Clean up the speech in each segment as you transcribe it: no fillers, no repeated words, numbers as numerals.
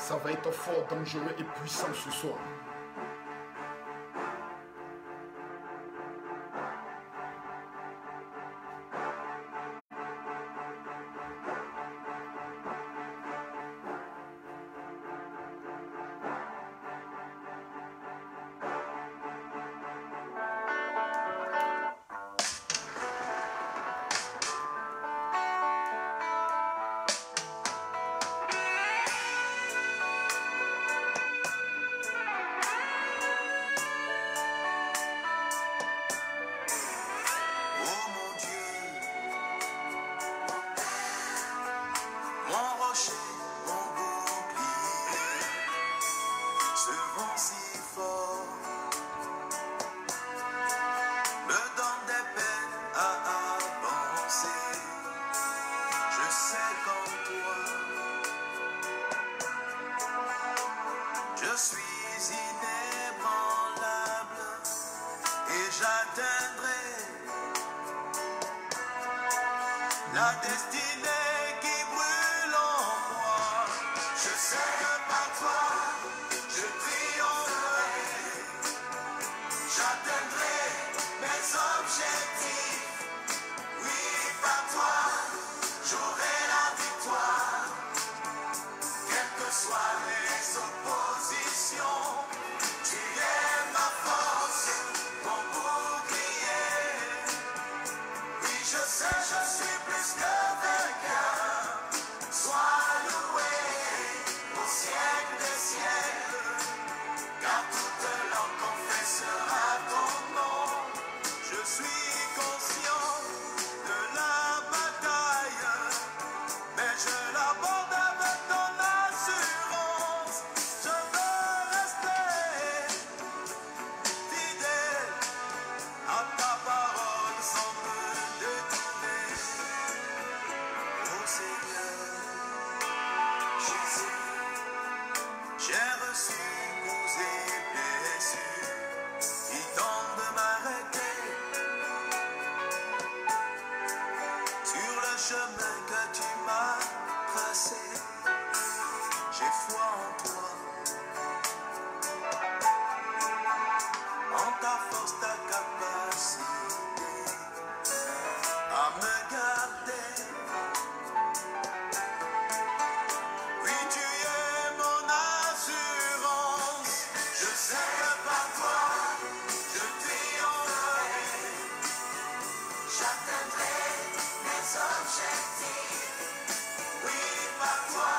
Ça va être fort, dangereux et puissant ce soir. La destinée qui brûle en moi, je sais que par toi, je triompherai, j'atteindrai mes objectifs. Oui, par toi, j'aurai la victoire, quelles que soient les oppositions. Tu es ma force, mon bouclier. Oui, je sais, je suis plus que vainqueur. Sois loué au siècle des siècles, car toute langue confessera ton nom. Je suis conscient de la bataille, mais je l'aborde avec ton assurance. Je veux rester fidèle à ta parole sans me détourner. Oh Seigneur Jésus, j'ai reçu coups et blessures qui tentent de m'arrêter sur le chemin que tu m'as tracé. J'ai foi en toi, en ta force, ta capacité à me garder. Oui, tu es mon assurance. Je sais que par toi, je triompherai, j'atteindrai mes objectifs. Oui, par toi,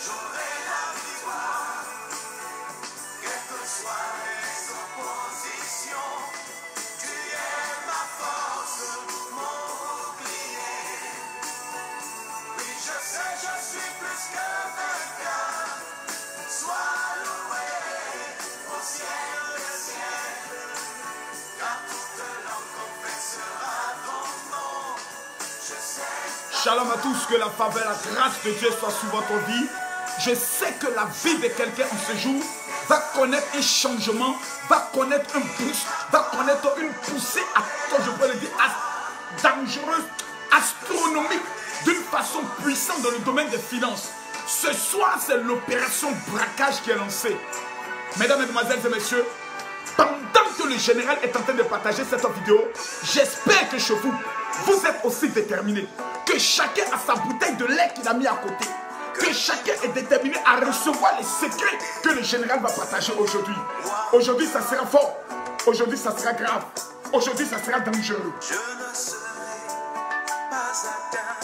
j'aurai la victoire, quelles que soient les oppositions. Tu es ma force, mon bouclier. Oui, je sais, je suis plus que vainqueur. Sois loué au ciel des siècles, car toute langue confessera ton nom. Je sais. Shalom à tous, que la faveur, la grâce de Dieu soit sur votre vie. Je sais que la vie de quelqu'un en ce jour va connaître un changement, va connaître un boost, va connaître une poussée, je peux le dire, dangereuse, astronomique, d'une façon puissante dans le domaine des finances. Ce soir, c'est l'opération braquage qui est lancée. Mesdames, Mesdemoiselles et Messieurs, pendant que le général est en train de partager cette vidéo, j'espère que chez vous, vous êtes aussi déterminés. Que chacun a sa bouteille de lait qu'il a mis à côté. Que chacun est déterminé à recevoir les secrets que le général va partager aujourd'hui. Aujourd'hui, ça sera fort. Aujourd'hui, ça sera grave. Aujourd'hui, ça sera dangereux. Je ne serai pas atteint.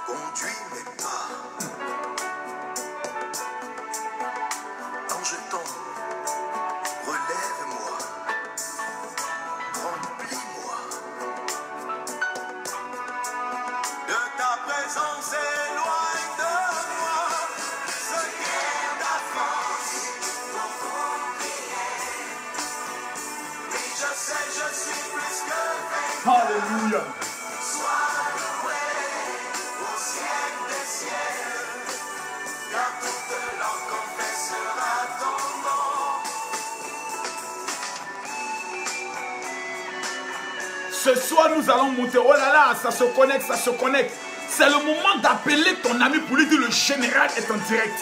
Conduis mes pas. Quand je tombe, relève-moi. Remplis-moi. De ta présence, éloigne de moi ce qui est ta force, mon bouclier. Oui, je sais, je suis plus que vainqueur. Alléluia. Sois loué au siècle des siècles, car toute langue confessera ton nom. Ce soir, nous allons monter. Oh là là, ça se connecte, ça se connecte. C'est le moment d'appeler ton ami pour lui dire le général est en direct.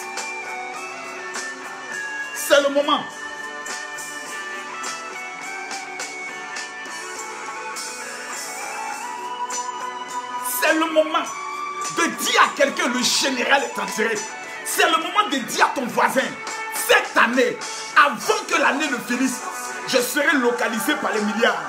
C'est le moment. C'est le moment de dire à quelqu'un le général est en direct. C'est le moment de dire à ton voisin, cette année, avant que l'année ne finisse, je serai localisé par les milliards.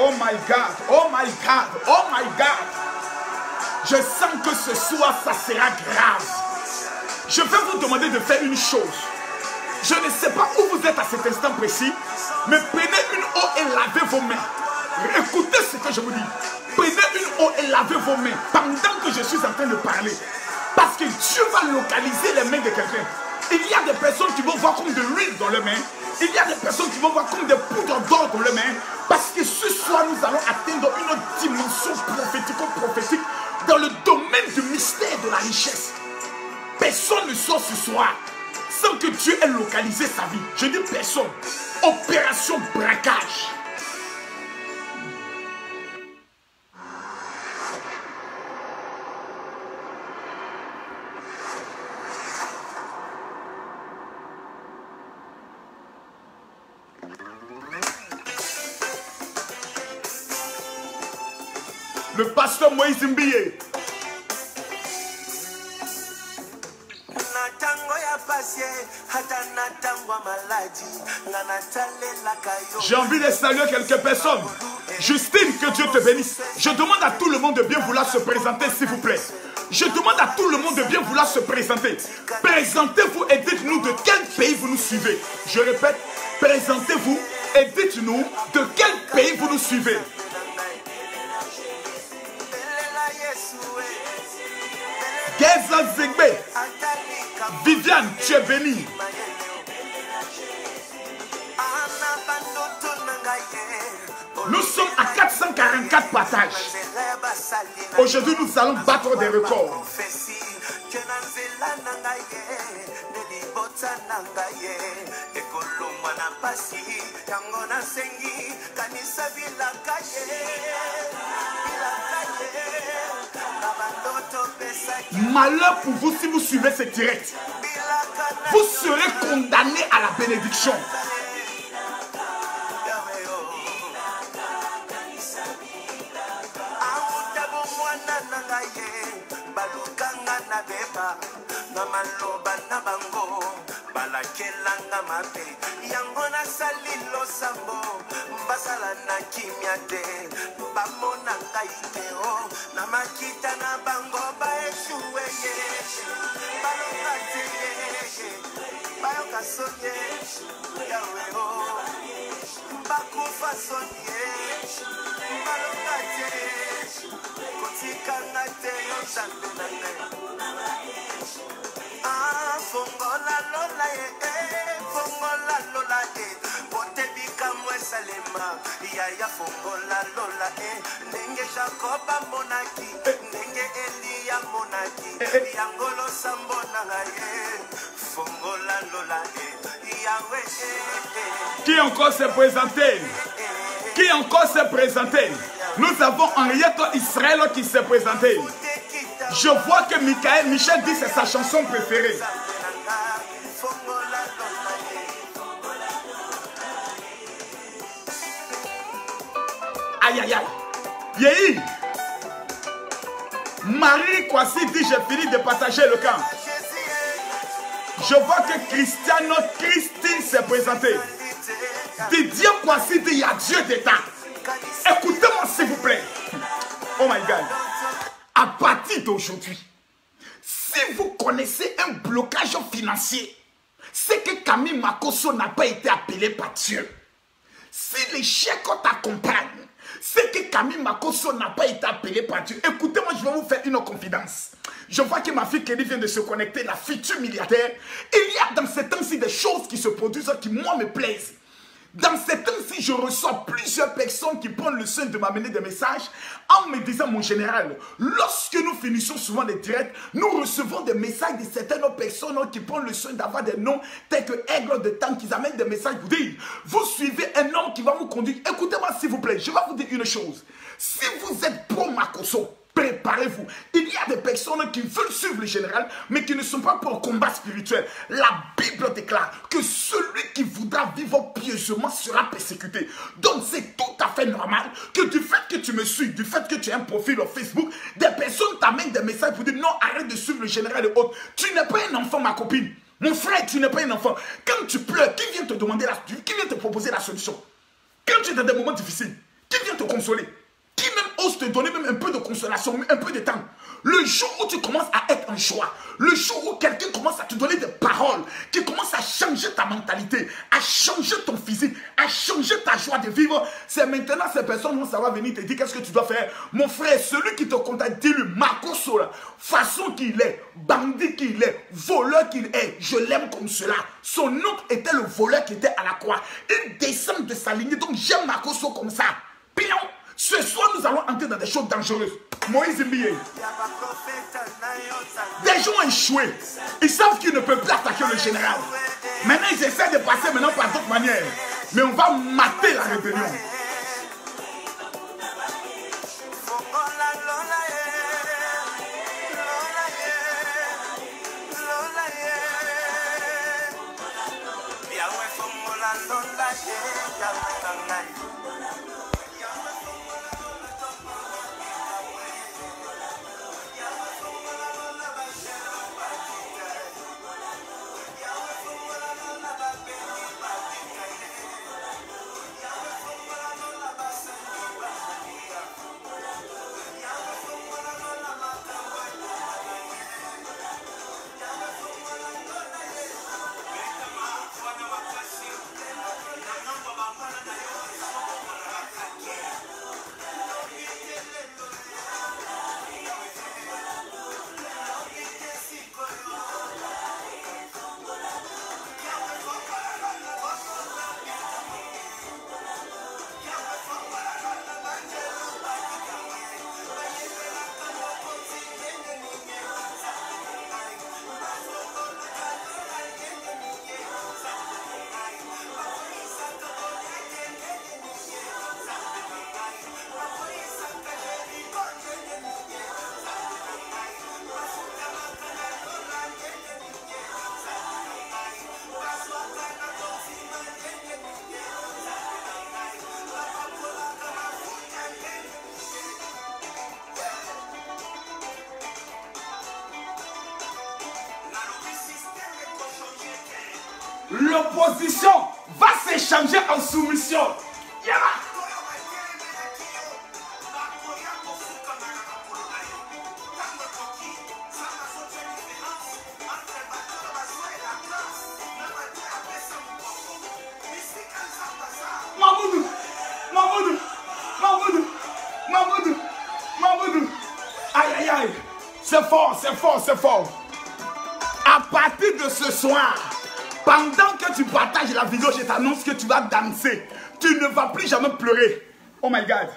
Oh my God, oh my God, oh my God. Je sens que ce soir, ça sera grave. Je vais vous demander de faire une chose. Je ne sais pas où vous êtes à cet instant précis, mais prenez une eau et lavez vos mains. Écoutez ce que je vous dis. Prenez une eau et lavez vos mains pendant que je suis en train de parler. Parce que Dieu va localiser les mains de quelqu'un. Il y a des personnes qui vont voir comme de l'huile dans les mains. Il y a des personnes qui vont voir comme des poudres d'or dans les mains. Parce que ce soir, nous allons atteindre une autre dimension prophétique dans le domaine du mystère de la richesse. Personne ne sort ce soir sans que Dieu ait localisé sa vie. Je dis personne. Opération braquage. Le pasteur Moïse Mbiye. J'ai envie de saluer quelques personnes. Justine, que Dieu te bénisse. Je demande à tout le monde de bien vouloir se présenter, s'il vous plaît. Je demande à tout le monde de bien vouloir se présenter. Présentez-vous et dites-nous de quel pays vous nous suivez. Je répète, présentez-vous et dites-nous de quel pays vous nous suivez. Geza Zegbe. Viviane, tu es bénie. Nous sommes à 444 partages. Aujourd'hui, nous allons battre des records. Malheur pour vous si vous suivez ce direct. Vous serez condamné à la bénédiction. Qui encore s'est présenté? Qui encore s'est présenté? Nous avons Henriette Israël qui s'est présenté. Je vois que Michel dit que c'est sa chanson préférée. Aïe aïe aïe. Yéhi. Marie Kwasi dit j'ai fini de partager le camp. Je vois que Christine s'est présentée. Didier Kwasi dit il y a Dieu d'état. Écoutez-moi s'il vous plaît. Oh my God. À partir d'aujourd'hui, si vous connaissez un blocage financier, c'est que Camille Makosso n'a pas été appelé par Dieu. Si les chèques t'accompagnent, c'est que Camille Makosso n'a pas été appelé par Dieu. Écoutez-moi, je vais vous faire une confidence. Je vois que ma fille Kelly vient de se connecter, la future milliardaire. Il y a dans ces temps-ci des choses qui se produisent qui, moi, me plaisent. Dans ces temps-ci, je reçois plusieurs personnes qui prennent le soin de m'amener des messages en me disant, mon général, lorsque nous finissons souvent les directs, nous recevons des messages de certaines personnes qui prennent le soin d'avoir des noms tels que Aigle de Temps, qui amènent des messages pour dire, vous suivez un homme qui va vous conduire. Écoutez-moi s'il vous plaît, je vais vous dire une chose. Si vous êtes pro Makosso, préparez-vous. Il y a des personnes qui veulent suivre le général, mais qui ne sont pas pour le combat spirituel. La Bible déclare que celui qui voudra vivre pieusement sera persécuté. Donc c'est tout à fait normal que du fait que tu me suis, du fait que tu as un profil sur Facebook, des personnes t'amènent des messages pour dire non, arrête de suivre le général et autres. Tu n'es pas un enfant, ma copine. Mon frère, tu n'es pas un enfant. Quand tu pleures, qui vient te demander qui vient te proposer la solution? Quand tu es dans des moments difficiles, qui vient te consoler? Qui même ose te donner même un peu de consolation, un peu de temps. Le jour où tu commences à être en joie, le jour où quelqu'un commence à te donner des paroles, qui commence à changer ta mentalité, à changer ton physique, à changer ta joie de vivre, c'est maintenant ces personnes vont savoir venir te dire qu'est-ce que tu dois faire. Mon frère, celui qui te contacte, dis-lui, Makosso, façon qu'il est, bandit qu'il est, voleur qu'il est, je l'aime comme cela. Son oncle était le voleur qui était à la croix. Il descend de sa lignée, donc j'aime Makosso comme ça. Pion. Ce soir, nous allons entrer dans des choses dangereuses. Moïse Mbiye. Des gens ont échoué. Ils savent qu'ils ne peuvent plus attaquer le général. Maintenant, ils essaient de passer maintenant par d'autres manières. Mais on va mater la rébellion. L'opposition va s'échanger en soumission. Yeah. Mamoudou. Aïe, aïe, aïe. C'est fort. À partir de ce soir, pendant que tu partages la vidéo, je t'annonce que tu vas danser. Tu ne vas plus jamais pleurer. Oh my God.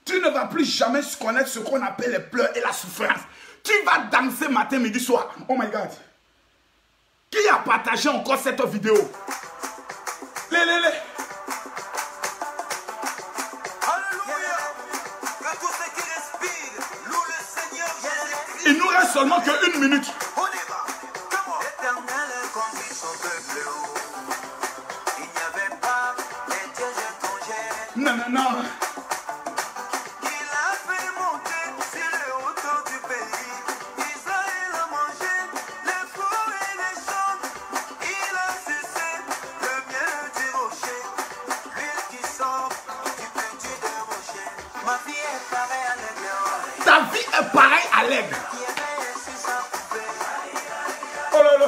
Tu ne vas plus jamais connaître ce qu'on appelle les pleurs et la souffrance. Tu vas danser matin, midi, soir. Oh my God. Qui a partagé encore cette vidéo? Alléluia. Que tous ceux qui respirent louent le Seigneur Jésus-Christ. Il nous reste seulement qu'une minute. On y va. L'Éternel conduit son peuple haut. Il n'y avait pas les dieux étrangers. Non. Il a fait monter sur le haut du pays. Israël a mangé les fruits et les champs. Il a sucé le miel du rocher. L'huile qui sort du pétu des rochers. Ma vie est pareille à l'aigle. Ta vie est pareille à l'aigle. Qui éveille sur sa poupée. Oh là là.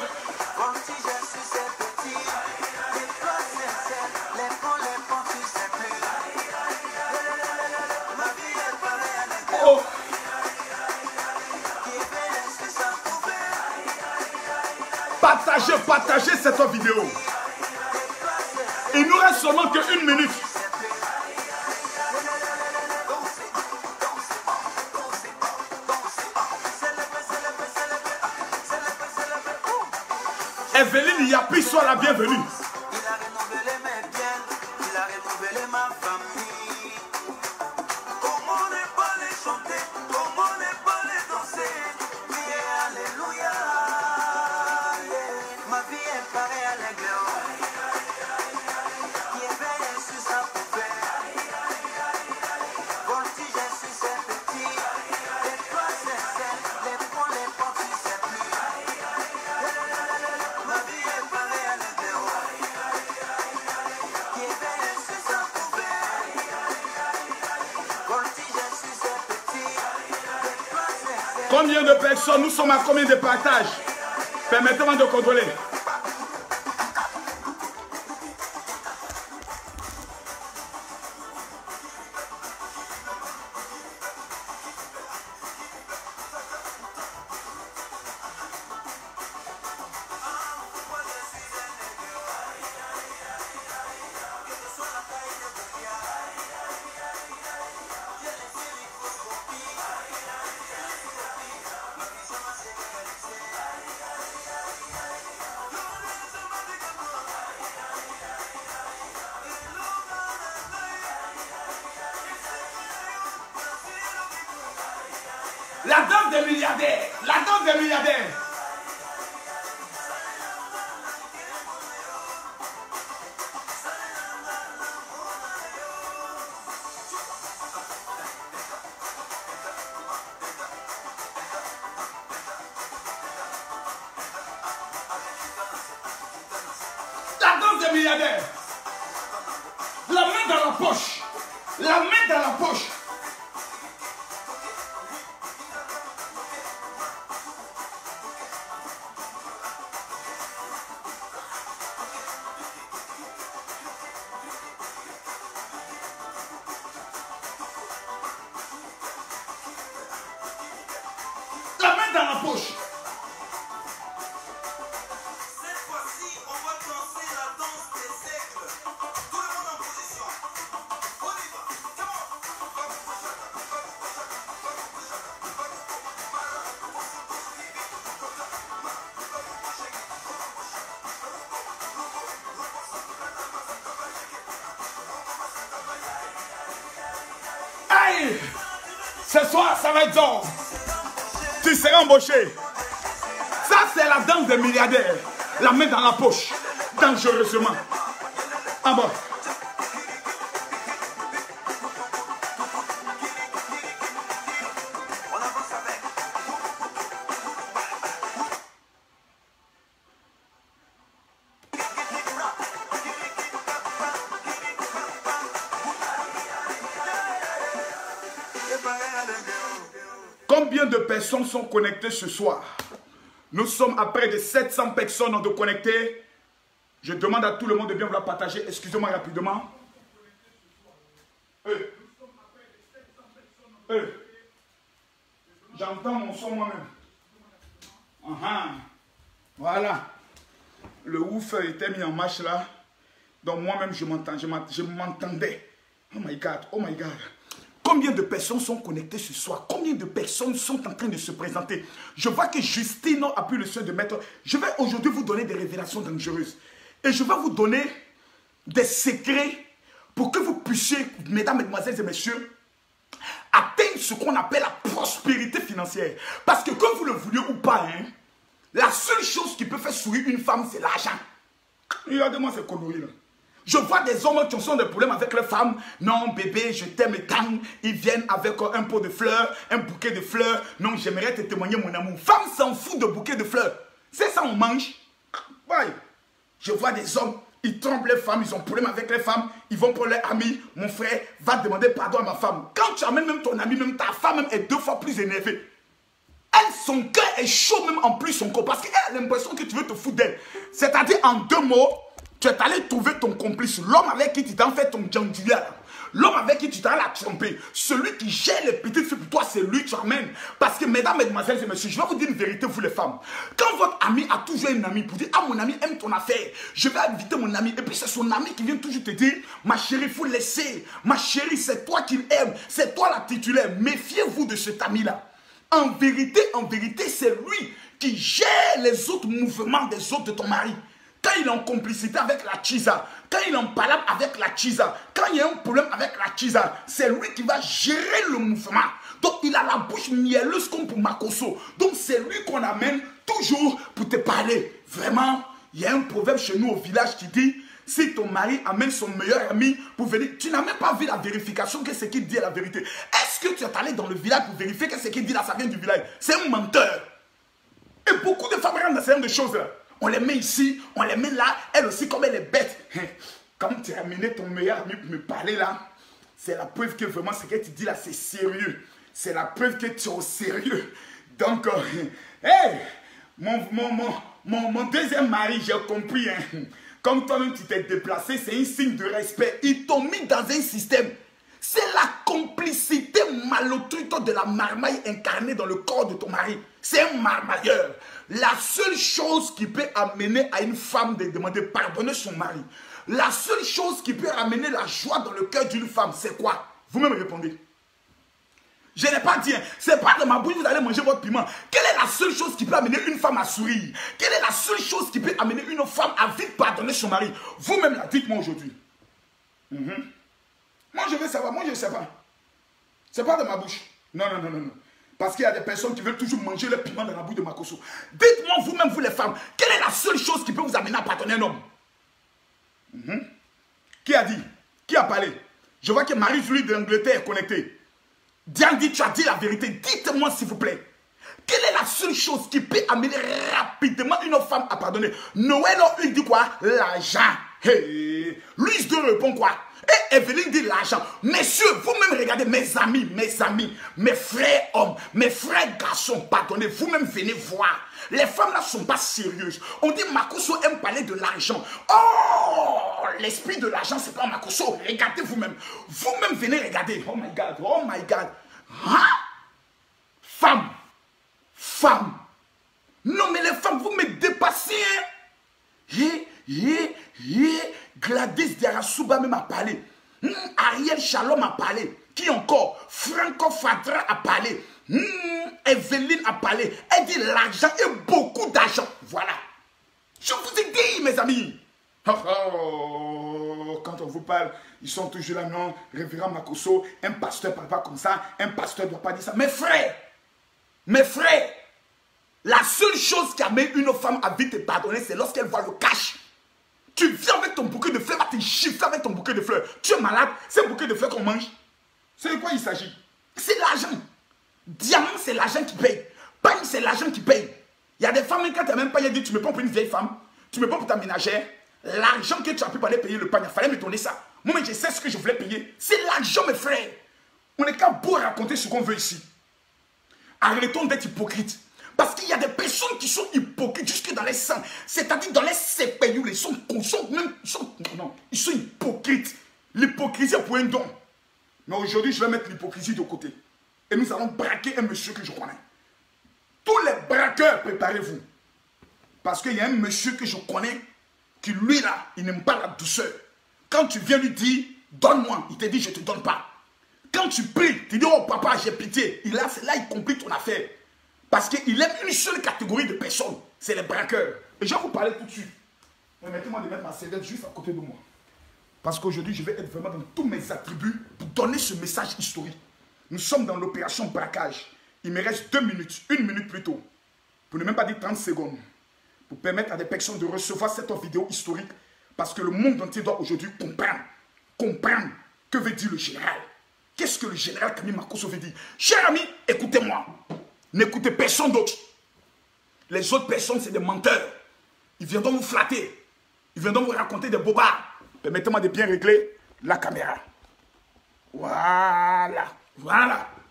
Comme si je suis ces petits. Les plats sincères, les ponts, tu sais plus. Ma vie est pareille à l'aigle. Oh. Qui éveille sur sa poupée. Partagez cette vidéo. Il nous reste seulement qu'une minute. Evelyne Yapi, sois la bienvenue. Il a renouvelé mes biens, il a renouvelé ma famille. Comment ne pas les chanter, comment ne pas les danser? Crier Alléluia. Yeah. Ma vie est pareille à l'aigle qui éveille sur sa poupée. Voltige sur ses petits, les toits ses ailes, les ponts, les portes sur ses pluies. Ma vie est pareille à l'aigle qui éveille sur sa poupée. Voltige sur ses petits, les toits ses ailes. Combien de personnes, nous sommes à combien de partages? Permettez-moi de contrôler. La danse des milliardaires. La danse des milliardaires. La danse des milliardaires. La main dans la poche. La main dans la poche. La main dans la poche. Cette fois-ci, on va danser la danse des aigles. Tout le monde en position. On y va. Come on. Aïe! Ce soir, ça va être dur. Tu seras embauché. Ça, c'est la danse des milliardaires. La main dans la poche. Dangereusement. Ah bon. on avance avec. C'est pareil à l'aigle. Combien de personnes sont connectées ce soir? Nous sommes à près de 700 personnes de connectées. Je demande à tout le monde de bien vouloir partager. Excusez-moi rapidement. J'entends mon son moi-même. Voilà. Le ouf était mis en marche là. Donc moi-même, je m'entendais. Oh my God, oh my God. Combien de personnes sont connectées ce soir? Combien de personnes sont en train de se présenter? Je vois que Justine a pu le soin de mettre. Je vais aujourd'hui vous donner des révélations dangereuses. Et je vais vous donner des secrets pour que vous puissiez, mesdames, mesdemoiselles et messieurs, atteindre ce qu'on appelle la prospérité financière. Parce que comme vous le vouliez ou pas, hein, la seule chose qui peut faire sourire une femme, c'est l'argent. Regardez-moi ces conneries là. Je vois des hommes qui ont des problèmes avec leurs femmes. Non, bébé, je t'aime tant. Ils viennent avec un pot de fleurs, un bouquet de fleurs. Non, j'aimerais te témoigner mon amour. Femme s'en fout de bouquet de fleurs. C'est ça, on mange. Ouais. Je vois des hommes, ils trompent les femmes, ils ont problème avec les femmes. Ils vont pour leurs amis. Mon frère va demander pardon à ma femme. Quand tu amènes même ton ami, même ta femme même est 2 fois plus énervée. Elle, son cœur est chaud même en plus son corps. Parce qu'elle a l'impression que tu veux te foutre d'elle. C'est-à-dire, en 2 mots, tu es allé trouver ton complice, l'homme avec qui tu t'en fais ton djandilla. L'homme avec qui tu t'as la trompé, celui qui gère les petites filles pour toi, c'est lui que tu amènes. Parce que, mesdames, mesdemoiselles et messieurs, je vais vous dire une vérité, vous les femmes. Quand votre ami a toujours un ami pour dire, ah, mon ami aime ton affaire, je vais inviter mon ami. Et puis, c'est son ami qui vient toujours te dire, ma chérie, il faut laisser. Ma chérie, c'est toi qu'il aime. C'est toi la titulaire. Méfiez-vous de cet ami-là. En vérité, c'est lui qui gère les autres mouvements des autres de ton mari. Quand il est en complicité avec la Chiza, quand il est en palabre avec la Chiza, quand il y a un problème avec la Chiza, c'est lui qui va gérer le mouvement. Donc il a la bouche mielleuse comme pour Makoso. Donc c'est lui qu'on amène toujours pour te parler. Vraiment, il y a un proverbe chez nous au village qui dit, si ton mari amène son meilleur ami pour venir, tu n'as même pas vu la vérification que ce qu'il dit est la vérité. Est-ce que tu es allé dans le village pour vérifier que ce qu'il dit là, ça vient du village? C'est un menteur. Et beaucoup de femmes rentrent dans ce genre de choses-là. On les met ici, on les met là, elle aussi comme elle est bête. Quand tu as amené ton meilleur ami pour me parler là, c'est la preuve que vraiment ce que tu dis là, c'est sérieux. C'est la preuve que tu es au sérieux. Donc, hey, mon deuxième mari, j'ai compris. Hein. Comme toi-même tu t'es déplacé, c'est un signe de respect. Ils t'ont mis dans un système. C'est la complicité malotruite de la marmaille incarnée dans le corps de ton mari. C'est un marmailleur. La seule chose qui peut amener à une femme de demander pardonner son mari, la seule chose qui peut amener la joie dans le cœur d'une femme, c'est quoi? Vous-même répondez. Je n'ai pas dit, c'est pas de ma bouche, vous allez manger votre piment. Quelle est la seule chose qui peut amener une femme à sourire? Quelle est la seule chose qui peut amener une femme à vite pardonner son mari? Vous-même, la dites-moi aujourd'hui. Moi, je veux savoir, moi, je ne sais pas. Ce n'est pas de ma bouche. Non. Parce qu'il y a des personnes qui veulent toujours manger le piment dans la bouche de Makoso. Dites-moi vous-même, vous les femmes, quelle est la seule chose qui peut vous amener à pardonner un homme? Qui a dit? Qui a parlé? Je vois que Marie-Julie de l'Angleterre est connectée. Diane dit, tu as dit la vérité. Dites-moi s'il vous plaît. Quelle est la seule chose qui peut amener rapidement une femme à pardonner? Noël, il dit quoi? L'argent. Hey. Louise de répond quoi? Et Evelyne dit l'argent. Messieurs, vous-même regardez, mes amis, mes frères hommes, mes frères garçons, pardonnez, vous-même venez voir. Les femmes là ne sont pas sérieuses. On dit Makoso aime parler de l'argent. Oh, l'esprit de l'argent, c'est pas Makoso. Regardez vous-même. Vous-même venez regarder. Oh my God, oh my God. Hein? Femme. Non mais les femmes, vous me dépassez. Gladys Diarasuba même a parlé. Ariel Shalom a parlé. Qui encore? Franco Fadra a parlé. Evelyne a parlé. Elle dit l'argent et beaucoup d'argent. Voilà. Je vous ai dit, mes amis. Quand on vous parle, ils sont toujours là, non, révérend Makoso, un pasteur ne parle pas comme ça, un pasteur ne doit pas dire ça. Mes frères, la seule chose qui amène une femme à vite te pardonner, c'est lorsqu'elle voit le cash. Tu viens avec ton bouquet de fleurs, va te chiffrer avec ton bouquet de fleurs. Tu es malade, c'est un bouquet de fleurs qu'on mange. C'est de quoi il s'agit? C'est l'argent. Diamant, c'est l'argent qui paye. Pagne, c'est l'argent qui paye. Il y a des femmes, quand tu n'as même pas dit, tu me prends pour une vieille femme, tu me prends pour ta ménagère. L'argent que tu as pu aller payer le pagne, il fallait me donner ça. Moi, je sais ce que je voulais payer. C'est l'argent, mes frères. On n'est qu'à beau raconter ce qu'on veut ici. Arrêtons d'être hypocrites. Parce qu'il y a des personnes qui sont hypocrites jusque dans les sangs. C'est-à-dire dans les CPU, ils sont hypocrites. L'hypocrisie est pour un don. Mais aujourd'hui, je vais mettre l'hypocrisie de côté. Et nous allons braquer un monsieur que je connais. Tous les braqueurs, préparez-vous. Parce qu'il y a un monsieur que je connais qui, lui, là, il n'aime pas la douceur. Quand tu viens lui dire, donne-moi, il te dit, je ne te donne pas. Quand tu pries, tu dis, oh papa, j'ai pitié. C'est là il complique ton affaire. Parce qu'il aime une seule catégorie de personnes. C'est les braqueurs. Et je vais vous parler tout de suite. Permettez-moi de mettre ma sellette juste à côté de moi. Parce qu'aujourd'hui, je vais être vraiment dans tous mes attributs pour donner ce message historique. Nous sommes dans l'opération braquage. Il me reste 2 minutes, 1 minute plus tôt. Pour ne même pas dire 30 secondes. Pour permettre à des personnes de recevoir cette vidéo historique. Parce que le monde entier doit aujourd'hui comprendre que veut dire le général. Qu'est-ce que le général Camille Makoso veut dire? Chers amis, écoutez-moi. N'écoutez personne d'autre. Les autres personnes, c'est des menteurs. Ils viendront vous flatter. Ils viendront vous raconter des bobards. Permettez-moi de bien régler la caméra. Voilà.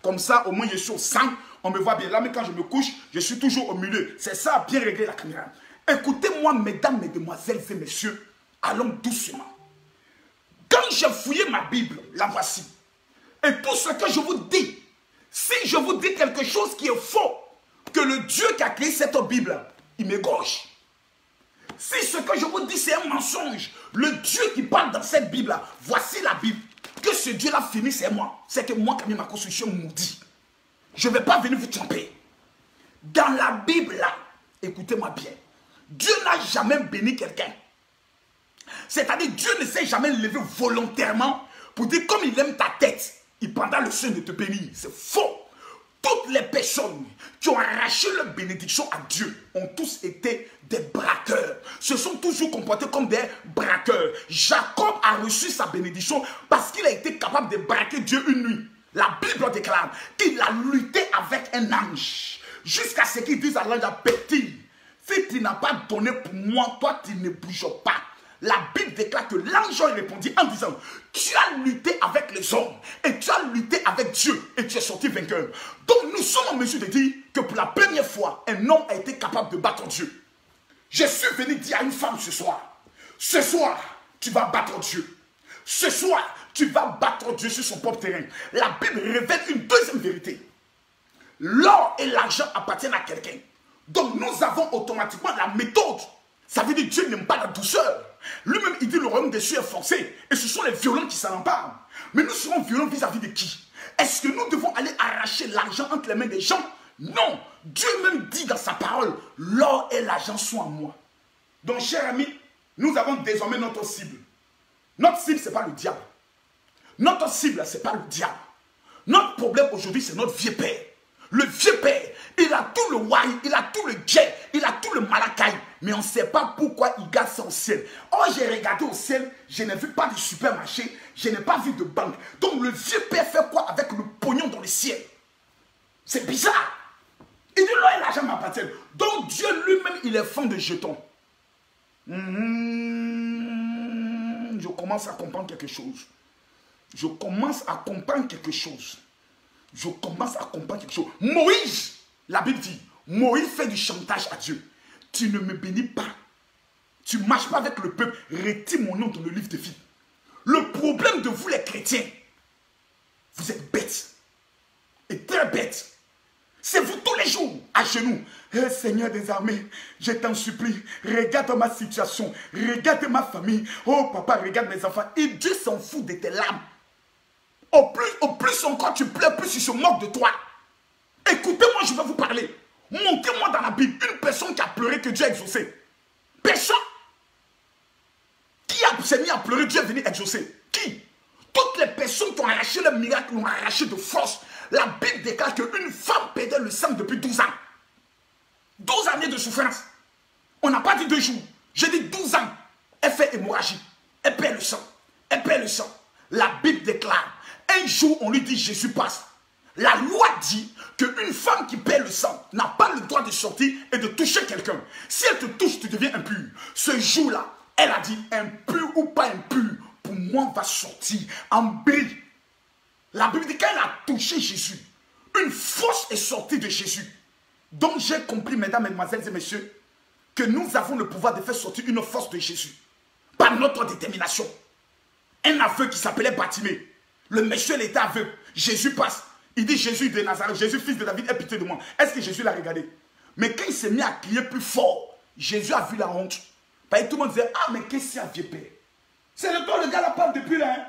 Comme ça, au moins, je suis au centre. On me voit bien. Là, mais quand je me couche, je suis toujours au milieu. C'est ça, bien régler la caméra. Écoutez-moi, mesdames, mesdemoiselles et messieurs. Allons doucement. Quand Donc j'ai fouillé ma Bible, la voici. Et tout ce que je vous dis, si je vous dis quelque chose qui est faux, que le Dieu qui a créé cette Bible, il m'égorge. Si ce que je vous dis c'est un mensonge, le Dieu qui parle dans cette Bible, voici la Bible. Que ce Dieu-là finisse, c'est moi. C'est que moi, quand ma construction maudit. Je ne vais pas venir vous tromper. Dans la Bible, là, écoutez-moi bien, Dieu n'a jamais béni quelqu'un. C'est-à-dire, Dieu ne s'est jamais levé volontairement pour dire, comme il aime ta tête, il prendra le soin de te bénir. C'est faux. Toutes les personnes qui ont arraché leur bénédiction à Dieu ont tous été des braqueurs. Se sont toujours comportés comme des braqueurs. Jacob a reçu sa bénédiction parce qu'il a été capable de braquer Dieu une nuit. La Bible déclare qu'il a lutté avec un ange. Jusqu'à ce qu'il dise à l'ange, petit, si tu n'as pas donné pour moi, toi tu ne bouges pas. La Bible déclare que l'ange répondit en disant, tu as lutté avec les hommes et tu as lutté avec Dieu et tu es sorti vainqueur. Donc nous sommes en mesure de dire que pour la première fois, un homme a été capable de battre Dieu. Je suis venu dire à une femme ce soir, tu vas battre Dieu. Ce soir, tu vas battre Dieu sur son propre terrain. La Bible révèle une deuxième vérité. L'or et l'argent appartiennent à quelqu'un. Donc nous avons automatiquement la méthode. Ça veut dire que Dieu n'aime pas la douceur. Lui-même, il dit le royaume des cieux est forcé. Et ce sont les violents qui s'en emparent. Mais nous serons violents vis-à-vis de qui? Est-ce que nous devons aller arracher l'argent entre les mains des gens? Non. Dieu même dit dans sa parole, l'or et l'argent sont à moi. Donc, chers amis, nous avons désormais notre cible. Notre cible, ce n'est pas le diable. Notre cible, ce n'est pas le diable. Notre problème aujourd'hui, c'est notre vieux père. Le vieux père, il a tout le wai, il a tout le jet, il a tout le malakai. Mais on ne sait pas pourquoi il garde ça au ciel. Oh, j'ai regardé au ciel, je n'ai vu pas de supermarché, je n'ai pas vu de banque. Donc le vieux père fait quoi avec le pognon dans le ciel? C'est bizarre. Il dit l'or et l'argent m'appartiennent. Donc Dieu lui-même, il est fan de jetons. Je commence à comprendre quelque chose. Je commence à comprendre quelque chose. Moïse, la Bible dit, Moïse fait du chantage à Dieu. Tu ne me bénis pas. Tu ne marches pas avec le peuple. Retire mon nom dans le livre de vie. Le problème de vous les chrétiens, vous êtes bêtes. Et très bêtes. C'est vous tous les jours, à genoux. Hey, Seigneur des armées, je t'en supplie, regarde ma situation, regarde ma famille. Oh papa, regarde mes enfants. Et Dieu s'en fout de tes larmes. Au plus encore tu pleures, plus il se moque de toi. Écoutez-moi, je vais vous parler. Montrez-moi dans la Bible une personne qui a pleuré que Dieu a exaucé. Personne. Qui s'est mis à pleurer, Dieu est venu exaucer? Qui? Toutes les personnes qui ont arraché le miracle l'ont arraché de force. La Bible déclare qu'une femme perdait le sang depuis 12 ans. 12 années de souffrance. On n'a pas dit 2 jours. J'ai dit 12 ans. Elle fait hémorragie. Elle perd le sang. Elle perd le sang. La Bible déclare, un jour on lui dit Jésus passe. La loi dit qu'une femme qui perd le sang n'a pas le droit de sortir et de toucher quelqu'un. Si elle te touche, tu deviens impur. Ce jour-là, elle a dit impur ou pas impur, pour moi on va sortir en brille. La Bible dit qu'elle a touché Jésus. Une force est sortie de Jésus. Donc j'ai compris, mesdames, mesdemoiselles et messieurs, que nous avons le pouvoir de faire sortir une force de Jésus. Par notre détermination. Un aveu qui s'appelait Bartimée. Le monsieur, il était aveugle. Jésus passe. Il dit Jésus de Nazareth, Jésus fils de David, aie pitié de moi. Est-ce que Jésus l'a regardé? Mais quand il s'est mis à crier plus fort, Jésus a vu la honte. Parce que tout le monde disait, ah mais qu'est-ce qu'il y a, vieux père? C'est de toi le gars là parle depuis là. Hein?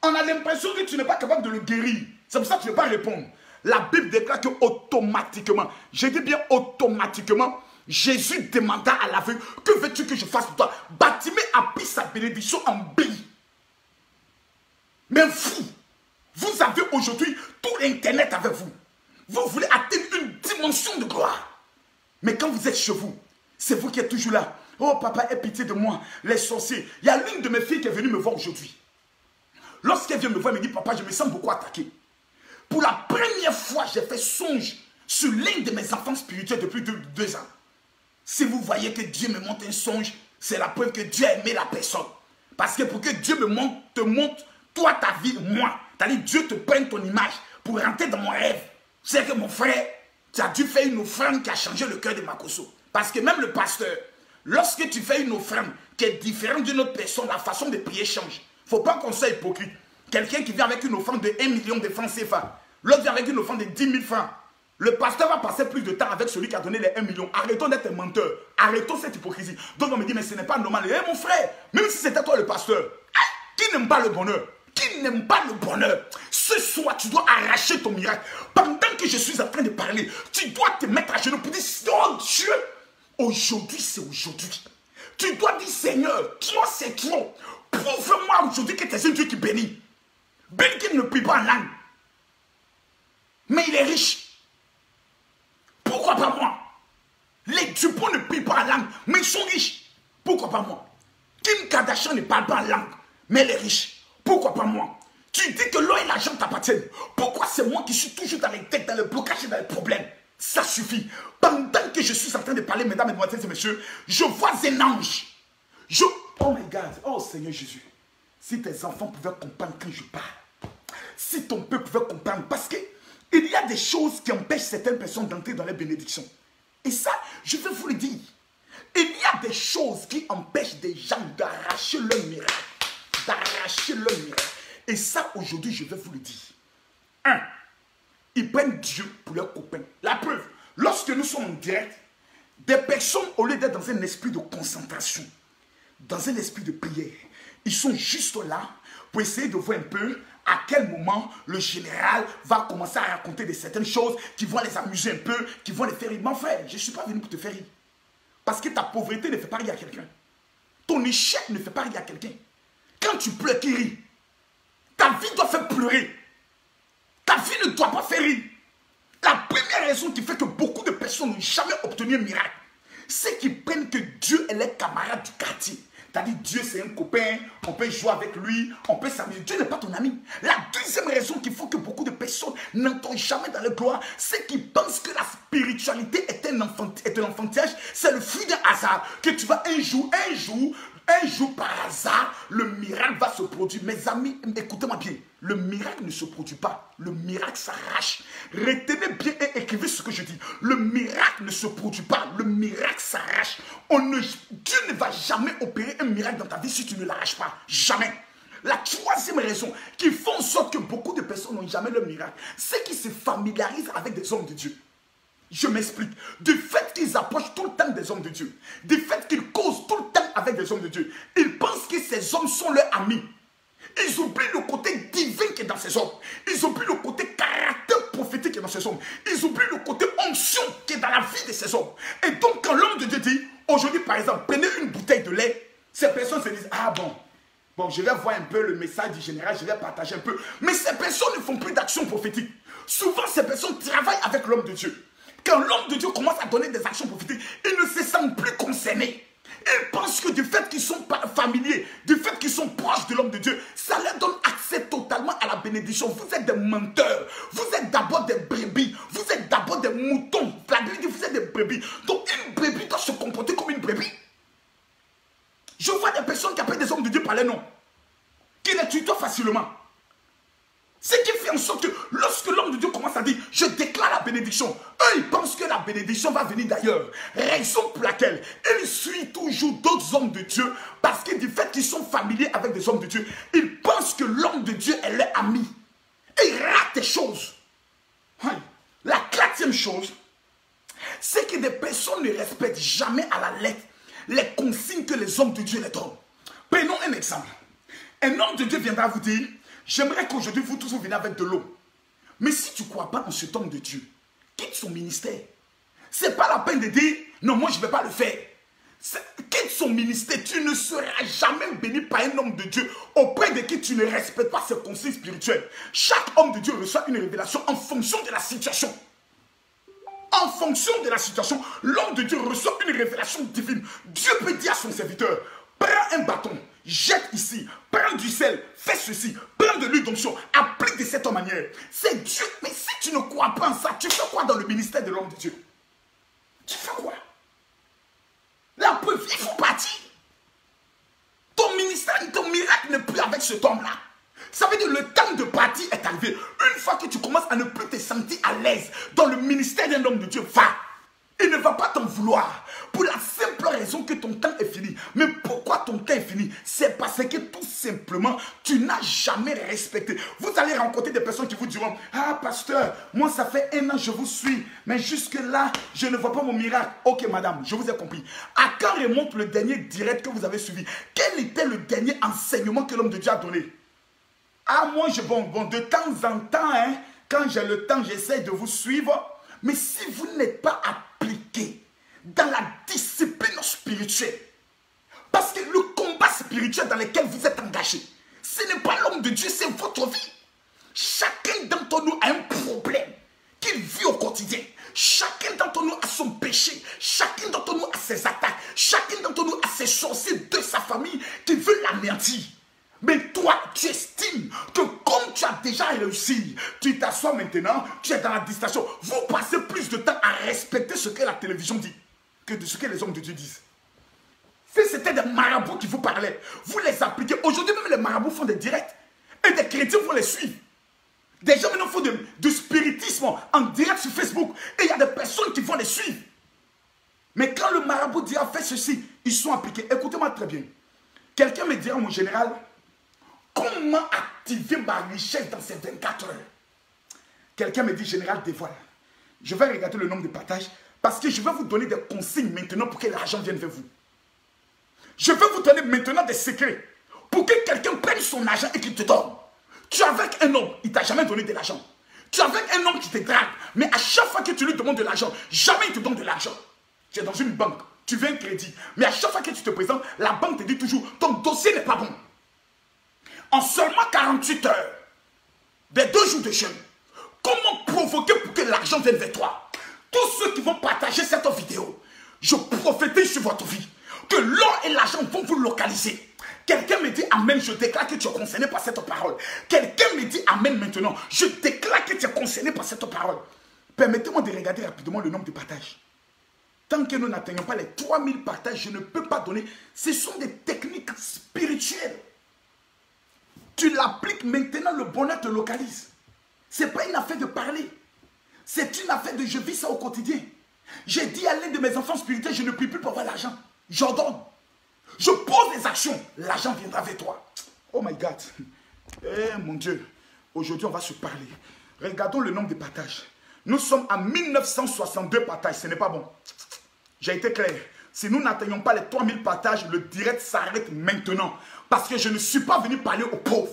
On a l'impression que tu n'es pas capable de le guérir. C'est pour ça que tu ne veux pas répondre. La Bible déclare que automatiquement, je dis bien automatiquement, Jésus demanda à l'aveugle, que veux-tu que je fasse pour toi? Bartimée a pris sa bénédiction en bille. Mais vous avez aujourd'hui tout l'internet avec vous. Vous voulez atteindre une dimension de gloire. Mais quand vous êtes chez vous, c'est vous qui êtes toujours là. Oh papa, aie pitié de moi, les sorciers. Il y a l'une de mes filles qui est venue me voir aujourd'hui. Lorsqu'elle vient me voir, elle me dit, papa, je me sens beaucoup attaqué. Pour la première fois, j'ai fait songe sur l'un de mes enfants spirituels depuis 2 ans. Si vous voyez que Dieu me montre un songe, c'est la preuve que Dieu a aimé la personne. Parce que pour que Dieu te montre toi, ta vie, moi, c'est-à-dire Dieu te prenne ton image pour rentrer dans mon rêve. C'est que mon frère, tu as dû faire une offrande qui a changé le cœur de Makosso. Parce que même le pasteur, lorsque tu fais une offrande qui est différente d'une autre personne, la façon de prier change. ne faut pas qu'on soit hypocrite. Quelqu'un qui vient avec une offrande de 1 million de francs CFA, l'autre vient avec une offrande de 10 000 francs. Le pasteur va passer plus de temps avec celui qui a donné les 1 million. Arrêtons d'être menteur. Arrêtons cette hypocrisie. Donc on me dit, mais ce n'est pas normal. Eh mon frère, même si c'était toi le pasteur, qui n'aime pas le bonheur? Qui n'aime pas le bonheur? Ce soir, tu dois arracher ton miracle. Pendant que je suis en train de parler, tu dois te mettre à genoux pour dire, oh Dieu, aujourd'hui c'est aujourd'hui. Tu dois dire, Seigneur, toi c'est trop. Prouve-moi aujourd'hui que tu es un Dieu qui bénit. Béni qui ne prie pas en langue. Mais il est riche. Pourquoi pas moi? Les Dupont ne prient pas en langue, mais ils sont riches. Pourquoi pas moi? Kim Kardashian ne parle pas en langue, mais elle est riche. Pourquoi pas moi? Tu dis que l'eau et l'argent t'appartiennent. Pourquoi c'est moi qui suis toujours dans les têtes, dans le blocage et dans les problèmes? Ça suffit. Pendant que je suis en train de parler, mesdames, mesdemoiselles et messieurs, je vois un ange. Oh my God, oh Seigneur Jésus. Si tes enfants pouvaient comprendre quand je parle. Si ton peuple pouvait comprendre. Parce que il y a des choses qui empêchent certaines personnes d'entrer dans les bénédictions. Et ça, je vais vous le dire. Il y a des choses qui empêchent des gens d'arracher leur miracle. D'arracher leur miracle. Et ça, aujourd'hui, je vais vous le dire. 1. Ils prennent Dieu pour leurs copains. La preuve, lorsque nous sommes en direct, des personnes, au lieu d'être dans un esprit de concentration, dans un esprit de prière, ils sont juste là pour essayer de voir un peu à quel moment le général va commencer à raconter certaines choses qui vont les amuser un peu, qui vont les faire rire. Mais enfin, je ne suis pas venu pour te faire rire. Parce que ta pauvreté ne fait pas rire à quelqu'un. Ton échec ne fait pas rire à quelqu'un. Quand tu pleures, qui rit? Ta vie doit faire pleurer. Ta vie ne doit pas faire rire. La première raison qui fait que beaucoup de personnes n'ont jamais obtenu un miracle, c'est qu'ils prennent que Dieu est leur camarade du quartier. C'est-à-dire Dieu c'est un copain, on peut jouer avec lui, on peut s'amuser. Dieu n'est pas ton ami. La deuxième raison qu'il faut que beaucoup de personnes n'entrent jamais dans la gloire, c'est qu'ils pensent que la spiritualité est un enfantillage, c'est le fruit d'un hasard. Que tu vas un jour par hasard, le miracle va se produire. Mes amis, écoutez-moi bien, le miracle ne se produit pas, le miracle s'arrache. Retenez bien et écrivez ce que je dis. Le miracle ne se produit pas, le miracle s'arrache. Dieu ne va jamais opérer un miracle dans ta vie si tu ne l'arraches pas. Jamais. La troisième raison qui fait en sorte que beaucoup de personnes n'ont jamais le miracle, c'est qu'ils se familiarisent avec des hommes de Dieu. Je m'explique. Du fait qu'ils approchent tout le temps des hommes de Dieu, du fait qu'ils causent tout le temps avec des hommes de Dieu, ils pensent que ces hommes sont leurs amis. Ils oublient le côté divin qui est dans ces hommes. Ils oublient le côté caractère prophétique qui est dans ces hommes. Ils oublient le côté onction qui est dans la vie de ces hommes. Et donc quand l'homme de Dieu dit, aujourd'hui par exemple, prenez une bouteille de lait, ces personnes se disent, ah bon, je vais voir un peu le message du général, je vais partager un peu. Mais ces personnes ne font plus d'action prophétique. Souvent ces personnes travaillent avec l'homme de Dieu. Quand l'homme de Dieu commence à donner des actions prophétiques, ils ne se sentent plus concernés. Ils pensent que du fait qu'ils sont familiers, du fait qu'ils sont proches de l'homme de Dieu, ça leur donne accès totalement à la bénédiction. Vous êtes des menteurs. Vous êtes d'abord des brebis. Vous êtes d'abord des moutons. La Bible dit que vous êtes des brebis. Donc une brebis doit se comporter comme une brebis. Je vois des personnes qui appellent des hommes de Dieu par les noms, qui les tutoient facilement. Ce qui fait en sorte que lorsque l'homme de Dieu commence à dire « Je déclare la bénédiction », eux ils pensent que la bénédiction va venir d'ailleurs. Raison pour laquelle ils suivent toujours d'autres hommes de Dieu parce que du fait qu'ils sont familiers avec des hommes de Dieu, ils pensent que l'homme de Dieu est leur ami. Et ils ratent des choses. La quatrième chose, c'est que des personnes ne respectent jamais à la lettre les consignes que les hommes de Dieu les donnent. Prenons un exemple. Un homme de Dieu viendra vous dire « J'aimerais qu'aujourd'hui vous tous vous venez avec de l'eau. » Mais si tu ne crois pas en cet homme de Dieu, quitte son ministère. Ce n'est pas la peine de dire « Non, moi je ne vais pas le faire. » Quitte son ministère. Tu ne seras jamais béni par un homme de Dieu auprès de qui tu ne respectes pas ses conseils spirituels. Chaque homme de Dieu reçoit une révélation en fonction de la situation. En fonction de la situation, l'homme de Dieu reçoit une révélation divine. Dieu peut dire à son serviteur « Prends un bâton. Jette ici, prends du sel, fais ceci, prends de l'huile d'onction, applique de cette manière. » C'est Dieu. Mais si tu ne crois pas en ça, tu fais quoi dans le ministère de l'homme de Dieu? Tu fais quoi? La preuve, il faut partir. Ton ministère, ton miracle n'est plus avec cet homme-là. Ça veut dire que le temps de partir est arrivé. Une fois que tu commences à ne plus te sentir à l'aise dans le ministère d'un homme de Dieu, va. Il ne va pas t'en vouloir. Pour la simple raison que ton temps est fini. Mais pourquoi ton temps est fini? C'est parce que tout simplement, tu n'as jamais respecté. Vous allez rencontrer des personnes qui vous diront, ah pasteur, moi ça fait 1 an je vous suis, mais jusque là, je ne vois pas mon miracle. Ok madame, je vous ai compris. À quand remonte le dernier direct que vous avez suivi? Quel était le dernier enseignement que l'homme de Dieu a donné? Ah moi, de temps en temps, hein, quand j'ai le temps, j'essaie de vous suivre. Mais si vous n'êtes pas appliqué dans la discipline spirituelle, parce que le combat spirituel dans lequel vous êtes engagé, ce n'est pas l'homme de Dieu, c'est votre vie. Chacun d'entre nous a un problème qu'il vit au quotidien. Chacun d'entre nous a son péché. Chacun d'entre nous a ses attaques. Chacun d'entre nous a ses sorciers de sa famille qui veulent l'anéantir. Mais toi, tu estimes que comme tu as déjà réussi, tu t'assois maintenant, tu es dans la distraction. Vous passez plus de temps à respecter ce que la télévision dit que de ce que les hommes de Dieu disent. Si c'était des marabouts qui vous parlaient, vous les appliquez. Aujourd'hui, même les marabouts font des directs. Et des chrétiens vont les suivre. Des gens maintenant font du spiritisme en direct sur Facebook. Et il y a des personnes qui vont les suivre. Mais quand le marabout dira fais ceci, ils sont appliqués. Écoutez-moi très bien. Quelqu'un me dira, mon général, comment activer ma richesse dans ces 24 heures? Quelqu'un me dit, général, dévoile. Je vais regarder le nombre de partages parce que je vais vous donner des consignes maintenant pour que l'argent vienne vers vous. Je vais vous donner maintenant des secrets pour que quelqu'un prenne son argent et qu'il te donne. Tu es avec un homme, il ne t'a jamais donné de l'argent. Tu es avec un homme qui te drague, mais à chaque fois que tu lui demandes de l'argent, jamais il te donne de l'argent. Tu es dans une banque, tu veux un crédit, mais à chaque fois que tu te présentes, la banque te dit toujours, ton dossier n'est pas bon. En seulement 48 heures, des 2 jours de jeûne, comment provoquer pour que l'argent vienne vers toi? Tous ceux qui vont partager cette vidéo, je prophétise sur votre vie, que l'or et l'argent vont vous localiser. Quelqu'un me dit amen, je déclare que tu es concerné par cette parole. Quelqu'un me dit amen maintenant, je déclare que tu es concerné par cette parole. Permettez-moi de regarder rapidement le nombre de partages. Tant que nous n'atteignons pas les 3000 partages, je ne peux pas donner. Ce sont des techniques spirituelles. Tu l'appliques maintenant, le bonheur te localise. Ce n'est pas une affaire de parler. C'est une affaire de je vis ça au quotidien. J'ai dit à l'un de mes enfants spirituels, je ne prie plus pour avoir l'argent. J'ordonne. Je pose des actions. L'argent viendra vers toi. Oh my God. Eh mon Dieu. Aujourd'hui, on va se parler. Regardons le nombre de partages. Nous sommes à 1962 partages. Ce n'est pas bon. J'ai été clair. Si nous n'atteignons pas les 3000 partages, le direct s'arrête maintenant. Parce que je ne suis pas venu parler aux pauvres.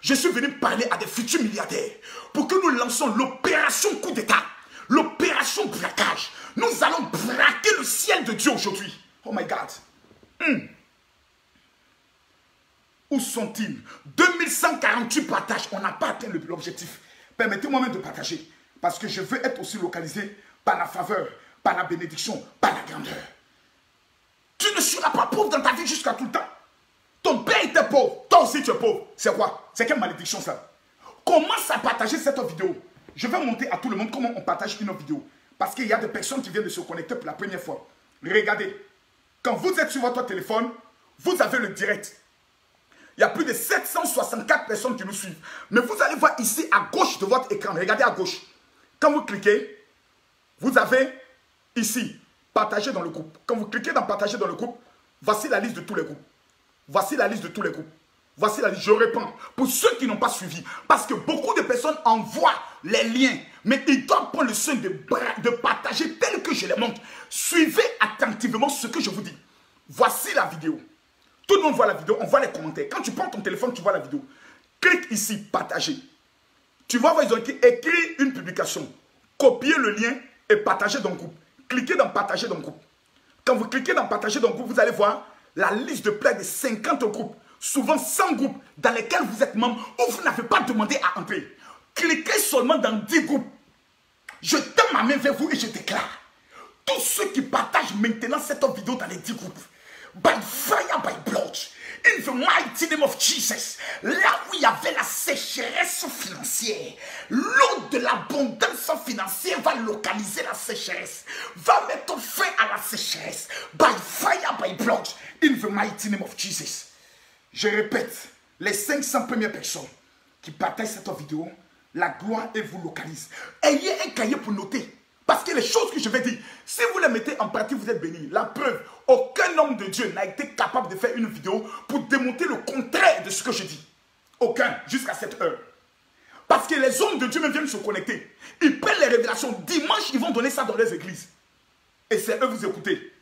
Je suis venu parler à des futurs milliardaires. Pour que nous lançons l'opération coup d'État. L'opération braquage. Nous allons braquer le ciel de Dieu aujourd'hui. Oh my God. Où sont-ils? 2148 partages. On n'a pas atteint l'objectif. Permettez-moi même de partager. Parce que je veux être aussi localisé par la faveur, par la bénédiction, par la grandeur. Tu ne seras pas pauvre dans ta vie jusqu'à tout le temps. Ton père était pauvre. Toi aussi tu es pauvre. C'est quoi? C'est quelle malédiction ça? Commence à partager cette vidéo. Je vais montrer à tout le monde comment on partage une vidéo. Parce qu'il y a des personnes qui viennent de se connecter pour la première fois. Regardez. Quand vous êtes sur votre téléphone, vous avez le direct. Il y a plus de 764 personnes qui nous suivent. Mais vous allez voir ici à gauche de votre écran. Regardez à gauche. Quand vous cliquez, vous avez ici, partager dans le groupe. Quand vous cliquez dans partager dans le groupe, voici la liste de tous les groupes. Voici la liste de tous les groupes. Voici la liste. Je réponds. Pour ceux qui n'ont pas suivi, parce que beaucoup de personnes envoient les liens, mais ils doivent prendre le soin de partager tel que je les montre. Suivez attentivement ce que je vous dis. Voici la vidéo. Tout le monde voit la vidéo, on voit les commentaires. Quand tu prends ton téléphone, tu vois la vidéo. Clique ici, partager. Tu vois, ils ont écrit une publication. Copiez le lien et partagez dans le groupe. Cliquez dans partager dans le groupe. Quand vous cliquez dans partager dans le groupe, vous allez voir la liste de près de 50 groupes. Souvent 100 groupes dans lesquels vous êtes membre ou vous n'avez pas demandé à entrer. Cliquez seulement dans 10 groupes. Je tends ma main vers vous et je déclare. Tous ceux qui partagent maintenant cette vidéo dans les 10 groupes, by fire, by blood, in the mighty name of Jesus, là où il y avait la sécheresse financière, l'eau de l'abondance financière va localiser la sécheresse, va mettre fin à la sécheresse, by fire, by blood, in the mighty name of Jesus. Je répète, les 500 premières personnes qui partagent cette vidéo, la gloire et vous localise. Ayez un cahier pour noter. Parce que les choses que je vais dire, si vous les mettez en pratique, vous êtes bénis. La preuve, Aucun homme de Dieu n'a été capable de faire une vidéo pour démontrer le contraire de ce que je dis. Aucun, jusqu'à cette heure. Parce que les hommes de Dieu même viennent se connecter. Ils prennent les révélations. Dimanche, ils vont donner ça dans les églises. Et c'est eux vous écoutez.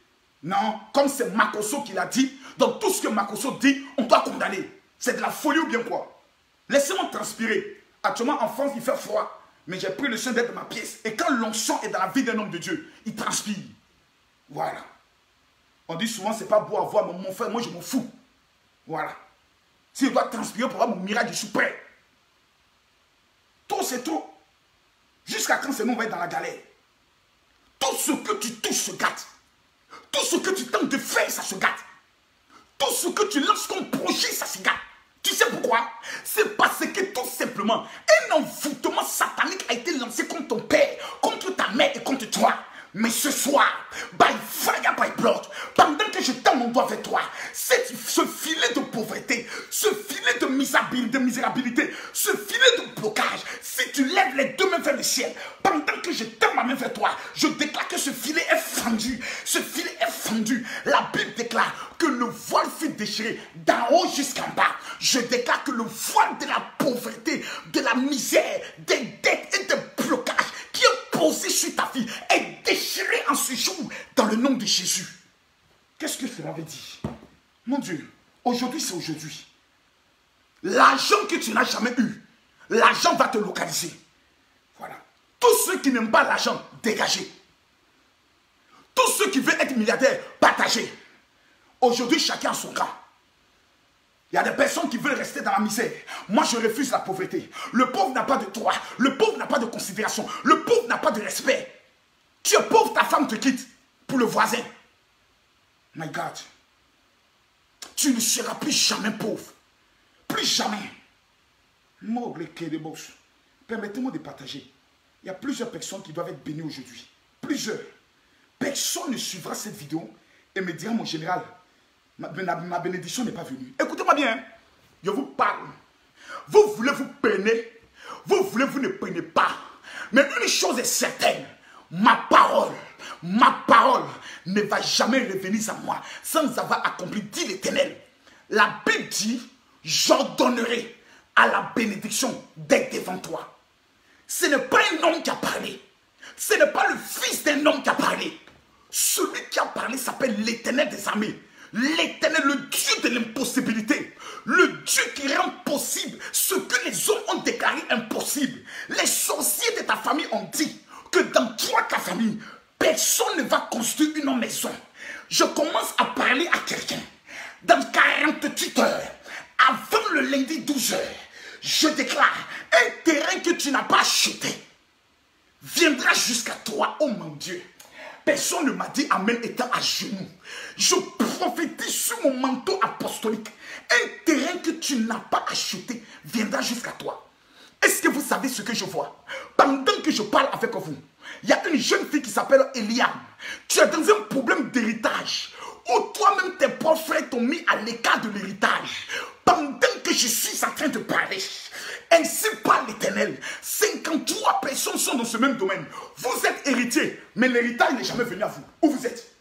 Non, comme c'est Makoso qui l'a dit, dans tout ce que Makoso dit, on doit condamner. C'est de la folie ou bien quoi? Laissez-moi transpirer. Actuellement, en France, il fait froid. Mais j'ai pris le soin d'être dans ma pièce. Et quand l'onction est dans la vie d'un homme de Dieu, il transpire. Voilà. On dit souvent, c'est pas beau à voir, mais mon frère, moi je m'en fous. Voilà. S'il doit transpirer pour avoir mon miracle, je suis prêt. Tout c'est tout. Jusqu'à quand c'est nous, on va être dans la galère. Tout ce que tu touches se gâte. Tout ce que tu tentes de faire, ça se gâte. Tout ce que tu lances comme projet, ça se gâte. Tu sais pourquoi? C'est parce que tout simplement, un envoûtement satanique a été lancé contre ton père, contre ta mère et contre toi. Mais ce soir, by fire, by blood, pendant que je tends mon doigt vers toi, ce filet de pauvreté, ce filet de misérabilité, ce filet de blocage, si tu lèves les deux mains vers le ciel, pendant que je tends ma main vers toi, je déclare que ce filet est fendu. Ce filet est fendu. La Bible déclare que le voile fut déchiré d'en haut jusqu'en bas. Je déclare que le voile de la pauvreté, de la misère, des dettes et des blocages qui est posé sur ta vie est déchiré en ce jour dans le nom de Jésus. Qu'est-ce que cela veut dire? Mon Dieu, aujourd'hui c'est aujourd'hui. L'argent que tu n'as jamais eu, l'argent va te localiser. Voilà. Tous ceux qui n'aiment pas l'argent, dégagez. Tous ceux qui veulent être milliardaires, partagez. Aujourd'hui, chacun a son camp. Il y a des personnes qui veulent rester dans la misère. Moi, je refuse la pauvreté. Le pauvre n'a pas de droit. Le pauvre n'a pas de considération. Le pauvre n'a pas de respect. Tu es pauvre, ta femme te quitte pour le voisin. My God. Tu ne seras plus jamais pauvre. Plus jamais. Permettez-moi de partager. Il y a plusieurs personnes qui doivent être bénies aujourd'hui. Plusieurs. Personne ne suivra cette vidéo et me dira, mon général, ma bénédiction n'est pas venue. Écoutez-moi bien. Je vous parle. Vous voulez vous peiner. Vous voulez vous ne peinez pas. Mais une chose est certaine. Ma parole ne va jamais revenir à moi sans avoir accompli, dit l'Éternel. La Bible dit, j'ordonnerai à la bénédiction d'être devant toi. Ce n'est pas un homme qui a parlé. Ce n'est pas le fils d'un homme qui a parlé. Celui qui a parlé s'appelle l'Éternel des armées. L'Éternel, le Dieu de l'impossibilité. Le Dieu qui rend possible ce que les hommes ont déclaré impossible. Les sorciers de ta famille ont dit que dans toi, ta famille, personne ne va construire une maison. Je commence à parler à quelqu'un. Dans 48 heures, avant le lundi 12 heures, je déclare un terrain que tu n'as pas acheté viendra jusqu'à toi, oh mon Dieu. Personne ne m'a dit amen étant à genoux. Je prophétise sur mon manteau apostolique. Un terrain que tu n'as pas acheté viendra jusqu'à toi. Est-ce que vous savez ce que je vois? Pendant que je parle avec vous, il y a une jeune fille qui s'appelle Eliam. Tu es dans un problème d'héritage où toi-même tes propres frères t'ont mis à l'écart de l'héritage. Pendant que je suis en train de parler, ainsi parle l'Éternel, 53 personnes sont dans ce même domaine. Vous êtes héritier, mais l'héritage n'est jamais venu à vous. Où vous êtes?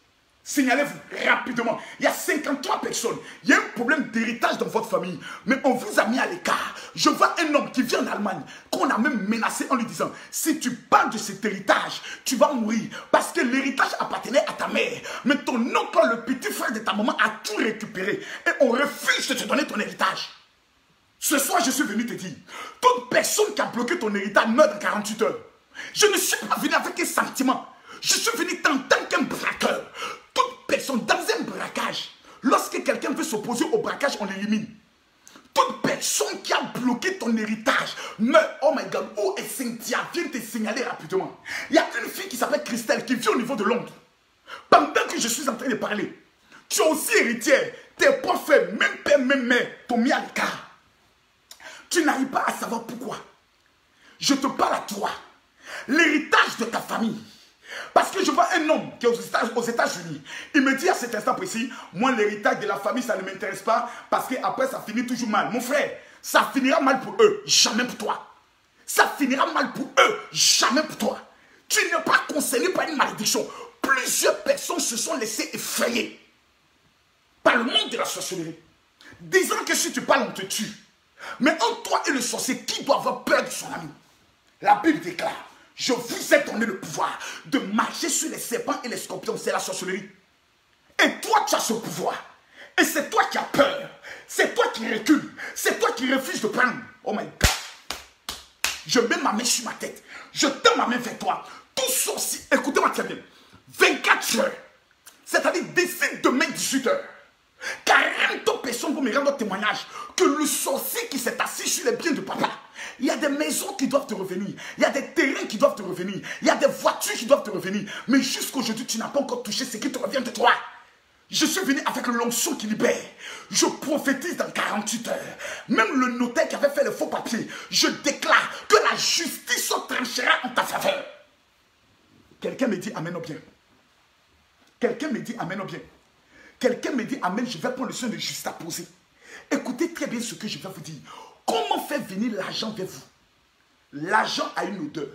Signalez-vous rapidement. Il y a 53 personnes. Il y a un problème d'héritage dans votre famille. Mais on vous a mis à l'écart. Je vois un homme qui vient en Allemagne, qu'on a même menacé en lui disant, si tu parles de cet héritage, tu vas mourir. Parce que l'héritage appartenait à ta mère. Mais ton oncle, le petit frère de ta maman, a tout récupéré. Et on refuse de te donner ton héritage. Ce soir, je suis venu te dire, toute personne qui a bloqué ton héritage meurt dans 48 heures. Je ne suis pas venu avec un sentiment. Je suis venu en tant qu'un braqueur. Toute personne dans un braquage, lorsque quelqu'un veut s'opposer au braquage, on l'élimine. Toute personne qui a bloqué ton héritage meurt. Oh my God, où est Cynthia? Viens te signaler rapidement. Il y a une fille qui s'appelle Christelle qui vit au niveau de Londres. Pendant que je suis en train de parler, tu es aussi héritière. Tes propres frères, même père, même mère, t'ont mis à l'écart. Tu n'arrives pas à savoir pourquoi. Je te parle à toi. L'héritage de ta famille. Parce que je vois un homme qui est aux États-Unis. Il me dit à cet instant précis, moi l'héritage de la famille ça ne m'intéresse pas parce qu'après ça finit toujours mal. Mon frère, ça finira mal pour eux, jamais pour toi. Ça finira mal pour eux, jamais pour toi. Tu n'es pas concerné par une malédiction. Plusieurs personnes se sont laissées effrayer. par le monde de la sorcellerie, disant que si tu parles, on te tue. Mais entre toi et le sorcier, qui doit avoir peur de son ami? La Bible déclare, je vous ai donné le pouvoir de marcher sur les serpents et les scorpions, c'est la sorcellerie. Et toi, tu as ce pouvoir. Et c'est toi qui as peur. C'est toi qui recules. C'est toi qui refuses de prendre. Oh my God. Je mets ma main sur ma tête. Je tends ma main vers toi. Tout sorcier, écoutez-moi très bien. 24 heures. C'est-à-dire d'ici demain 18 heures. 40 personnes vont me rendre témoignage que le sorcier qui s'est assis sur les biens de papa, il y a des maisons qui doivent te revenir, il y a des terrains qui doivent te revenir, il y a des voitures qui doivent te revenir, mais jusqu'aujourd'hui tu n'as pas encore touché ce qui te revient de toi. Je suis venu avec l'onction qui libère. Je prophétise dans 48 heures. Même le notaire qui avait fait le faux papier, je déclare que la justice tranchera en ta faveur. Quelqu'un me dit amen au bien. Quelqu'un me dit amen au bien. Quelqu'un me dit amen, je vais prendre le soin de juxtaposer. Écoutez très bien ce que je vais vous dire. Comment faire venir l'argent vers vous? L'argent a une odeur.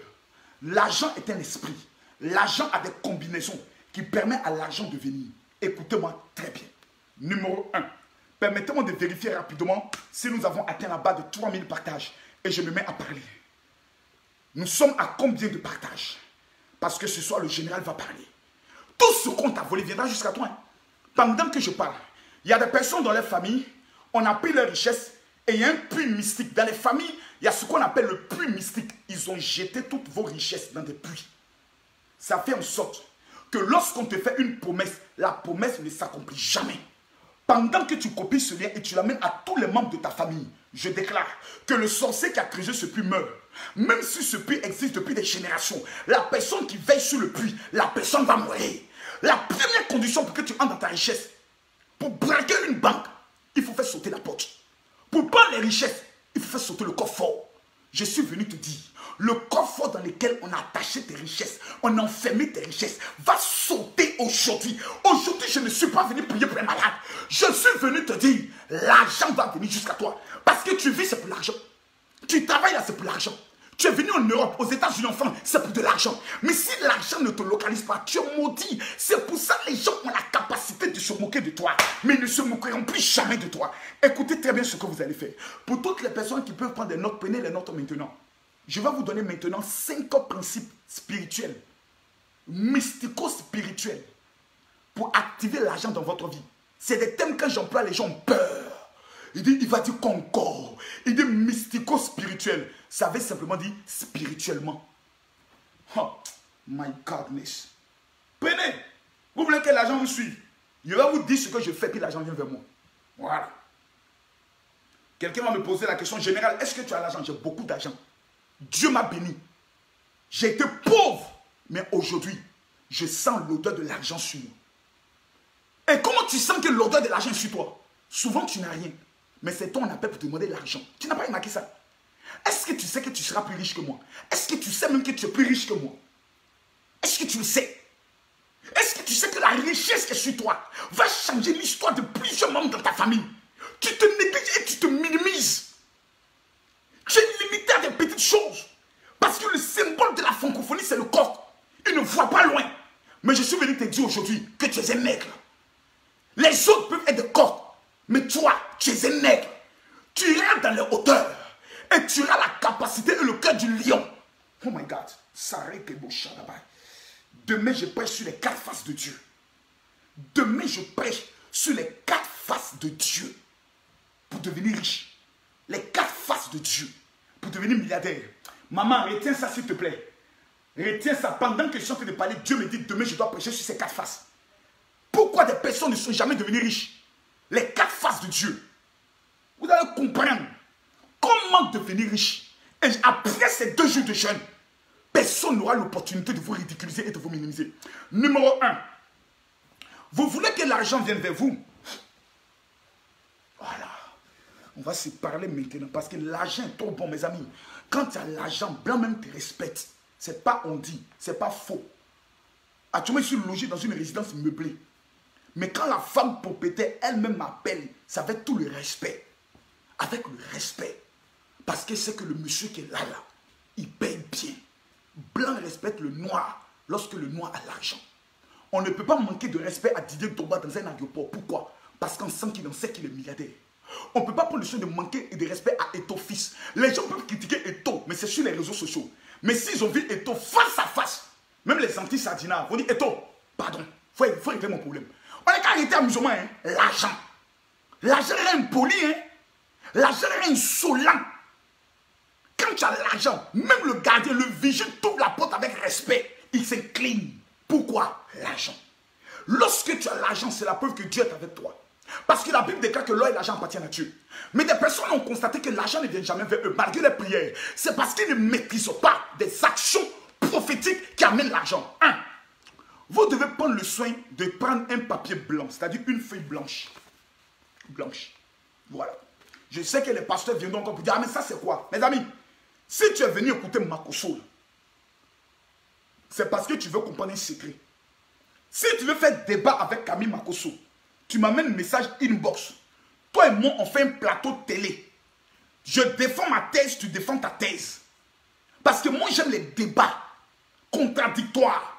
L'argent est un esprit. L'argent a des combinaisons qui permettent à l'argent de venir. Écoutez-moi très bien. Numéro 1. Permettez-moi de vérifier rapidement si nous avons atteint la barre de 3000 partages. Et je me mets à parler. Nous sommes à combien de partages? Parce que ce soir, le général va parler. Tout ce qu'on t'a volé viendra jusqu'à toi. Pendant que je parle, il y a des personnes dans les familles, on a pris leur richesse et il y a un puits mystique. Dans les familles, il y a ce qu'on appelle le puits mystique. Ils ont jeté toutes vos richesses dans des puits. Ça fait en sorte que lorsqu'on te fait une promesse, la promesse ne s'accomplit jamais. Pendant que tu copies ce lien et tu l'amènes à tous les membres de ta famille, je déclare que le sorcier qui a creusé ce puits meurt. Même si ce puits existe depuis des générations, la personne qui veille sur le puits, la personne va mourir. La première condition pour que tu entres dans ta richesse, pour braquer une banque, il faut faire sauter la porte. Pour prendre les richesses, il faut faire sauter le coffre-fort. Je suis venu te dire, le coffre-fort dans lequel on a attaché tes richesses, on a enfermé tes richesses, va sauter aujourd'hui. Aujourd'hui, je ne suis pas venu prier pour un malade. Je suis venu te dire, l'argent va venir jusqu'à toi. Parce que tu vis, c'est pour l'argent. Tu travailles là, c'est pour l'argent. Tu es venu en Europe, aux États-Unis, enfin, c'est pour de l'argent. Mais si l'argent ne te localise pas, tu es maudit. C'est pour ça que les gens ont la capacité de se moquer de toi. Mais ils ne se moqueront plus jamais de toi. Écoutez très bien ce que vous allez faire. Pour toutes les personnes qui peuvent prendre des notes, prenez les notes maintenant. Je vais vous donner maintenant 5 principes spirituels, mystico-spirituels, pour activer l'argent dans votre vie. C'est des thèmes que j'emploie, les gens ont peur. Il va dire concorde. Il dit mystico-spirituel. Ça veut simplement dire spirituellement. Oh, my godness. Prenez. Vous voulez que l'argent vous suive? Je vais vous dire ce que je fais, puis l'argent vient vers moi. Voilà. Quelqu'un va me poser la question générale. Est-ce que tu as l'argent? J'ai beaucoup d'argent. Dieu m'a béni. J'ai été pauvre. Mais aujourd'hui, je sens l'odeur de l'argent sur moi. Et comment tu sens que l'odeur de l'argent est sur toi? Souvent, tu n'as rien. Mais c'est toi, on appelle pour te demander l'argent. Tu n'as pas remarqué ça? Est-ce que tu sais que tu seras plus riche que moi? Est-ce que tu sais même que tu es plus riche que moi? Est-ce que tu le sais? Est-ce que tu sais que la richesse qui est sur toi va changer l'histoire de plusieurs membres dans ta famille? Tu te négliges et tu te minimises. Tu es limité à des petites choses. Parce que le symbole de la francophonie, c'est le coq. Il ne voit pas loin. Mais je suis venu te dire aujourd'hui que tu es un nègre. Les autres peuvent être des coqs. Mais toi, tu es un nègre. Tu iras dans les hauteurs. Et tu auras la capacité et le cœur du lion. Oh my God. Demain, je prêche sur les 4 faces de Dieu. Demain, je prêche sur les 4 faces de Dieu. Pour devenir riche. Les 4 faces de Dieu. Pour devenir milliardaire. Maman, retiens ça s'il te plaît. Retiens ça. Pendant que je suis en train de parler, Dieu me dit demain, je dois prêcher sur ces 4 faces. Pourquoi des personnes ne sont jamais devenues riches? Les 4 faces de Dieu. Vous allez comprendre comment devenir riche. Et après ces 2 jours de jeûne, personne n'aura l'opportunité de vous ridiculiser et de vous minimiser. Numéro 1. Vous voulez que l'argent vienne vers vous? Voilà. On va se parler maintenant parce que l'argent est trop bon, mes amis. Quand tu as l'argent, blanc même te respecte. C'est pas on dit, c'est pas faux. Actuellement, je suis logé dans une résidence meublée. Mais quand la femme propriétaire elle-même m'appelle, c'est avec tout le respect. Avec le respect. Parce que c'est que le monsieur qui est là, il paye bien. Blanc respecte le noir lorsque le noir a l'argent. On ne peut pas manquer de respect à Didier Toba dans un aéroport. Pourquoi? Parce qu'on sent qu'il en sait qu'il est milliardaire. On ne peut pas prendre le soin de manquer de respect à Eto'o fils. Les gens peuvent critiquer Eto'o, mais c'est sur les réseaux sociaux. Mais s'ils ont vu Eto'o face à face, même les anti-sardinards vont dire Eto'o, pardon, il faut régler mon problème. On est qu'à arrêter à musulman, hein? L'argent. L'argent est impoli, hein? L'argent est insolent. Quand tu as l'argent, même le gardien, le vigile, t'ouvre la porte avec respect. Il s'incline. Pourquoi? L'argent. Lorsque tu as l'argent, c'est la preuve que Dieu est avec toi. Parce que la Bible déclare que l'or et l'argent appartiennent à Dieu. Mais des personnes ont constaté que l'argent ne vient jamais vers eux, malgré les prières. C'est parce qu'ils ne maîtrisent pas des actions prophétiques qui amènent l'argent. 1. Vous devez prendre le soin de prendre un papier blanc, c'est-à-dire une feuille blanche. Blanche. Voilà. Je sais que les pasteurs viendront encore pour dire, ah mais ça c'est quoi? Mes amis, si tu es venu écouter Makosso, c'est parce que tu veux comprendre un secret. Si tu veux faire débat avec Camille Makosso, tu m'amènes un message inbox. Toi et moi, on fait un plateau télé. Je défends ma thèse, tu défends ta thèse. Parce que moi, j'aime les débats contradictoires.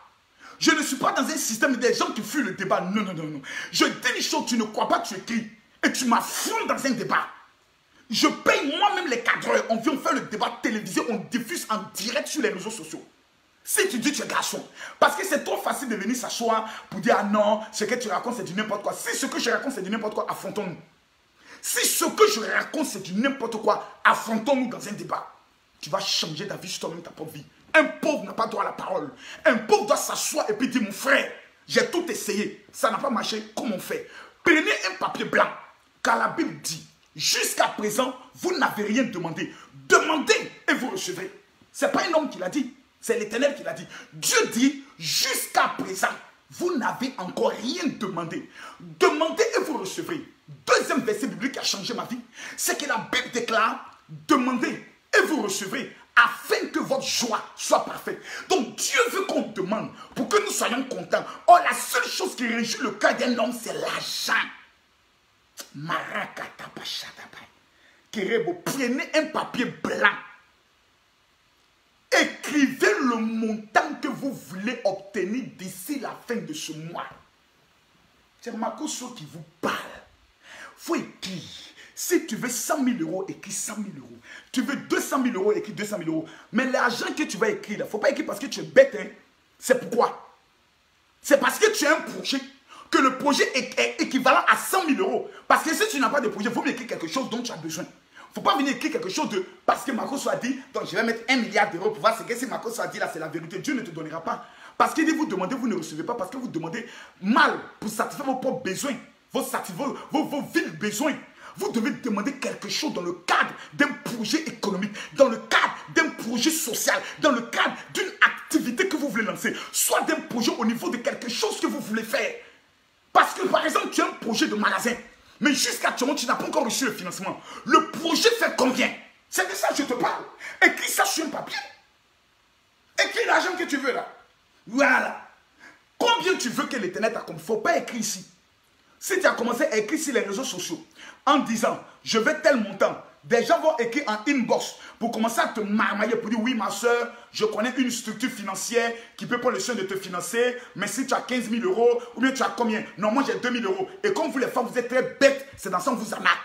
Je ne suis pas dans un système des gens qui fuient le débat. Non, non, non, non. Je dis une chose, tu ne crois pas, tu écris. Et tu m'affrontes dans un débat. Je paye moi-même les cadreurs. On vient faire le débat télévisé, on diffuse en direct sur les réseaux sociaux. Si tu dis tu es garçon, parce que c'est trop facile de venir s'asseoir pour dire ah non, ce que tu racontes c'est du n'importe quoi. Si ce que je raconte c'est du n'importe quoi, affrontons-nous. Si ce que je raconte c'est du n'importe quoi, affrontons-nous dans un débat. Tu vas changer ta vie sur toi-même, ta propre vie. Un pauvre n'a pas droit à la parole. Un pauvre doit s'asseoir et puis dire mon frère, j'ai tout essayé, ça n'a pas marché, comment on fait? Prenez un papier blanc, car la Bible dit, jusqu'à présent, vous n'avez rien demandé. Demandez et vous recevrez. Ce n'est pas un homme qui l'a dit. C'est l'Éternel qui l'a dit. Dieu dit, jusqu'à présent, vous n'avez encore rien demandé. Demandez et vous recevrez. Deuxième verset biblique qui a changé ma vie, c'est que la Bible déclare, demandez et vous recevrez, afin que votre joie soit parfaite. Donc Dieu veut qu'on demande pour que nous soyons contents. Or, la seule chose qui réjouit le cœur d'un homme, c'est l'argent. Kerebo, prenez un papier blanc. Écrivez le montant que vous voulez obtenir d'ici la fin de ce mois. C'est Makosso qui vous parle. Il faut écrire. Si tu veux 100 000 euros, écris 100 000 euros. Tu veux 200 000 euros, écris 200 000 euros. Mais l'argent que tu vas écrire, il ne faut pas écrire parce que tu es bête. Hein. C'est pourquoi? C'est parce que tu as un projet. Que le projet est équivalent à 100 000 euros. Parce que si tu n'as pas de projet, il faut bien écrire quelque chose dont tu as besoin. Il ne faut pas venir écrire quelque chose de... Parce que Makosso a dit, donc je vais mettre 1 milliard d'euros pour voir ce que si Makosso a dit là, c'est la vérité. Dieu ne te donnera pas. Parce qu'il dit, vous demandez, vous ne recevez pas. Parce que vous demandez mal pour satisfaire vos propres besoins. Vos vils besoins. Vous devez demander quelque chose dans le cadre d'un projet économique, dans le cadre d'un projet social, dans le cadre d'une activité que vous voulez lancer, soit d'un projet au niveau de quelque chose que vous voulez faire. Parce que par exemple, tu as un projet de magasin, mais jusqu'à actuellement, tu n'as pas encore reçu le financement. Le projet fait combien? C'est de ça que je te parle. Écris ça sur un papier. Écris l'argent que tu veux là. Voilà. Combien tu veux que l'Éternel t'accomplisse? Il ne faut pas écrire ici. Si tu as commencé à écrire sur les réseaux sociaux en disant je veux tel montant, des gens vont écrire en inbox pour commencer à te marmailler pour dire oui ma soeur, je connais une structure financière qui peut prendre le soin de te financer, mais si tu as 15 000 euros, ou bien tu as combien? Non, moi j'ai 2 000 euros. Et comme vous les femmes, vous êtes très bêtes, c'est dans ça qu'on vous arnaque.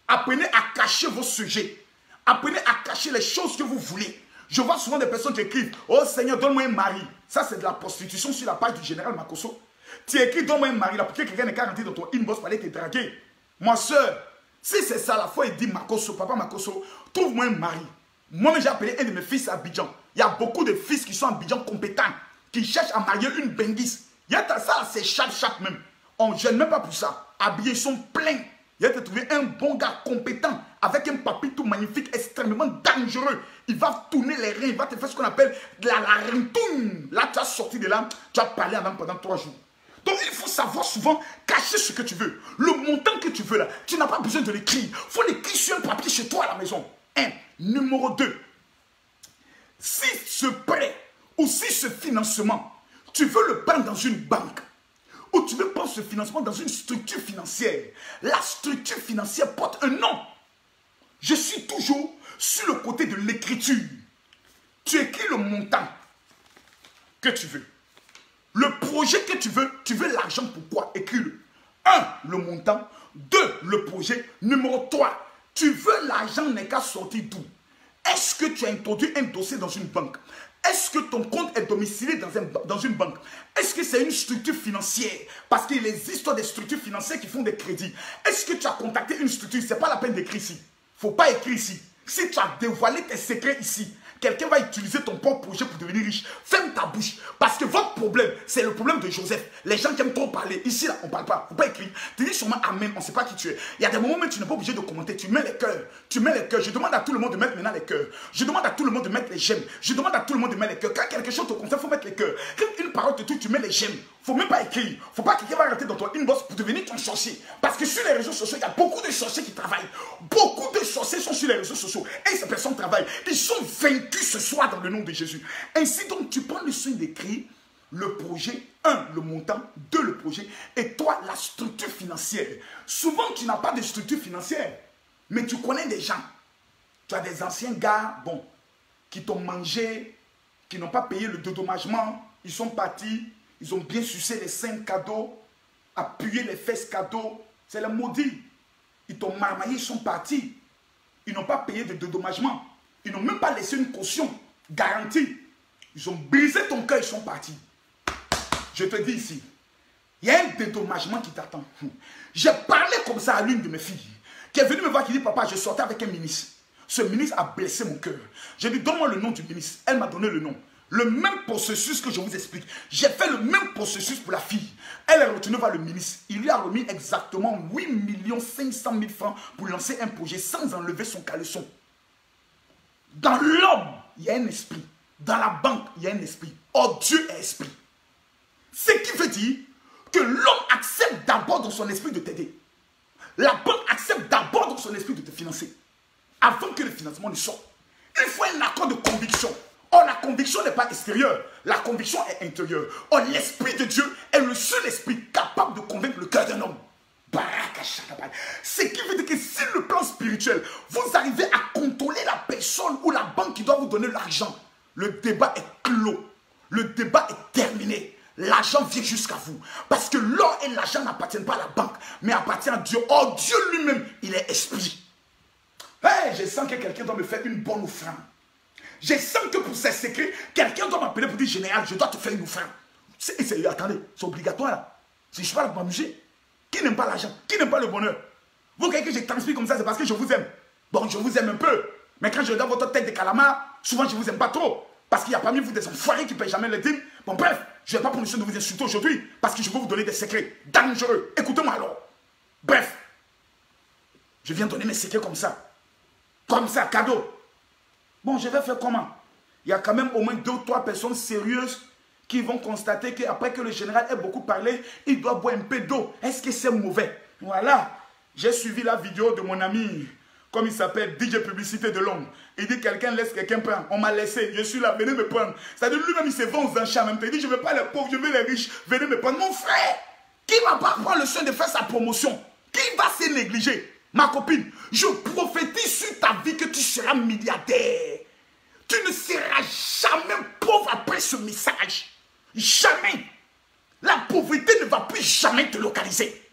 Apprenez à cacher vos sujets. Apprenez à cacher les choses que vous voulez. Je vois souvent des personnes qui écrivent oh Seigneur, donne-moi un mari. Ça c'est de la prostitution sur la page du général Makosso. Tu écris donne-moi un mari là pour que quelqu'un n'ait qu'à rentrer dans ton inbox pour aller te draguer. Moi, soeur, si c'est ça, la fois il dit Makosso, papa Makosso, trouve-moi un mari. Moi, j'ai appelé un de mes fils à Abidjan. Il y a beaucoup de fils qui sont à Abidjan compétents, qui cherchent à marier une benguise. Il y a ça, c'est chaque même. On ne gêne même pas pour ça. Habillés, ils sont pleins. Il y a trouvé un bon gars compétent, avec un papier tout magnifique, extrêmement dangereux. Il va tourner les reins, il va te faire ce qu'on appelle de la rentoune. Là, tu as sorti de là, tu as parlé avant pendant 3 jours. Donc il faut savoir souvent cacher ce que tu veux. Le montant que tu veux là, tu n'as pas besoin de l'écrire. Il faut l'écrire sur un papier chez toi à la maison. 1. Numéro 2. Si ce prêt ou si ce financement, tu veux le prendre dans une banque ou tu veux prendre ce financement dans une structure financière, la structure financière porte un nom. Je suis toujours sur le côté de l'écriture. Tu écris le montant que tu veux. Le projet que tu veux l'argent pourquoi? Écris-le. 1, le montant. 2, le projet. Numéro 3, tu veux l'argent n'est qu'à sortir d'où? Est-ce que tu as introduit un dossier dans une banque? Est-ce que ton compte est domicilié dans une banque? Est-ce que c'est une structure financière? Parce qu'il existe des structures financières qui font des crédits. Est-ce que tu as contacté une structure? Ce n'est pas la peine d'écrire ici. Il ne faut pas écrire ici. Si tu as dévoilé tes secrets ici, quelqu'un va utiliser ton propre projet pour devenir riche. Ferme ta bouche. Parce que votre problème, c'est le problème de Joseph. Les gens qui aiment trop parler. Ici, là, on ne parle pas. Il ne faut pas écrire. Tu dis sûrement Amen. On ne sait pas qui tu es. Il y a des moments où tu n'es pas obligé de commenter. Tu mets les cœurs. Tu mets les cœurs. Je demande à tout le monde de mettre maintenant les cœurs. Je demande à tout le monde de mettre les j'aime. Je demande à tout le monde de mettre les cœurs. Quand quelque chose te concerne, il faut mettre les cœurs. Quand une parole te touche, tu mets les j'aime. Il ne faut même pas écrire. Il ne faut pas que quelqu'un va rentrer dans ton inbox pour devenir ton sorcier. Parce que sur les réseaux sociaux, il y a beaucoup de sorciers qui travaillent. Beaucoup de sorciers sont sur les réseaux sociaux. Et ces personnes travaillent. Ils sont vaincus ce soir dans le nom de Jésus. Ainsi donc, tu prends le soin d'écrire le projet, 1, le montant, 2, le projet, et 3, la structure financière. Souvent, tu n'as pas de structure financière, mais tu connais des gens. Tu as des anciens gars, bon, qui t'ont mangé, qui n'ont pas payé le dédommagement, ils sont partis, ils ont bien sucé les seins cadeaux, appuyé les fesses cadeaux, c'est les maudits. Ils t'ont marmaillé, ils sont partis. Ils n'ont pas payé de dédommagement. Ils n'ont même pas laissé une caution garantie. Ils ont brisé ton cœur, ils sont partis. Je te dis ici, il y a un dédommagement qui t'attend. J'ai parlé comme ça à l'une de mes filles, qui est venue me voir, qui dit, papa, je sortais avec un ministre. Ce ministre a blessé mon cœur. J'ai dit, donne-moi le nom du ministre. Elle m'a donné le nom. Le même processus que je vous explique. J'ai fait le même processus pour la fille. Elle est retournée voir le ministre. Il lui a remis exactement 8 500 000 francs pour lancer un projet sans enlever son caleçon. Dans l'homme, il y a un esprit. Dans la banque, il y a un esprit. Oh, Dieu est esprit. Ce qui veut dire que l'homme accepte d'abord dans son esprit de t'aider. La banque accepte d'abord dans son esprit de te financer. Avant que le financement ne sorte. Il faut un accord de conviction. Or, la conviction n'est pas extérieure. La conviction est intérieure. Or, l'esprit de Dieu est le seul esprit capable de convaincre le cœur d'un homme. Ce qui veut dire que sur le plan spirituel, vous arrivez à contrôler la personne ou la banque qui doit vous donner l'argent. Le débat est clos. Le débat est terminé. L'argent vient jusqu'à vous. Parce que l'or et l'argent n'appartiennent pas à la banque, mais appartiennent à Dieu. Or, Dieu lui-même, il est esprit. Hey, je sens que quelqu'un doit me faire une bonne offrande. Je sens que pour ces secrets, quelqu'un doit m'appeler pour dire, général, je dois te faire une offrande. Attendez, c'est obligatoire là. Si je suis pas là pour m'amuser. Qui n'aime pas l'argent? Qui n'aime pas le bonheur? Vous voyez que je transpire comme ça, c'est parce que je vous aime. Bon, je vous aime un peu. Mais quand je regarde votre tête de calamar, souvent je ne vous aime pas trop. Parce qu'il y a parmi vous des enfoirés qui ne payent jamais les dîmes. Bon, bref, je n'ai pas pour mission de vous insulter aujourd'hui. Parce que je veux vous donner des secrets dangereux. Écoutez-moi alors. Bref, je viens donner mes secrets comme ça. Comme ça, cadeau. Bon, je vais faire comment? Il y a quand même au moins 2 ou 3 personnes sérieuses qui vont constater qu'après que le général ait beaucoup parlé, il doit boire un peu d'eau. Est-ce que c'est mauvais? Voilà. J'ai suivi la vidéo de mon ami, comme il s'appelle, DJ Publicité de Londres. Il dit, quelqu'un laisse quelqu'un prendre. On m'a laissé, je suis là, venez me prendre. C'est-à-dire, lui-même, il se vend aux enchères en même temps. Il dit, je ne veux pas les pauvres, je veux les riches. Venez me prendre. Mon frère, qui ne va pas prendre le soin de faire sa promotion? Qui va se négliger? Ma copine, je prophétise sur ta vie que tu seras milliardaire. Tu ne seras jamais pauvre après ce message. Jamais. La pauvreté ne va plus jamais te localiser.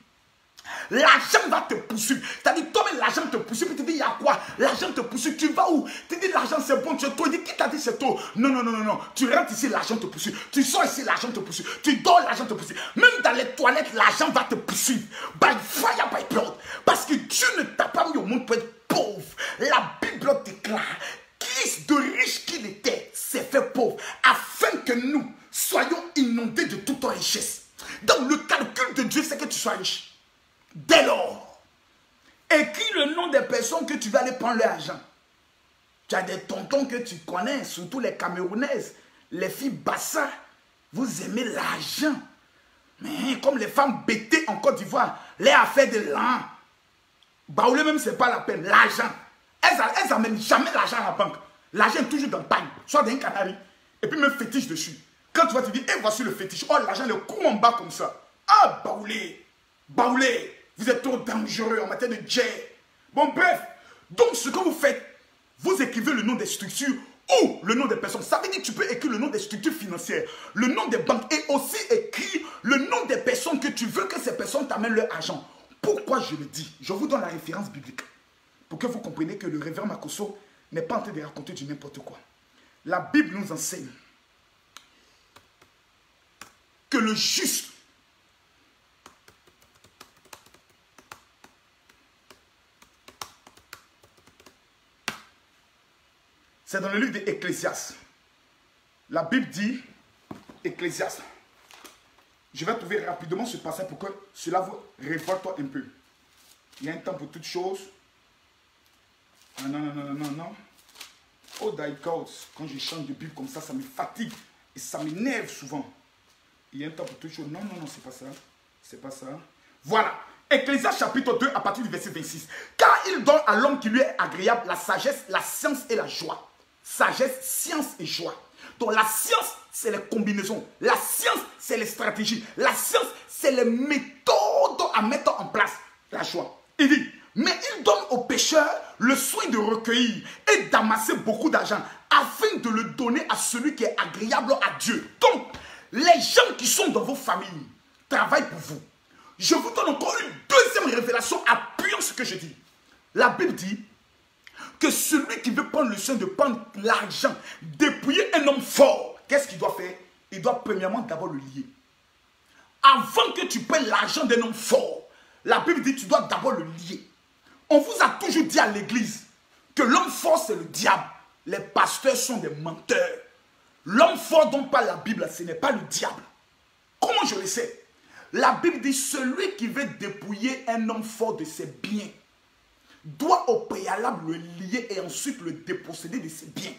L'argent va te poursuivre. C'est-à-dire, toi-même, l'argent te poursuit. Tu te dis, il y a quoi? L'argent te poursuit. Tu vas où? Tu dis, l'argent c'est bon. Tu te dis, qui t'a dit c'est tôt? Non, non, non, non, non. Tu rentres ici, l'argent te poursuit. Tu sors ici, l'argent te poursuit. Tu dors, l'argent te poursuit. Même dans les toilettes, l'argent va te poursuivre. By fire, by blood. Parce que Dieu ne t'a pas mis au monde pour être pauvre. La Bible déclare, Christ de riche qu'il était, s'est fait pauvre. Afin que nous soyons inondés de toute richesse. Donc le calcul de Dieu, c'est que tu sois riche. Dès lors, écris le nom des personnes que tu vas aller prendre leur argent. Tu as des tontons que tu connais, surtout les Camerounaises, les filles Bassa. Vous aimez l'argent. Mais comme les femmes bêtées en Côte d'Ivoire, les affaires de l'an, Baoulé même, ce n'est pas la peine. L'argent. Elles n'amènent jamais l'argent à la banque. L'argent est toujours dans le pagne, soit dans un canari. Et puis même fétiche dessus. Quand tu vas te dire, et voici le fétiche. Oh, l'argent, le coup en bas comme ça. Ah, Baoulé. Baoulé. Vous êtes trop dangereux en matière de jet. Bon, bref. Donc, ce que vous faites, vous écrivez le nom des structures ou le nom des personnes. Ça veut dire que tu peux écrire le nom des structures financières, le nom des banques et aussi écrire le nom des personnes que tu veux que ces personnes t'amènent leur argent. Pourquoi je le dis? Je vous donne la référence biblique pour que vous compreniez que le révérend Makosso n'est pas en train de raconter du n'importe quoi. La Bible nous enseigne que le juste c'est dans le livre d'Ecclésiaste. La Bible dit, Ecclésiaste. Je vais trouver rapidement ce passage pour que cela vous révolte un peu. Il y a un temps pour toutes choses. Ah non. Oh, d'accord. Quand je change de Bible comme ça me fatigue. Et ça m'énerve souvent. Il y a un temps pour toutes choses. Non, c'est pas ça. C'est pas ça. Voilà. Ecclésiaste chapitre 2 à partir du verset 26. Car il donne à l'homme qui lui est agréable la sagesse, la science et la joie. Sagesse, science et joie. Donc la science, c'est les combinaisons. La science, c'est les stratégies. La science, c'est les méthodes à mettre en place. La joie. Il dit, mais il donne aux pécheurs le soin de recueillir et d'amasser beaucoup d'argent afin de le donner à celui qui est agréable à Dieu. Donc, les gens qui sont dans vos familles travaillent pour vous. Je vous donne encore une deuxième révélation appuyant ce que je dis. La Bible dit que celui qui veut prendre le soin de prendre l'argent, dépouiller un homme fort, qu'est-ce qu'il doit faire? Il doit premièrement d'abord le lier. Avant que tu prennes l'argent d'un homme fort, la Bible dit que tu dois d'abord le lier. On vous a toujours dit à l'église que l'homme fort c'est le diable. Les pasteurs sont des menteurs. L'homme fort dont parle la Bible, ce n'est pas le diable. Comment je le sais? La Bible dit celui qui veut dépouiller un homme fort de ses biens doit au préalable le lier et ensuite le déposséder de ses biens.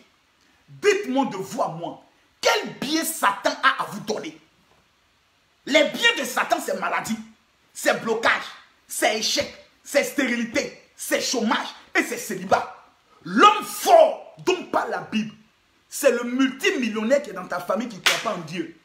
Dites-moi de vous à moi, quel bien Satan a à vous donner? Les biens de Satan, c'est maladie, c'est blocage, c'est échec, c'est stérilité, c'est chômage et c'est célibat. L'homme fort dont parle la Bible, c'est le multimillionnaire qui est dans ta famille qui ne croit pas en Dieu.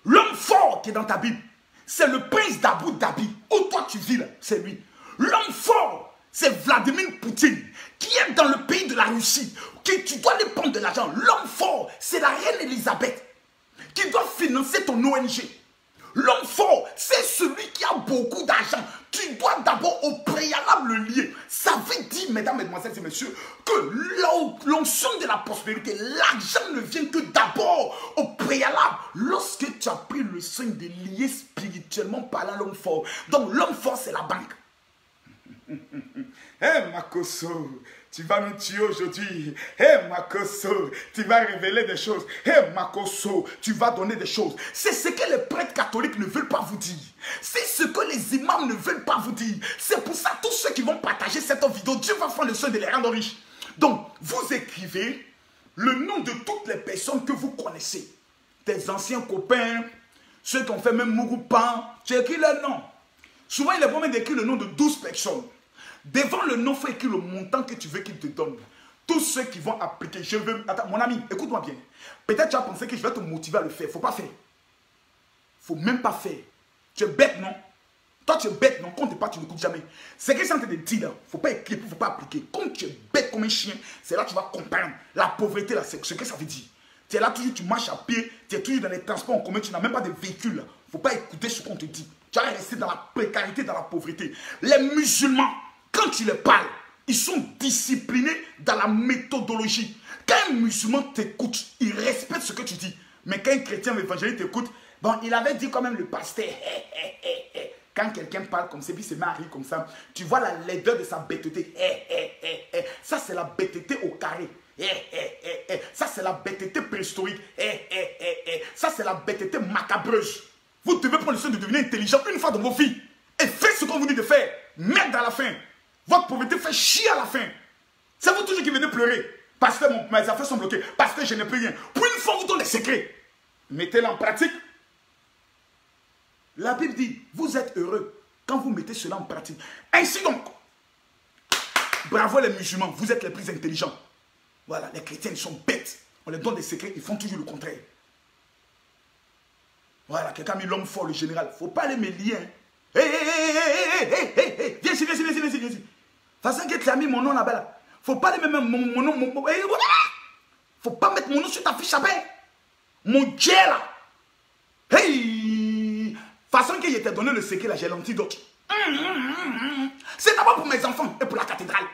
L'homme fort qui est dans ta Bible, c'est le prince d'Abu Dhabi, où toi tu vis là, c'est lui. L'homme fort, c'est Vladimir Poutine, qui est dans le pays de la Russie, qui tu dois lui prendre de l'argent. L'homme fort, c'est la reine Elisabeth, qui doit financer ton ONG. L'homme fort, c'est celui qui a beaucoup d'argent. Tu dois d'abord au préalable le lier. Ça veut dire, mesdames, mesdemoiselles et messieurs, que l'onction de la prospérité, l'argent ne vient que d'abord au préalable. Lorsque tu as pris le soin de lier spirituellement parlant l'homme fort. Donc l'homme fort, c'est la banque. Makosso, tu vas nous tuer aujourd'hui. Makosso, tu vas révéler des choses. Makosso, tu vas donner des choses. C'est ce que les prêtres catholiques ne veulent pas vous dire. C'est ce que les imams ne veulent pas vous dire. C'est pour ça tous ceux qui vont partager cette vidéo, Dieu va prendre le soin de les rendre riches. Donc, vous écrivez le nom de toutes les personnes que vous connaissez. Tes anciens copains, ceux qui ont fait même Mouroupan, tu écris leur nom. Souvent, il est bon d'écrire le nom de 12 personnes. Devant le nom, il faut écrire le montant que tu veux qu'il te donne. Tous ceux qui vont appliquer, je veux... Attends, mon ami, écoute-moi bien. Peut-être tu as pensé que je vais te motiver à le faire. Il ne faut pas faire. Il ne faut même pas faire. Tu es bête, non? Toi, tu es bête, non? Compte pas, tu n'écoutes jamais. C'est ce que je suis en train de dire, là. Il ne faut pas écrire, il ne faut pas appliquer. Comme tu es bête comme un chien, c'est là que tu vas comprendre. La pauvreté, là, c'est ce que ça veut dire. Tu es là toujours, tu marches à pied, tu es toujours dans les transports en commun, tu n'as même pas de véhicule. Il ne faut pas écouter ce qu'on te dit. Tu vas rester dans la précarité, dans la pauvreté. Les musulmans, quand tu les parles, ils sont disciplinés dans la méthodologie. Quand un musulman t'écoute, il respecte ce que tu dis. Mais quand un chrétien évangélique t'écoute, bon, il avait dit quand même le pasteur, quand quelqu'un parle comme ça, puis se met à rire comme ça, tu vois la laideur de sa bêteté. Ça, c'est la bêteté au carré. Ça, c'est la bêteté préhistorique. Ça, c'est la bêteté macabreuse. Vous devez prendre le soin de devenir intelligent une fois dans vos vies. Et faites ce qu'on vous dit de faire. Merde à la fin. Votre pauvreté fait chier à la fin. C'est vous toujours qui venez pleurer. Parce que mes affaires sont bloquées. Parce que je n'ai plus rien. Pour une fois, vous donne des secrets. Mettez-les en pratique. La Bible dit, vous êtes heureux quand vous mettez cela en pratique. Ainsi donc, bravo les musulmans, vous êtes les plus intelligents. Voilà, les chrétiens, ils sont bêtes. On leur donne des secrets, ils font toujours le contraire. Voilà, quelqu'un a mis l'homme fort, le général. Il ne faut pas aller me lier. Viens ici, viens ici, viens ici, viens ici. Façon que tu as mis mon nom là-bas. Il ne faut pas aller mettre mon nom. Faut pas mettre mon nom sur ta fiche à paix. Mon Dieu là. Hey! Façon qu'il t'a donné le secret là, j'ai l'antidote. C'est d'abord pour mes enfants et pour la cathédrale.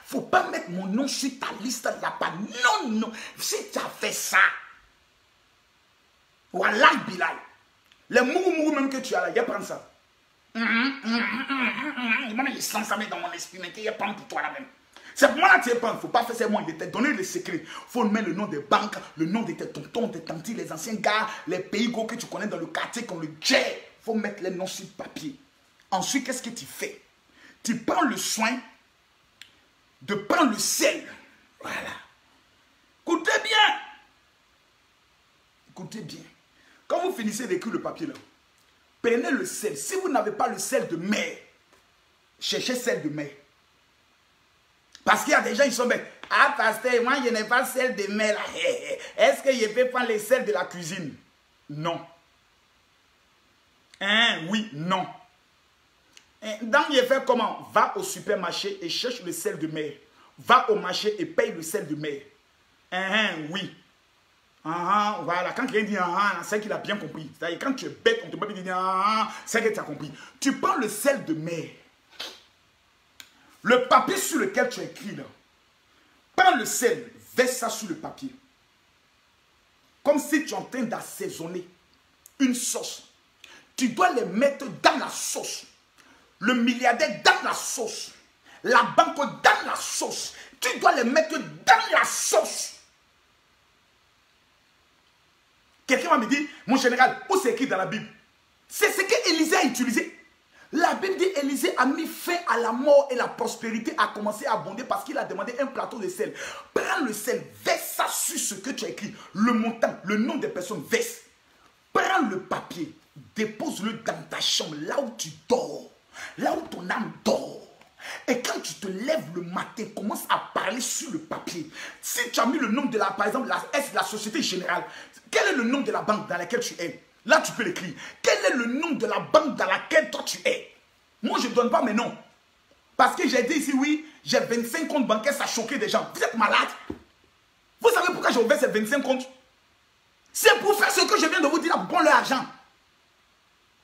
Faut pas mettre mon nom sur ta liste, il n'y a pas. Non, non. Si tu as fait ça, voilà le bilal. Les mourou même que tu as là, il prendre ça. Il sent ça dans mon esprit, mais il prend pour toi là même. C'est pour moi là tu es pas, il ne faut pas faire ça. Moi, il t'a donné le secret. Il faut mettre le nom des banques, le nom de tes tontons, tes tantis, les anciens gars, les pays gros que tu connais dans le quartier, qu'on le gère. Il faut mettre les noms sur papier. Ensuite, qu'est-ce que tu fais? Tu prends le soin de prendre le sel. Voilà. Écoutez bien. Écoutez bien. Quand vous finissez d'écrire le papier là, prenez le sel. Si vous n'avez pas le sel de mer, cherchez sel de mer. Parce qu'il y a des gens qui sont bêtes. Ah, pasteur, moi je n'ai pas sel de mer là. Est-ce que je peux prendre le sel de la cuisine? Non. Hein? Oui, non. Donc, il fait comment? Va au supermarché et cherche le sel de mer. Va au marché et paye le sel de mer. Oui. Voilà. Quand quelqu'un dit c'est qu'il a bien compris. C'est-à-dire, quand tu es bête, on te peut dire c'est que tu as compris. Tu prends le sel de mer. Le papier sur lequel tu écris là. Prends le sel, verse ça sur le papier. Comme si tu es en train d'assaisonner une sauce. Tu dois les mettre dans la sauce. Le milliardaire dans la sauce. La banque dans la sauce. Tu dois les mettre dans la sauce. Quelqu'un va me dire, mon général, où c'est écrit dans la Bible? C'est ce qu'Élisée a utilisé. La Bible dit Élisée a mis fin à la mort et la prospérité a commencé à abonder parce qu'il a demandé un plateau de sel. Prends le sel, verse ça sur ce que tu as écrit. Le montant, le nom des personnes, verse. Prends le papier, dépose-le dans ta chambre, là où tu dors. Là où ton âme dort. Et quand tu te lèves le matin, commence à parler sur le papier. Si tu as mis le nom de la, par exemple, la Société Générale, quel est le nom de la banque dans laquelle tu es? Là, tu peux l'écrire. Quel est le nom de la banque dans laquelle toi tu es? Moi, je ne donne pas mes noms. Parce que j'ai dit ici, oui, j'ai 25 comptes bancaires, ça a choqué des gens. Vous êtes malade? Vous savez pourquoi j'ai ouvert ces 25 comptes? C'est pour faire ce que je viens de vous dire, pour prendre leur argent.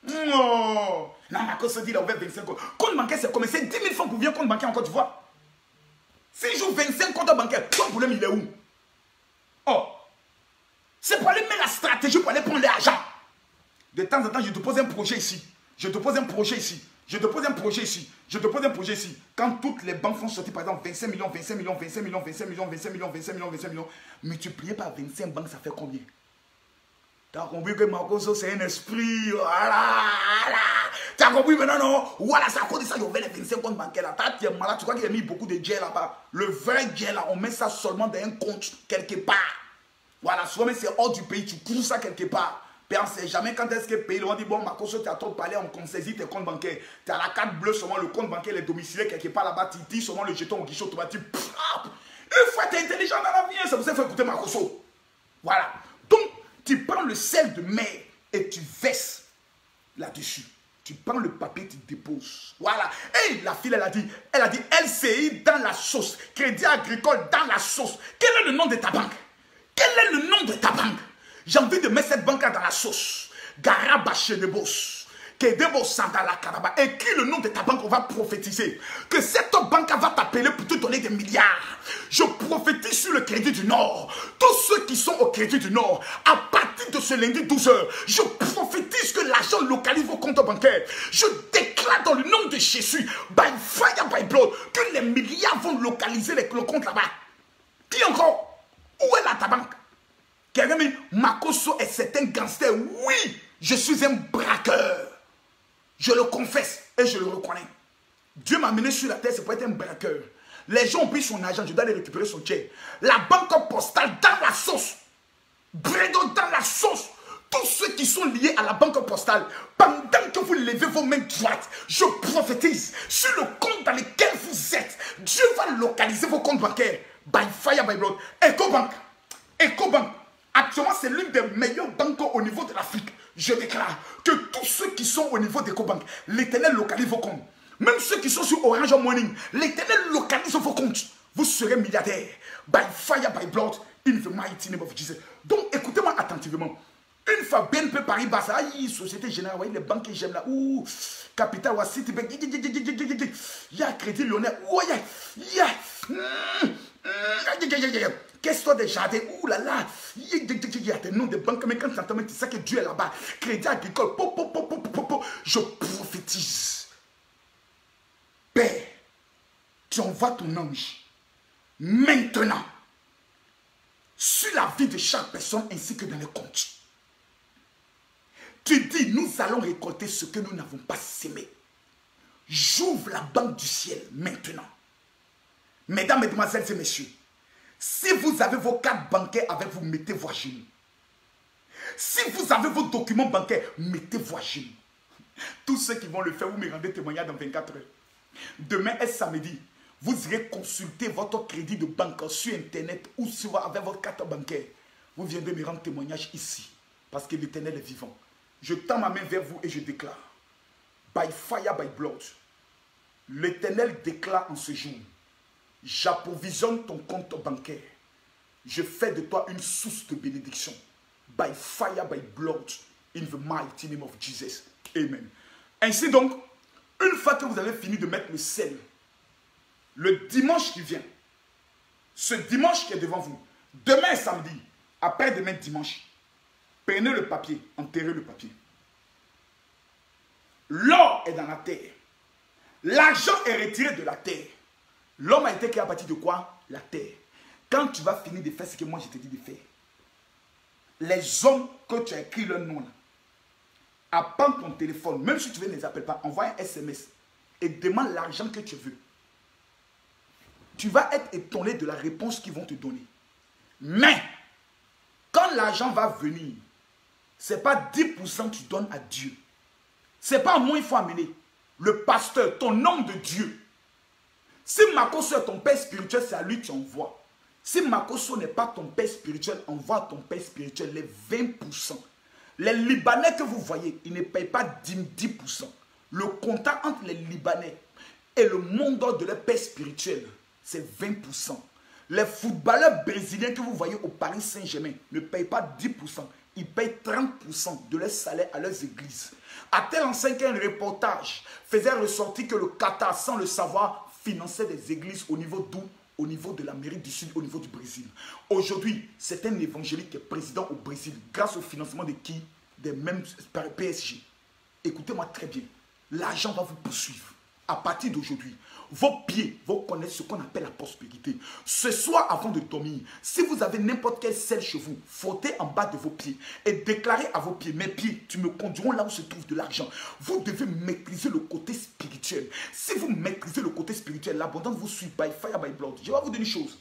Non, Marcos se dit, il a ouvert 25 comptes. Compte bancaire, c'est comme c'est 10 000 francs pour ouvrir un compte bancaire en Côte d'Ivoire. Si j'ouvre 25 comptes bancaires, ton problème, il est où? Oh, c'est pour aller mettre la stratégie pour aller prendre l'argent. De temps en temps, je te pose un projet ici. Je te pose un projet ici. Je te pose un projet ici. Je te pose un projet ici. Quand toutes les banques font sortir, par exemple, 25 millions, 25 millions, 25 millions, 25 millions, 25 millions, 25 millions, 25 millions, multiplié par 25 banques, ça fait combien? Tu as compris que Marcos, c'est un esprit. Voilà. Tu as compris maintenant, non? Voilà, c'est à cause de ça qu'il y avait les 25 comptes bancaires là. Tu es malade, tu crois qu'il a mis beaucoup de gel là-bas. Le vrai gel là, on met ça seulement dans un compte quelque part. Voilà, souvent c'est hors du pays, tu cours ça quelque part. Mais on ne sait jamais quand est-ce que le pays, on dit, bon, Marcos, tu as trop parlé, on saisit tes comptes bancaires. Tu as la carte bleue, seulement le compte bancaire est domicilié quelque part là-bas, tu dis seulement le jeton au guichet automatique. Il faut être intelligent dans la vie, c'est pour ça qu'il faut écouter Marcos. Voilà. Donc, tu prends le sel de mer et tu verses là-dessus. Tu prends le papier, tu déposes. Voilà. Et la fille, elle a dit, LCI dans la sauce. Crédit Agricole dans la sauce. Quel est le nom de ta banque? Quel est le nom de ta banque? J'ai envie de mettre cette banque dans la sauce. Garaba Chenebos. Kedebo Sandala Karaba. Écris le nom de ta banque, on va prophétiser. Que cette banque va t'appeler pour te donner des milliards. Je prophétise sur le Crédit du Nord. Tous ceux qui sont au Crédit du Nord, à partir de ce lundi 12h, je prophétise que l'argent localise vos comptes bancaires. Je déclare dans le nom de Jésus, by fire, by blood, que les milliards vont localiser le compte là-bas. Dis encore, où est là ta banque? Quelqu'un me dit, Makoso est un gangster. Oui, je suis un braqueur. Je le confesse et je le reconnais. Dieu m'a mené sur la terre, c'est pour être un braqueur. Les gens ont pris son argent, je dois aller récupérer son chèque. La banque postale dans la sauce. Bredo dans la sauce. Tous ceux qui sont liés à la banque postale, pendant que vous levez vos mains droites, je prophétise sur le compte dans lequel vous êtes. Dieu va localiser vos comptes bancaires. By fire, by blood. EcoBank. EcoBank. Actuellement, c'est l'une des meilleures banques au niveau de l'Afrique. Je déclare que tous ceux qui sont au niveau d'EcoBank, l'Éternel localise vos comptes. Même ceux qui sont sur Orange Morning, l'Éternel localise vos comptes. Vous serez milliardaire. By fire, by blood. In the mighty name of Jesus. Donc, écoutez-moi attentivement. Une fois BNP Paribas, aïe, Société Générale, voyez les banques que j'aime là, ouh, Capital, Citibank, il y a Crédit Lyonnais, ouh, il y a, Question des jardins, ouh là là, il y a des noms de banques, mais quand tu entends, tu sais que Dieu est là-bas. Crédit Agricole, je prophétise. Père, tu envoies ton ange maintenant sur la vie de chaque personne ainsi que dans les comptes. Tu dis, nous allons récolter ce que nous n'avons pas sémé. J'ouvre la banque du ciel maintenant. Mesdames, mesdemoiselles et messieurs, si vous avez vos cartes bancaires avec vous, mettez-vous à genoux. Si vous avez vos documents bancaires, mettez-vous à genoux. Tous ceux qui vont le faire, vous me rendez témoignage dans 24 heures. Demain est samedi. Vous irez consulter votre crédit de banque sur Internet ou avec votre carte bancaire. Vous viendrez me rendre témoignage ici. Parce que l'Éternel est vivant. Je tends ma main vers vous et je déclare. By fire, by blood. L'Éternel déclare en ce jour. J'approvisionne ton compte bancaire. Je fais de toi une source de bénédiction. By fire, by blood. In the mighty name of Jesus. Amen. Ainsi donc, une fois que vous avez fini de mettre le sel, le dimanche qui vient, ce dimanche qui est devant vous, demain est samedi, après-demain dimanche, prenez le papier, enterrez le papier. L'or est dans la terre. L'argent est retiré de la terre. L'homme a été créé à partir de quoi? La terre. Quand tu vas finir de faire ce que moi je te dis de faire, les hommes que tu as écrit leur nom là, apprends ton téléphone, même si tu ne les appelles pas, envoie un SMS et demande l'argent que tu veux. Tu vas être étonné de la réponse qu'ils vont te donner. Mais, quand l'argent va venir, ce n'est pas 10% que tu donnes à Dieu. Ce n'est pas à moi il faut amener. Le pasteur, ton homme de Dieu. Si Makoso est ton père spirituel, c'est à lui que tu envoies. Si Makoso n'est pas ton père spirituel, envoie à ton père spirituel les 20%. Les Libanais que vous voyez, ils ne payent pas 10%. Le contact entre les Libanais et le monde de leur père spirituel, c'est 20%. Les footballeurs brésiliens que vous voyez au Paris Saint-Germain ne payent pas 10%. Ils payent 30% de leur salaire à leurs églises. À tel enseigne qu'un reportage faisait ressortir que le Qatar, sans le savoir, finançait des églises au niveau d'où? Au niveau de l'Amérique du Sud, au niveau du Brésil. Aujourd'hui, c'est un évangélique qui est président au Brésil grâce au financement de qui? Des mêmes PSG. Écoutez-moi très bien. L'argent va vous poursuivre. À partir d'aujourd'hui, vos pieds vont connaître ce qu'on appelle la prospérité. Ce soir, avant de dormir, si vous avez n'importe quel sel chez vous, frottez en bas de vos pieds et déclarez à vos pieds, mes pieds, tu me conduiront là où se trouve de l'argent. Vous devez maîtriser le côté spirituel. Si vous maîtrisez le côté spirituel, l'abondance vous suit by fire, by blood. Je vais vous dire une chose.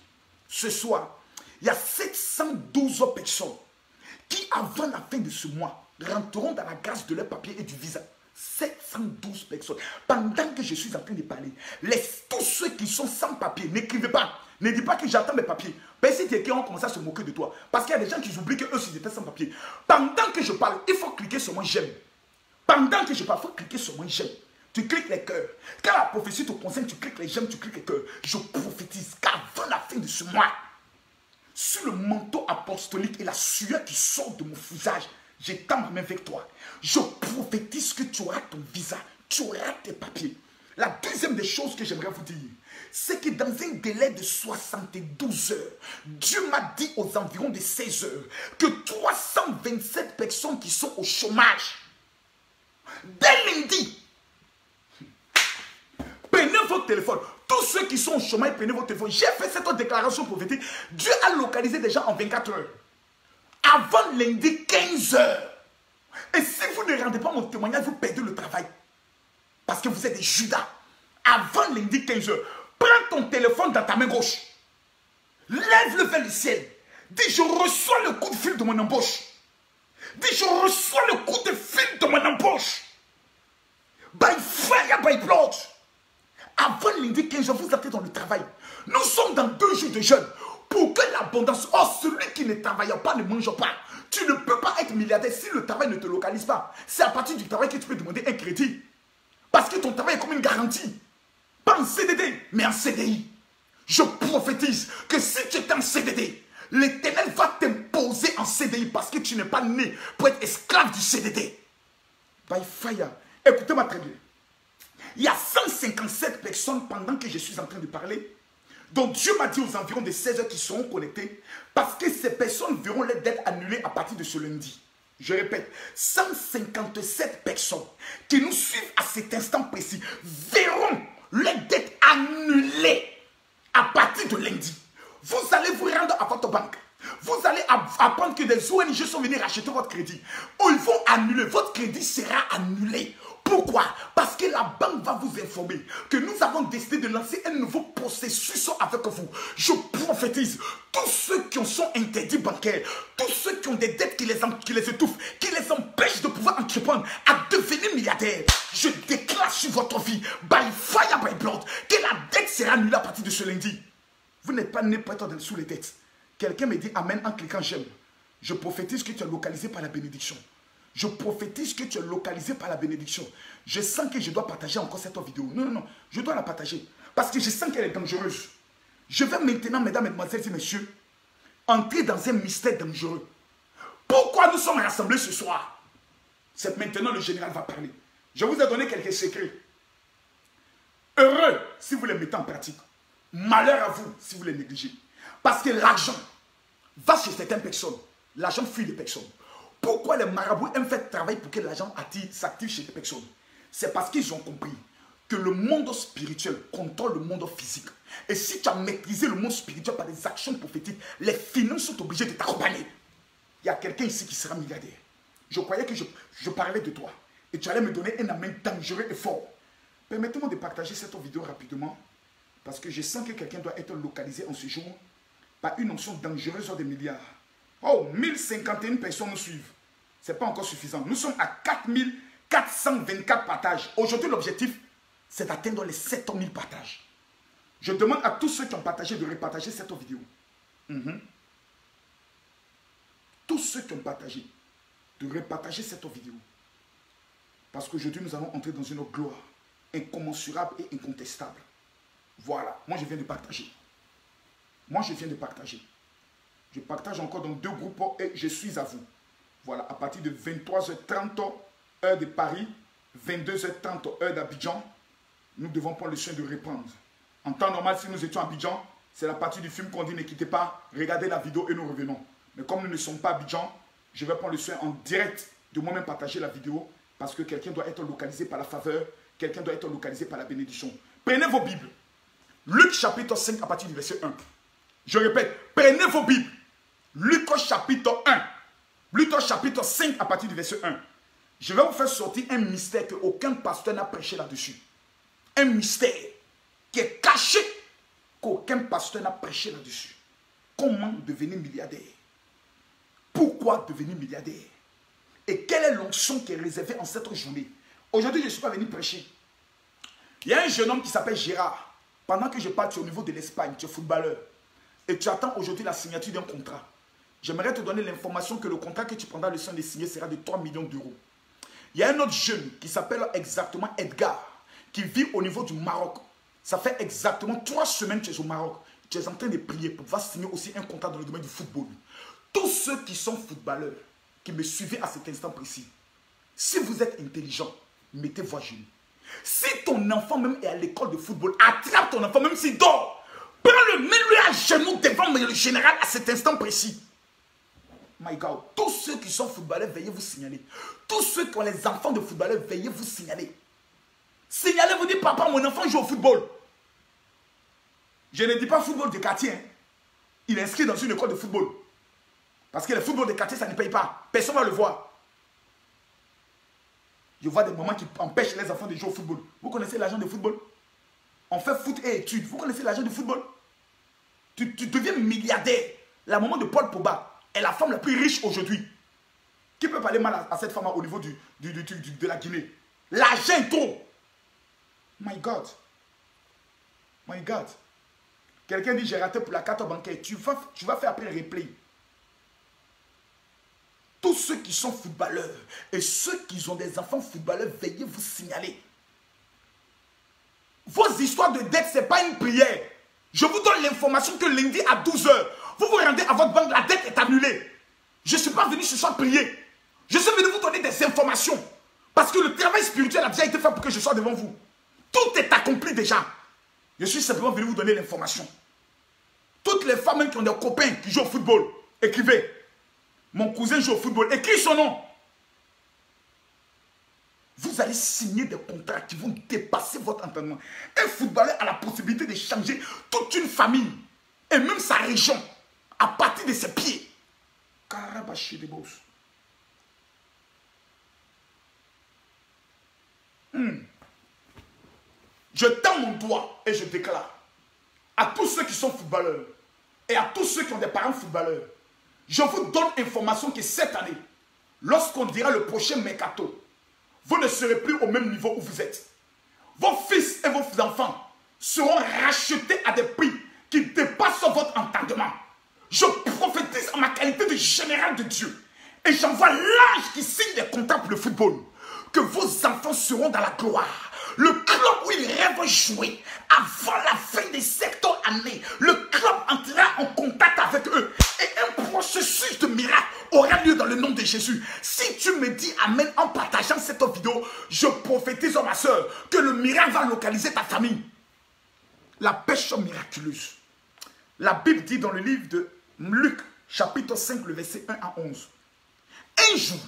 Ce soir, il y a 712 personnes qui, avant la fin de ce mois, rentreront dans la grâce de leur papier et du visa. 712 personnes. Pendant que je suis en train de parler, tous ceux qui sont sans papier, n'écrivez pas. Ne dites pas que j'attends mes papiers. Parce que si tu écris, on commence à se moquer de toi. Parce qu'il y a des gens qui oublient qu'eux, ils étaient sans papier. Pendant que je parle, il faut cliquer sur moi j'aime. Pendant que je parle, il faut cliquer sur moi j'aime. Tu cliques les cœurs. Quand la prophétie te concerne, tu cliques les j'aime, tu cliques les cœurs. Je prophétise qu'avant la fin de ce mois, sur le manteau apostolique et la sueur qui sort de mon visage, j'étends ma main avec toi. Je prophétise que tu auras ton visa, tu auras tes papiers. La deuxième des choses que j'aimerais vous dire, c'est que dans un délai de 72 heures, Dieu m'a dit aux environs de 16 heures que 327 personnes qui sont au chômage, dès lundi, prenez votre téléphone. Tous ceux qui sont au chômage, prenez votre téléphone. J'ai fait cette déclaration prophétique. Dieu a localisé des gens en 24 heures. Avant lundi 15 heures. Et si vous ne rendez pas mon témoignage, vous perdez le travail. Parce que vous êtes des Judas. Avant lundi 15 heures, prends ton téléphone dans ta main gauche. Lève-le vers le ciel. Dis, je reçois le coup de fil de mon embauche. Dis, je reçois le coup de fil de mon embauche. By fire, by blood. Avant lundi 15 heures, vous êtes dans le travail. Nous sommes dans 2 jours de jeûne. Pour que l'abondance, celui qui ne travaille pas ne mange pas. Tu ne peux pas être milliardaire si le travail ne te localise pas. C'est à partir du travail que tu peux demander un crédit. Parce que ton travail est comme une garantie. Pas en CDD, mais en CDI. Je prophétise que si tu es en CDD, l'Éternel va t'imposer en CDI parce que tu n'es pas né pour être esclave du CDD. By fire. Écoutez-moi très bien. Il y a 157 personnes pendant que je suis en train de parler. Donc Dieu m'a dit aux environs de 16 heures qui seront connectés parce que ces personnes verront les dettes annulées à partir de ce lundi. Je répète, 157 personnes qui nous suivent à cet instant précis verront les dettes annulées à partir de lundi. Vous allez vous rendre à votre banque. Vous allez apprendre que des ONG sont venus racheter votre crédit. Ou ils vont annuler. Votre crédit sera annulé. Pourquoi? Parce que la banque va vous informer que nous avons décidé de lancer un nouveau processus avec vous. Je prophétise, tous ceux qui sont interdits bancaires, tous ceux qui ont des dettes qui les étouffent, qui les empêchent de pouvoir entreprendre, à devenir milliardaires, je déclare sur votre vie, by fire, by blood, que la dette sera annulée à partir de ce lundi. Vous n'êtes pas né pour être sous les dettes. Quelqu'un me dit amen en cliquant j'aime. Je prophétise que tu es localisé par la bénédiction. Je prophétise que tu es localisé par la bénédiction. Je sens que je dois partager encore cette vidéo. Non, non, non, je dois la partager. Parce que je sens qu'elle est dangereuse. Je vais maintenant, mesdames, mesdemoiselles et messieurs, entrer dans un mystère dangereux. Pourquoi nous sommes rassemblés ce soir? C'est maintenant le général va parler. Je vous ai donné quelques secrets. Heureux si vous les mettez en pratique. Malheur à vous si vous les négligez. Parce que l'argent va chez certaines personnes. L'argent fuit les personnes. Pourquoi les marabouts aiment faire travail pour que l'argent s'active chez les personnes? C'est parce qu'ils ont compris que le monde spirituel contrôle le monde physique. Et si tu as maîtrisé le monde spirituel par des actions prophétiques, les finances sont obligées de t'accompagner. Il y a quelqu'un ici qui sera milliardaire. Je croyais que je parlais de toi. Et tu allais me donner un amen dangereux et fort. Permettez-moi de partager cette vidéo rapidement. Parce que je sens que quelqu'un doit être localisé en ce jour par une onction dangereuse des milliards. Oh, 1051 personnes nous suivent. Ce n'est pas encore suffisant. Nous sommes à 4424 partages. Aujourd'hui, l'objectif, c'est d'atteindre les 7000 partages. Je demande à tous ceux qui ont partagé de repartager cette vidéo. Tous ceux qui ont partagé, de repartager cette vidéo. Parce qu'aujourd'hui, nous allons entrer dans une gloire incommensurable et incontestable. Voilà, moi je viens de partager. Moi je viens de partager. Je partage encore dans 2 groupes et je suis à vous. Voilà, à partir de 23h30 heure de Paris, 22h30 heure d'Abidjan, nous devons prendre le soin de répandre. En temps normal, si nous étions à Abidjan, c'est la partie du film qu'on dit ne quittez pas, regardez la vidéo et nous revenons. Mais comme nous ne sommes pas à Abidjan, je vais prendre le soin en direct de moi-même partager la vidéo parce que quelqu'un doit être localisé par la faveur, quelqu'un doit être localisé par la bénédiction. Prenez vos Bibles. Luc chapitre 5 à partir du verset 1. Je répète, prenez vos Bibles. Luc chapitre 1. Luc chapitre 5 à partir du verset 1. Je vais vous faire sortir un mystère que aucun pasteur n'a prêché là-dessus. Un mystère qui est caché qu'aucun pasteur n'a prêché là-dessus. Comment devenir milliardaire? Pourquoi devenir milliardaire? Et quelle est l'onction qui est réservée en cette journée? Aujourd'hui, je ne suis pas venu prêcher. Il y a un jeune homme qui s'appelle Gérard. Pendant que je parle, tu es au niveau de l'Espagne, tu es footballeur. Et tu attends aujourd'hui la signature d'un contrat. J'aimerais te donner l'information que le contrat que tu prendras le soin de signer sera de 3 millions d'euros. Il y a un autre jeune qui s'appelle exactement Edgar, qui vit au niveau du Maroc. Ça fait exactement 3 semaines que tu es au Maroc. Tu es en train de prier pour pouvoir signer aussi un contrat dans le domaine du football. Tous ceux qui sont footballeurs, qui me suivez à cet instant précis, si vous êtes intelligent, mettez-vous à genoux. Si ton enfant même est à l'école de football, attrape ton enfant même s'il dort. Prends-le, mets-le à genoux devant le général à cet instant précis. My God, tous ceux qui sont footballeurs, veuillez vous signaler. Tous ceux qui ont les enfants de footballeurs, veuillez vous signaler. Signalez, vous dites, papa, mon enfant joue au football. Je ne dis pas football de quartier. Hein. Il est inscrit dans une école de football. Parce que le football de quartier, ça ne paye pas. Personne ne va le voir. Je vois des mamans qui empêchent les enfants de jouer au football. Vous connaissez l'agent de football? On fait foot et études. Vous connaissez l'agent de football? Tu deviens milliardaire. La maman de Paul Pogba est la femme la plus riche aujourd'hui. Qui peut parler mal à cette femme au niveau de la Guinée? L'argent est trop. My God. My God. Quelqu'un dit j'ai raté pour la carte bancaire. Tu vas faire après le replay. Tous ceux qui sont footballeurs et ceux qui ont des enfants footballeurs, veuillez vous signaler. Vos histoires de dette, ce n'est pas une prière. Je vous donne l'information que lundi à 12 h, vous vous rendez à votre banque ce soir prier. Je suis venu vous donner des informations. Parce que le travail spirituel a déjà été fait pour que je sois devant vous. Tout est accompli déjà. Je suis simplement venu vous donner l'information. Toutes les femmes qui ont des copains qui jouent au football, écrivez. Mon cousin joue au football, écris son nom. Vous allez signer des contrats qui vont dépasser votre entendement. Un footballeur a la possibilité de changer toute une famille et même sa région à partir de ses pieds. Karabashi de boss. Je tends mon doigt et je déclare à tous ceux qui sont footballeurs et à tous ceux qui ont des parents footballeurs, je vous donne information que cette année, lorsqu'on dira le prochain mercato, vous ne serez plus au même niveau où vous êtes. Vos fils et vos enfants seront rachetés à des prix qui dépassent votre entendement. Je prophétise en ma qualité de général de Dieu et j'envoie l'ange qui signe les contrats pour le football, que vos enfants seront dans la gloire. Le club où ils rêvent jouer, avant la fin des 7 années, le club entrera en contact avec eux et un processus de miracle aura lieu dans le nom de Jésus. Si tu me dis Amen en partageant cette vidéo, je prophétise, ma soeur, que le miracle va localiser ta famille. La pêche miraculeuse. La Bible dit dans le livre de Luc, chapitre 5, le verset 1 à 11. Un jour,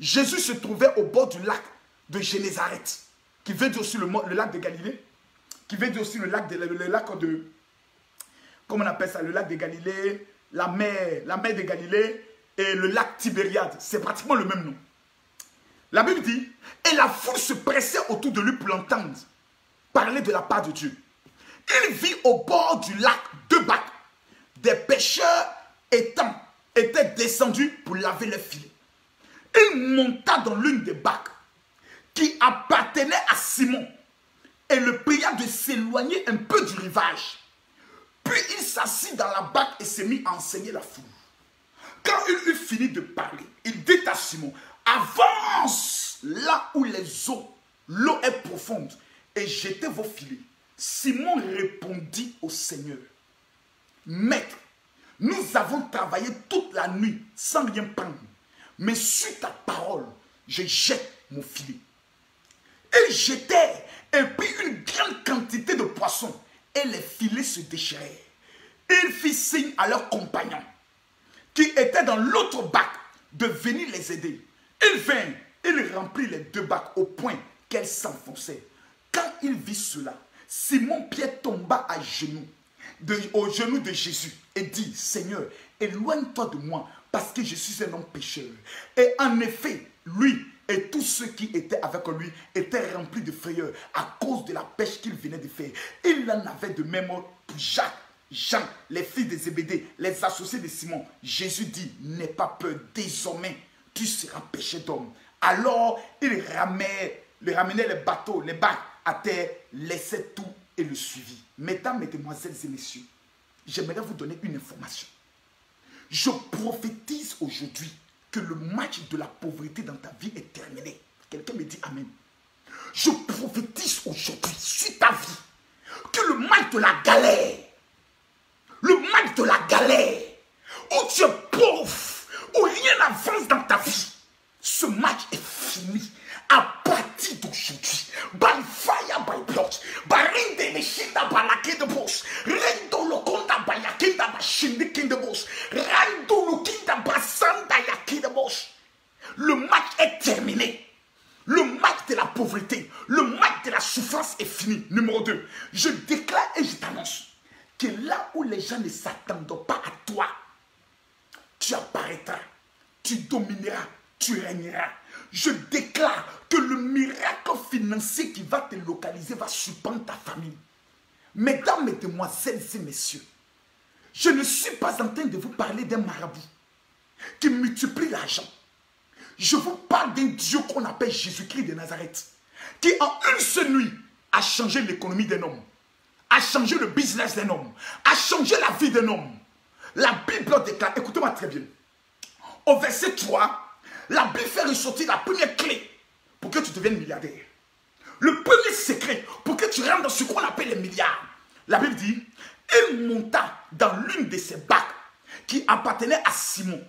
Jésus se trouvait au bord du lac de Génézareth, qui veut dire aussi le lac de Galilée, qui veut dire aussi le lac de, comment on appelle ça, le lac de Galilée, la mer de Galilée et le lac Tibériade. C'est pratiquement le même nom. La Bible dit, et la foule se pressait autour de lui pour l'entendre parler de la part de Dieu. Il vit au bord du lac 2 bacs. Des pêcheurs étaient descendus pour laver leurs filets. Il monta dans l'une des bacs qui appartenait à Simon et le pria de s'éloigner un peu du rivage. Puis il s'assit dans la bac et s'est mis à enseigner la foule. Quand il eut fini de parler, il dit à Simon, avance là où l'eau est profonde et jetez vos filets. Simon répondit au Seigneur, Maître, nous avons travaillé toute la nuit sans rien prendre, mais sur ta parole, je jette mon filet. Il jetait et prit une grande quantité de poissons et les filets se déchirèrent. Il fit signe à leurs compagnons qui étaient dans l'autre bac de venir les aider. Ils vinrent, il remplit les 2 bacs au point qu'elles s'enfonçaient. Quand il vit cela, Simon-Pierre tomba à genoux, aux genoux de Jésus et dit, Seigneur, éloigne-toi de moi parce que je suis un homme pécheur. Et en effet, lui et tous ceux qui étaient avec lui étaient remplis de frayeur à cause de la pêche qu'il venait de faire. Il en avait de même pour Jacques, Jean, les filles de Zébédée, les associés de Simon. Jésus dit, n'aie pas peur, désormais tu seras péché d'homme. Alors il ramenait les bateaux, les bacs à terre, laissait tout et le suivit. Mesdames, mesdemoiselles et messieurs, j'aimerais vous donner une information. Je prophétise aujourd'hui que le match de la pauvreté dans ta vie est terminé. Quelqu'un me dit Amen. Je prophétise aujourd'hui sur ta vie que le match de la galère, où tu es pauvre, où rien n'avance dans ta vie, ce match est fini. À partir d'aujourd'hui, by fire, by blood, barinde de shinda balake de boss, rendo lokonda bayakinda bashindi king de boss, rando lokinda basanda yaki de boss. Le match est terminé. Le match de la pauvreté, le match de la souffrance est fini. Numéro 2, je déclare et je t'annonce que là où les gens ne s'attendent pas à toi, tu apparaîtras, tu domineras, tu régneras. Je déclare que le miracle financier qui va te localiser va surprendre ta famille. Mesdames, mesdemoiselles et messieurs, je ne suis pas en train de vous parler d'un marabout qui multiplie l'argent. Je vous parle d'un Dieu qu'on appelle Jésus-Christ de Nazareth, qui en une seule nuit a changé l'économie d'un homme, a changé le business d'un homme, a changé la vie d'un homme. La Bible déclare, écoutez-moi très bien, au verset 3, la Bible fait ressortir la première clé pour que tu deviennes milliardaire. Le premier secret pour que tu rentres dans ce qu'on appelle les milliards. La Bible dit, il monta dans l'une de ces bacs qui appartenait à Simon.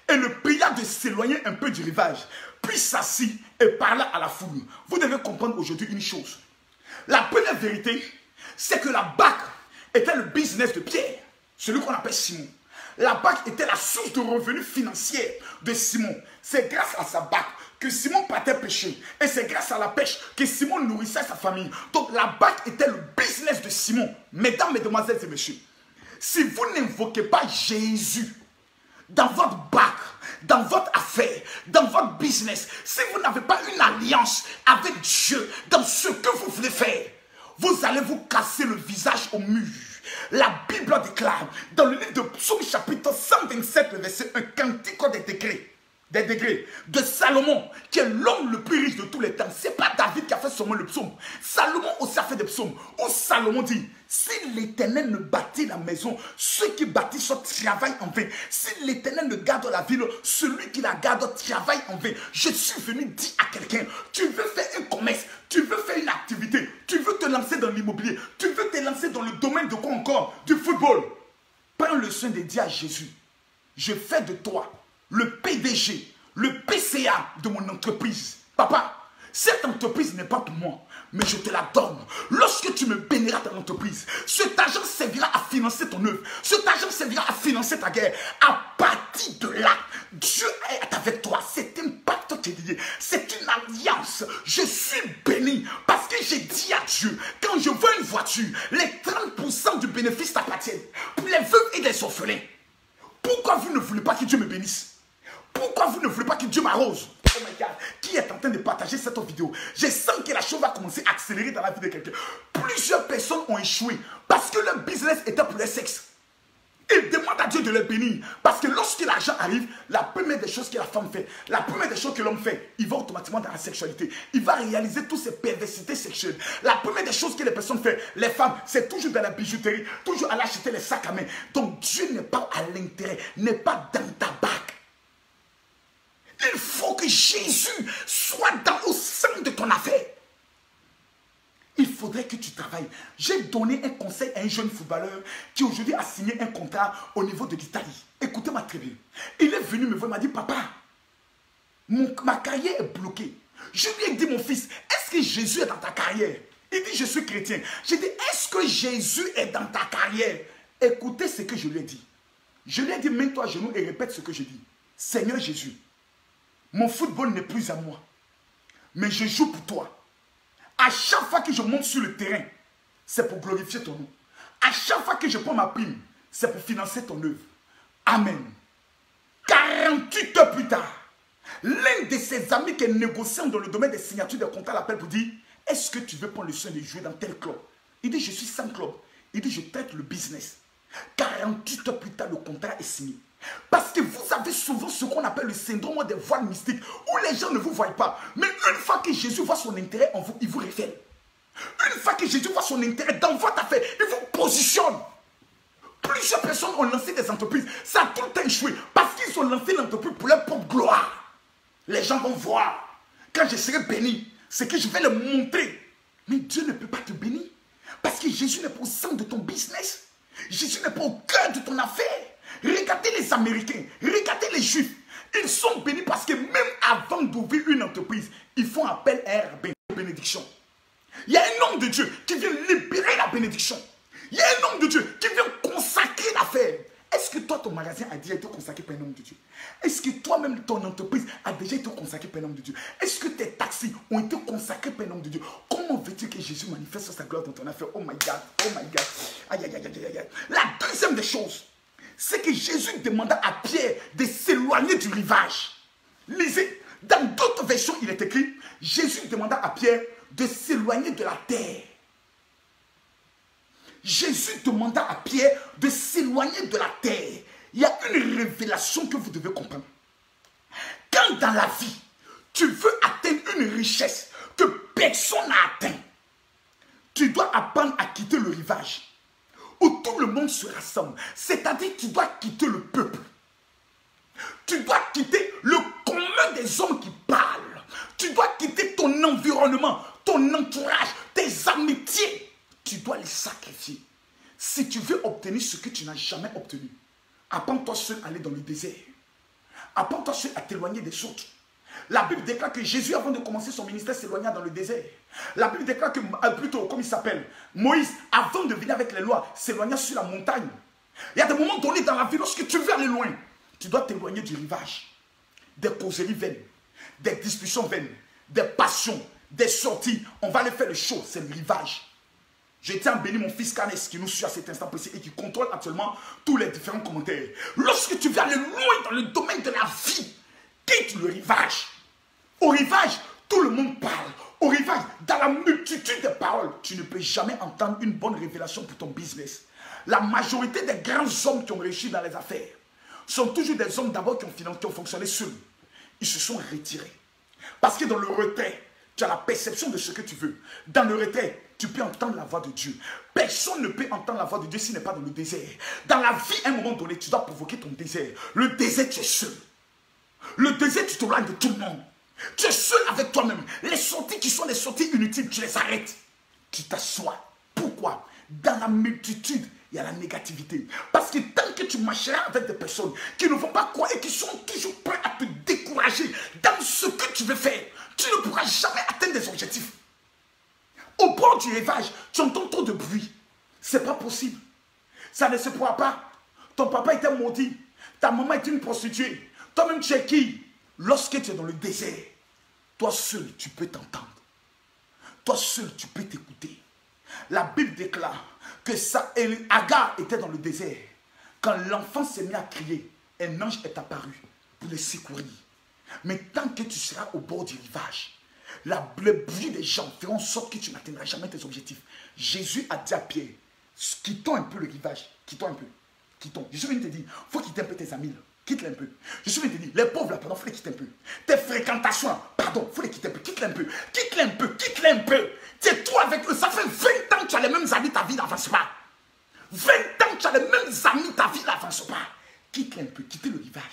et le pria de s'éloigner un peu du rivage, puis s'assit et parla à la foule. Vous devez comprendre aujourd'hui une chose. La première vérité, c'est que la barque était le business de Pierre, celui qu'on appelle Simon. La barque était la source de revenus financiers de Simon. C'est grâce à sa barque que Simon partait pêcher. Et c'est grâce à la pêche que Simon nourrissait sa famille. Donc la barque était le business de Simon. Mesdames, mesdemoiselles et messieurs, si vous n'invoquez pas Jésus dans votre barque, dans votre affaire, dans votre business, si vous n'avez pas une alliance avec Dieu dans ce que vous voulez faire, vous allez vous casser le visage au mur. La Bible déclare dans le livre de Psaume chapitre 127, le verset 1, cantique des degrés de Salomon, qui est l'homme le plus riche de tous les temps. Ce n'est pas David qui a fait seulement le psaume. Salomon aussi a fait des psaumes. Où Salomon dit, si l'Éternel ne bâtit la maison, ceux qui bâtissent travaillent en vain. Si l'Éternel ne garde la ville, celui qui la garde travaille en vain. Je suis venu dire à quelqu'un, tu veux faire un commerce, tu veux faire une activité, tu veux te lancer dans l'immobilier, tu veux te lancer dans le domaine de quoi encore? Du football. Prends le soin de dire à Jésus, je fais de toi le PDG, le PCA de mon entreprise. Papa, cette entreprise n'est pas pour moi, mais je te la donne. Lorsque tu me béniras dans l'entreprise, cet argent servira à financer ton œuvre. Cet argent servira à financer ta guerre. À partir de là, Dieu est avec toi. C'est un pacte qui est lié. C'est une alliance. Je suis béni parce que j'ai dit à Dieu, quand je veux une voiture, les 30% du bénéfice t'appartiennent. Pour les veuves et les orphelins. Pourquoi vous ne voulez pas que Dieu me bénisse? Pourquoi vous ne voulez pas que Dieu m'arrose? Oh my God, qui est en train de partager cette vidéo? Je sens que la chose va commencer à accélérer dans la vie de quelqu'un. Plusieurs personnes ont échoué parce que leur business était pour le sexe. Ils demandent à Dieu de les bénir. Parce que lorsque l'argent arrive, la première des choses que la femme fait, la première des choses que l'homme fait, il va automatiquement dans la sexualité. Il va réaliser toutes ces perversités sexuelles. La première des choses que les personnes font, les femmes, c'est toujours dans la bijouterie, toujours aller acheter les sacs à main. Donc Dieu n'est pas à l'intérêt, n'est pas dans ta barque. Il faut que Jésus soit au sein de ton affaire. Il faudrait que tu travailles. J'ai donné un conseil à un jeune footballeur qui aujourd'hui a signé un contrat au niveau de l'Italie. Écoutez-moi très bien. Il est venu me voir, il m'a dit, papa, ma carrière est bloquée. Je lui ai dit, mon fils, est-ce que Jésus est dans ta carrière? Il dit, je suis chrétien. J'ai dit, est-ce que Jésus est dans ta carrière? Écoutez ce que je lui ai dit. Je lui ai dit, mets-toi à genoux et répète ce que je dis. Seigneur Jésus, mon football n'est plus à moi, mais je joue pour toi. À chaque fois que je monte sur le terrain, c'est pour glorifier ton nom. À chaque fois que je prends ma prime, c'est pour financer ton œuvre. Amen. 48 heures plus tard, l'un de ses amis qui est négociant dans le domaine des signatures de contrats l'appelle pour dire, est-ce que tu veux prendre le soin de jouer dans tel club? Il dit, je suis sans club. Il dit, je traite le business. 48 heures plus tard, le contrat est signé. Parce que vous avez souvent ce qu'on appelle le syndrome des voiles mystiques, où les gens ne vous voient pas. Mais une fois que Jésus voit son intérêt en vous, il vous révèle. Une fois que Jésus voit son intérêt dans votre affaire, il vous positionne. Plusieurs personnes ont lancé des entreprises, ça a tout le temps échoué, parce qu'ils ont lancé l'entreprise pour leur propre gloire. Les gens vont voir, quand je serai béni, c'est que je vais leur montrer. Mais Dieu ne peut pas te bénir, parce que Jésus n'est pas au centre de ton business. Jésus n'est pas au cœur de ton affaire. Regardez les Américains, regardez les Juifs. Ils sont bénis parce que même avant d'ouvrir une entreprise, ils font appel à la bénédiction. Il y a un homme de Dieu qui vient libérer la bénédiction. Il y a un homme de Dieu qui vient consacrer l'affaire. Est-ce que toi, ton magasin a déjà été consacré par un homme de Dieu? Est-ce que toi-même, ton entreprise a déjà été consacrée par un homme de Dieu? Est-ce que tes taxis ont été consacrés par un homme de Dieu? Comment veux-tu que Jésus manifeste sa gloire dans ton affaire? Oh my God, oh my God. Aïe, aïe, aïe, aïe, aïe. La deuxième des choses, c'est que Jésus demanda à Pierre de s'éloigner du rivage. Lisez, dans d'autres versions, il est écrit, Jésus demanda à Pierre de s'éloigner de la terre. Jésus demanda à Pierre de s'éloigner de la terre. Il y a une révélation que vous devez comprendre. Quand dans la vie, tu veux atteindre une richesse que personne n'a atteint, tu dois apprendre à quitter le rivage où tout le monde se rassemble. C'est-à-dire que tu dois quitter le peuple. Tu dois quitter le commun des hommes qui parlent. Tu dois quitter ton environnement, ton entourage, tes amitiés. Tu dois les sacrifier. Si tu veux obtenir ce que tu n'as jamais obtenu, apprends-toi seul à aller dans le désert. Apprends-toi seul à t'éloigner des autres. La Bible déclare que Jésus, avant de commencer son ministère, s'éloigna dans le désert. La Bible déclare que, plutôt, comme il s'appelle, Moïse, avant de venir avec les lois, s'éloigna sur la montagne. Il y a des moments donnés dans la vie, lorsque tu veux aller loin, tu dois t'éloigner du rivage. Des causeries vaines, des discussions vaines, des passions, des sorties. On va aller faire le show, c'est le rivage. Je tiens à bénir mon fils Canès qui nous suit à cet instant précis et qui contrôle actuellement tous les différents commentaires. Lorsque tu veux aller loin dans le domaine de la vie, quitte le rivage. Au rivage, tout le monde parle. Au rivage, dans la multitude de paroles, tu ne peux jamais entendre une bonne révélation pour ton business. La majorité des grands hommes qui ont réussi dans les affaires sont toujours des hommes d'abord qui ont fonctionné seuls. Ils se sont retirés. Parce que dans le retrait, tu as la perception de ce que tu veux. Dans le retrait, tu peux entendre la voix de Dieu. Personne ne peut entendre la voix de Dieu s'il n'est pas dans le désert. Dans la vie, à un moment donné, tu dois provoquer ton désert. Le désert, tu es seul. Le désert, tu t'éloignes de tout le monde. Tu es seul avec toi-même. Les sorties qui sont des sorties inutiles, tu les arrêtes. Tu t'assois. Pourquoi? Dans la multitude, il y a la négativité. Parce que tant que tu marcheras avec des personnes qui ne vont pas croire et qui sont toujours prêts à te décourager dans ce que tu veux faire, tu ne pourras jamais atteindre des objectifs. Au bord du rivage, tu entends trop de bruit. Ce n'est pas possible. Ça ne se pourra pas. Ton papa était maudit. Ta maman était une prostituée. Toi-même, tu es qui? Lorsque tu es dans le désert, toi seul, tu peux t'entendre. Toi seul, tu peux t'écouter. La Bible déclare que Agar était dans le désert. Quand l'enfant s'est mis à crier, un ange est apparu pour le secourir. Mais tant que tu seras au bord du rivage, le bruit des gens fera en sorte que tu n'atteindras jamais tes objectifs. Jésus a dit à Pierre, quittons un peu le rivage, quittons un peu. Quittons. Je suis venu te dire, il faut quitter un peu tes amis là. Quitte-les un peu. Je suis venu te dire, les pauvres là, pardon, il faut les quitter un peu. Tes fréquentations là, pardon, il faut les quitter un peu. Quitte-les un peu. Quitte-les un peu. Quitte-les un peu. Tu es toi avec eux. Ça fait 20 ans que tu as les mêmes amis, ta vie n'avance pas. 20 ans que tu as les mêmes amis, ta vie n'avance pas. Quitte-les un peu, quittez le rivage.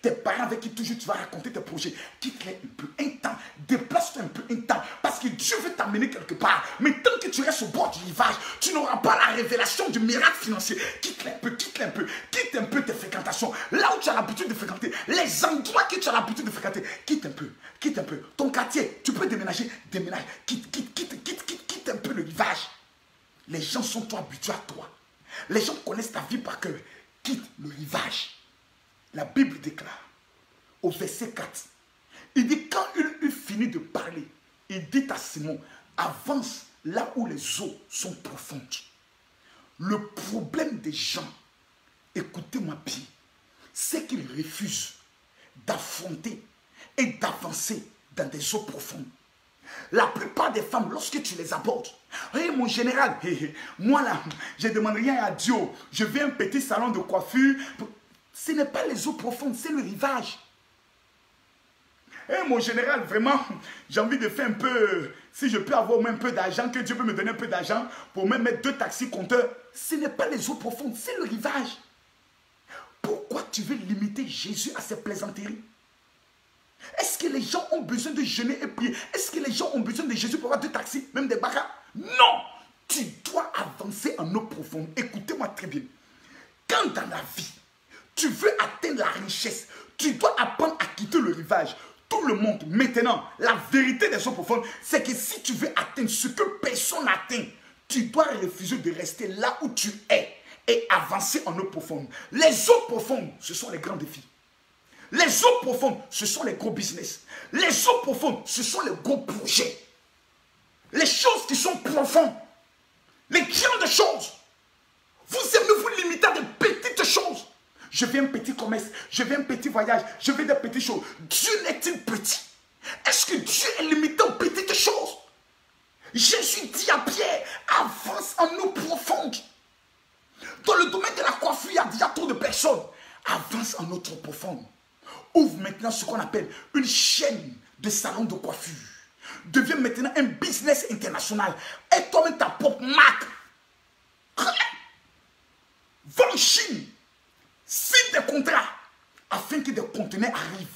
Tes parents avec qui toujours tu vas raconter tes projets, quitte-les un peu, un temps, déplace-toi un peu, un temps, parce que Dieu veut t'amener quelque part. Mais tant que tu restes au bord du rivage, tu n'auras pas la révélation du miracle financier. Quitte-les un peu, quitte-les un peu, quitte un peu tes fréquentations. Là où tu as l'habitude de fréquenter, les endroits que tu as l'habitude de fréquenter, quitte un peu, quitte un peu. Ton quartier, tu peux déménager, déménage, quitte un peu le rivage. Les gens sont trop habitués à toi. Les gens connaissent ta vie par cœur. Quitte le rivage. La Bible déclare au verset 4, il dit quand il eut fini de parler, il dit à Simon, avance là où les eaux sont profondes. Le problème des gens, écoutez-moi bien, c'est qu'ils refusent d'affronter et d'avancer dans des eaux profondes. La plupart des femmes, lorsque tu les abordes, hey, mon général, moi là, je ne demande rien à Dieu, je vais à un petit salon de coiffure. Ce n'est pas les eaux profondes, c'est le rivage. Hey, mon général, vraiment, j'ai envie de faire un peu, si je peux avoir même un peu d'argent, que Dieu peut me donner un peu d'argent pour même mettre 2 taxis compteurs. Ce n'est pas les eaux profondes, c'est le rivage. Pourquoi tu veux limiter Jésus à ses plaisanteries? Est-ce que les gens ont besoin de jeûner et prier? Est-ce que les gens ont besoin de Jésus pour avoir 2 taxis, même des barras? Non! Tu dois avancer en eau profonde. Écoutez-moi très bien. Quand dans la vie, tu veux atteindre la richesse, tu dois apprendre à quitter le rivage. Tout le monde, maintenant, la vérité des eaux profondes, c'est que si tu veux atteindre ce que personne n'atteint, tu dois refuser de rester là où tu es et avancer en eau profonde. Les eaux profondes, ce sont les grands défis. Les eaux profondes, ce sont les gros business. Les eaux profondes, ce sont les gros projets. Les choses qui sont profondes. Les grandes choses. Vous aimez vous limiter à des petites choses. Je veux un petit commerce, je veux un petit voyage, je veux des petites choses. Dieu n'est-il petit? Est-ce que Dieu est limité aux petites choses? Jésus dit à Pierre, avance en eau profonde. Dans le domaine de la coiffure, il y a trop de personnes. Avance en eau trop profonde. Ouvre maintenant ce qu'on appelle une chaîne de salons de coiffure. Deviens maintenant un business international. Et toi-même ta propre marque. Va en Chine. Signe des contrats afin que des conteneurs arrivent.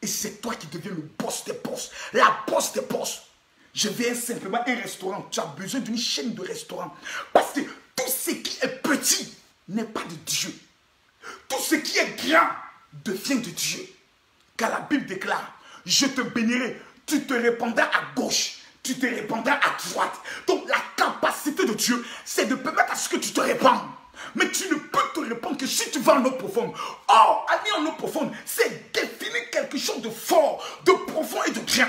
Et c'est toi qui deviens le boss des boss. La boss des boss. Je viens simplement un restaurant. Tu as besoin d'une chaîne de restaurants. Parce que tout ce qui est petit n'est pas de Dieu. Tout ce qui est grand devient de Dieu. Car la Bible déclare, je te bénirai, tu te répandras à gauche, tu te répandras à droite. Donc la capacité de Dieu, c'est de permettre à ce que tu te répandes. Mais tu ne peux te répandre que si tu vas en eau profonde. Or, aller en eau profonde, c'est définir quelque chose de fort, de profond et de grand.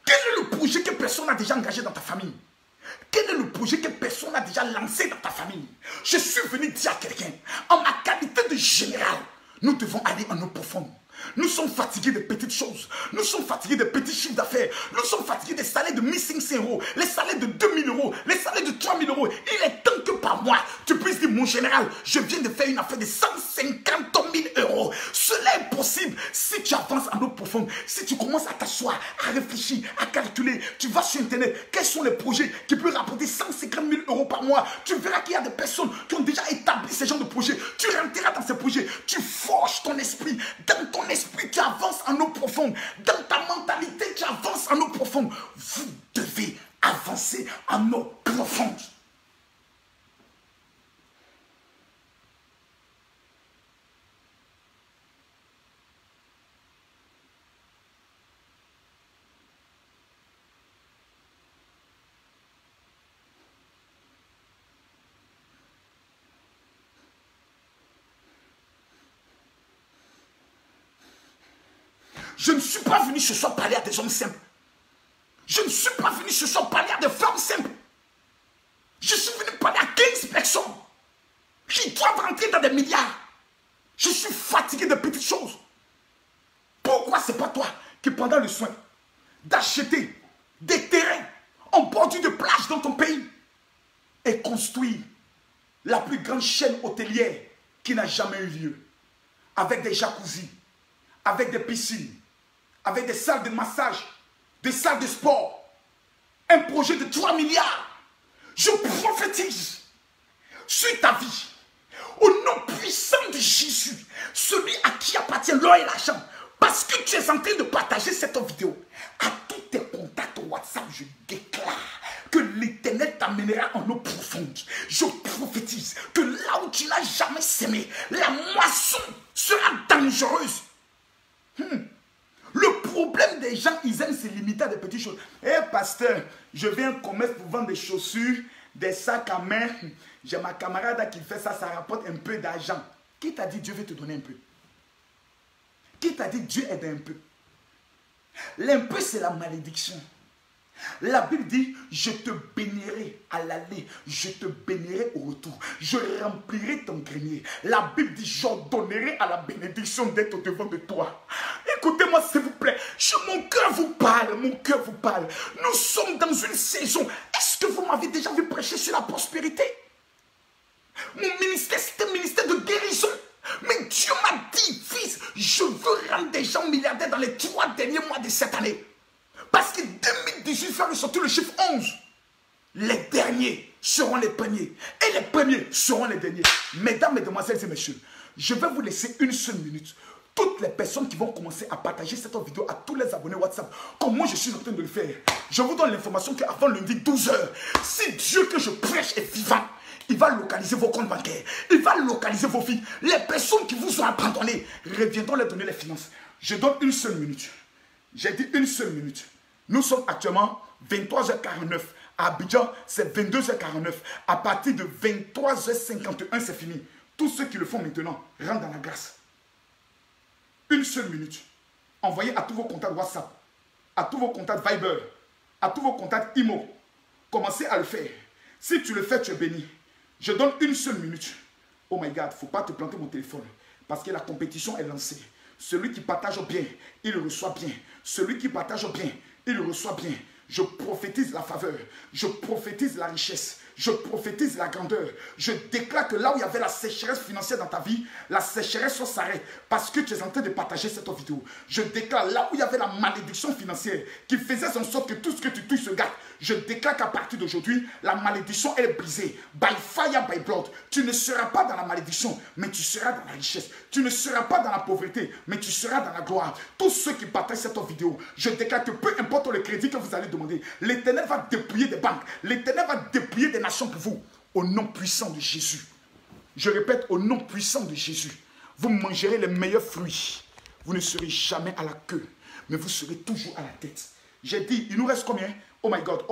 Quel est le projet que personne n'a déjà engagé dans ta famille? Quel est le projet que personne n'a déjà lancé dans ta famille? Je suis venu dire à quelqu'un, en ma qualité de général, nous devons aller en eau profonde. Nous sommes fatigués de petites choses. Nous sommes fatigués de petits chiffres d'affaires. Nous sommes fatigués des salaires de 1500 €, les salaires de 2000 €, les salaires de 3000 €. Il est temps que par mois, tu puisses dire, mon général, je viens de faire une affaire de 150 000 €. Cela est possible si tu avances en eau profonde. Si tu commences à t'asseoir, à réfléchir, à calculer. Tu vas sur Internet. Quels sont les projets qui peuvent rapporter 150 000 € par mois? Tu verras qu'il y a des personnes qui ont déjà établi ce genre de projets. Tu rentreras dans ces projets. Tu forges ton esprit. Dans ton esprit, tu avances en eau profonde. Dans ta mentalité, tu avances en eau profonde. Vous devez avancer en eau profonde. Je ne suis pas venu ce soir parler à des hommes simples. Je ne suis pas venu ce soir parler à des femmes simples. Je suis venu parler à 15 personnes qui doivent rentrer dans des milliards. Je suis fatigué de petites choses. Pourquoi ce n'est pas toi qui prendras le soin d'acheter des terrains en bordure de plage dans ton pays et construire la plus grande chaîne hôtelière qui n'a jamais eu lieu, avec des jacuzzis, avec des piscines, avec des salles de massage, des salles de sport, un projet de 3 milliards. Je prophétise sur ta vie, au nom puissant de Jésus, celui à qui appartient l'or et l'argent, parce que tu es en train de partager cette vidéo. À tous tes contacts WhatsApp, je déclare que l'Éternel t'amènera en eau profonde. Je prophétise que là où tu n'as jamais semé, la moisson sera dangereuse. Le problème des gens, ils aiment se limiter à des petites choses. Eh pasteur, je viens au commerce pour vendre des chaussures, des sacs à main. J'ai ma camarade qui fait ça, ça rapporte un peu d'argent. Qui t'a dit Dieu veut te donner un peu? Qui t'a dit Dieu aide un peu? L'impôt, c'est la malédiction. La Bible dit, je te bénirai à l'aller, je te bénirai au retour, je remplirai ton grenier. La Bible dit, j'ordonnerai à la bénédiction d'être au-devant de toi. Écoutez-moi s'il vous plaît, mon cœur vous parle, mon cœur vous parle. Nous sommes dans une saison. Est-ce que vous m'avez déjà vu prêcher sur la prospérité? Mon ministère, c'est un ministère de guérison. Mais Dieu m'a dit, fils, je veux rendre des gens milliardaires dans les 3 derniers mois de cette année. Parce que 2018 fait ressortir le chiffre 11. Les derniers seront les premiers. Et les premiers seront les derniers. Mesdames, mesdemoiselles et messieurs, je vais vous laisser une seule minute. Toutes les personnes qui vont commencer à partager cette vidéo à tous les abonnés WhatsApp, comme moi je suis en train de le faire, je vous donne l'information qu'avant lundi 12 h, si Dieu que je prêche est vivant, il va localiser vos comptes bancaires. Il va localiser vos filles. Les personnes qui vous ont abandonné reviendront leur donner les finances. Je donne une seule minute. J'ai dit une seule minute. Nous sommes actuellement 23 h 49. À Abidjan, c'est 22 h 49. À partir de 23 h 51, c'est fini. Tous ceux qui le font maintenant rentrent dans la grâce. Une seule minute. Envoyez à tous vos contacts WhatsApp, à tous vos contacts Viber, à tous vos contacts Imo. Commencez à le faire. Si tu le fais, tu es béni. Je donne une seule minute. Oh my God, il ne faut pas te planter mon téléphone. Parce que la compétition est lancée. Celui qui partage bien, il reçoit bien. Celui qui partage bien, il reçoit bien. Je prophétise la faveur. Je prophétise la richesse. Je prophétise la grandeur. Je déclare que là où il y avait la sécheresse financière dans ta vie, la sécheresse s'arrête parce que tu es en train de partager cette vidéo. Je déclare là où il y avait la malédiction financière qui faisait en sorte que tout ce que tu touches se gâte. Je déclare qu'à partir d'aujourd'hui, la malédiction est brisée. By fire, by blood. Tu ne seras pas dans la malédiction, mais tu seras dans la richesse. Tu ne seras pas dans la pauvreté, mais tu seras dans la gloire. Tous ceux qui partagent cette vidéo, je déclare que peu importe le crédit que vous allez demander, l'Éternel va dépouiller des banques. L'Éternel va dépouiller des nations pour vous. Au nom puissant de Jésus. Je répète, au nom puissant de Jésus. Vous mangerez les meilleurs fruits. Vous ne serez jamais à la queue, mais vous serez toujours à la tête. J'ai dit, il nous reste combien? Oh my God,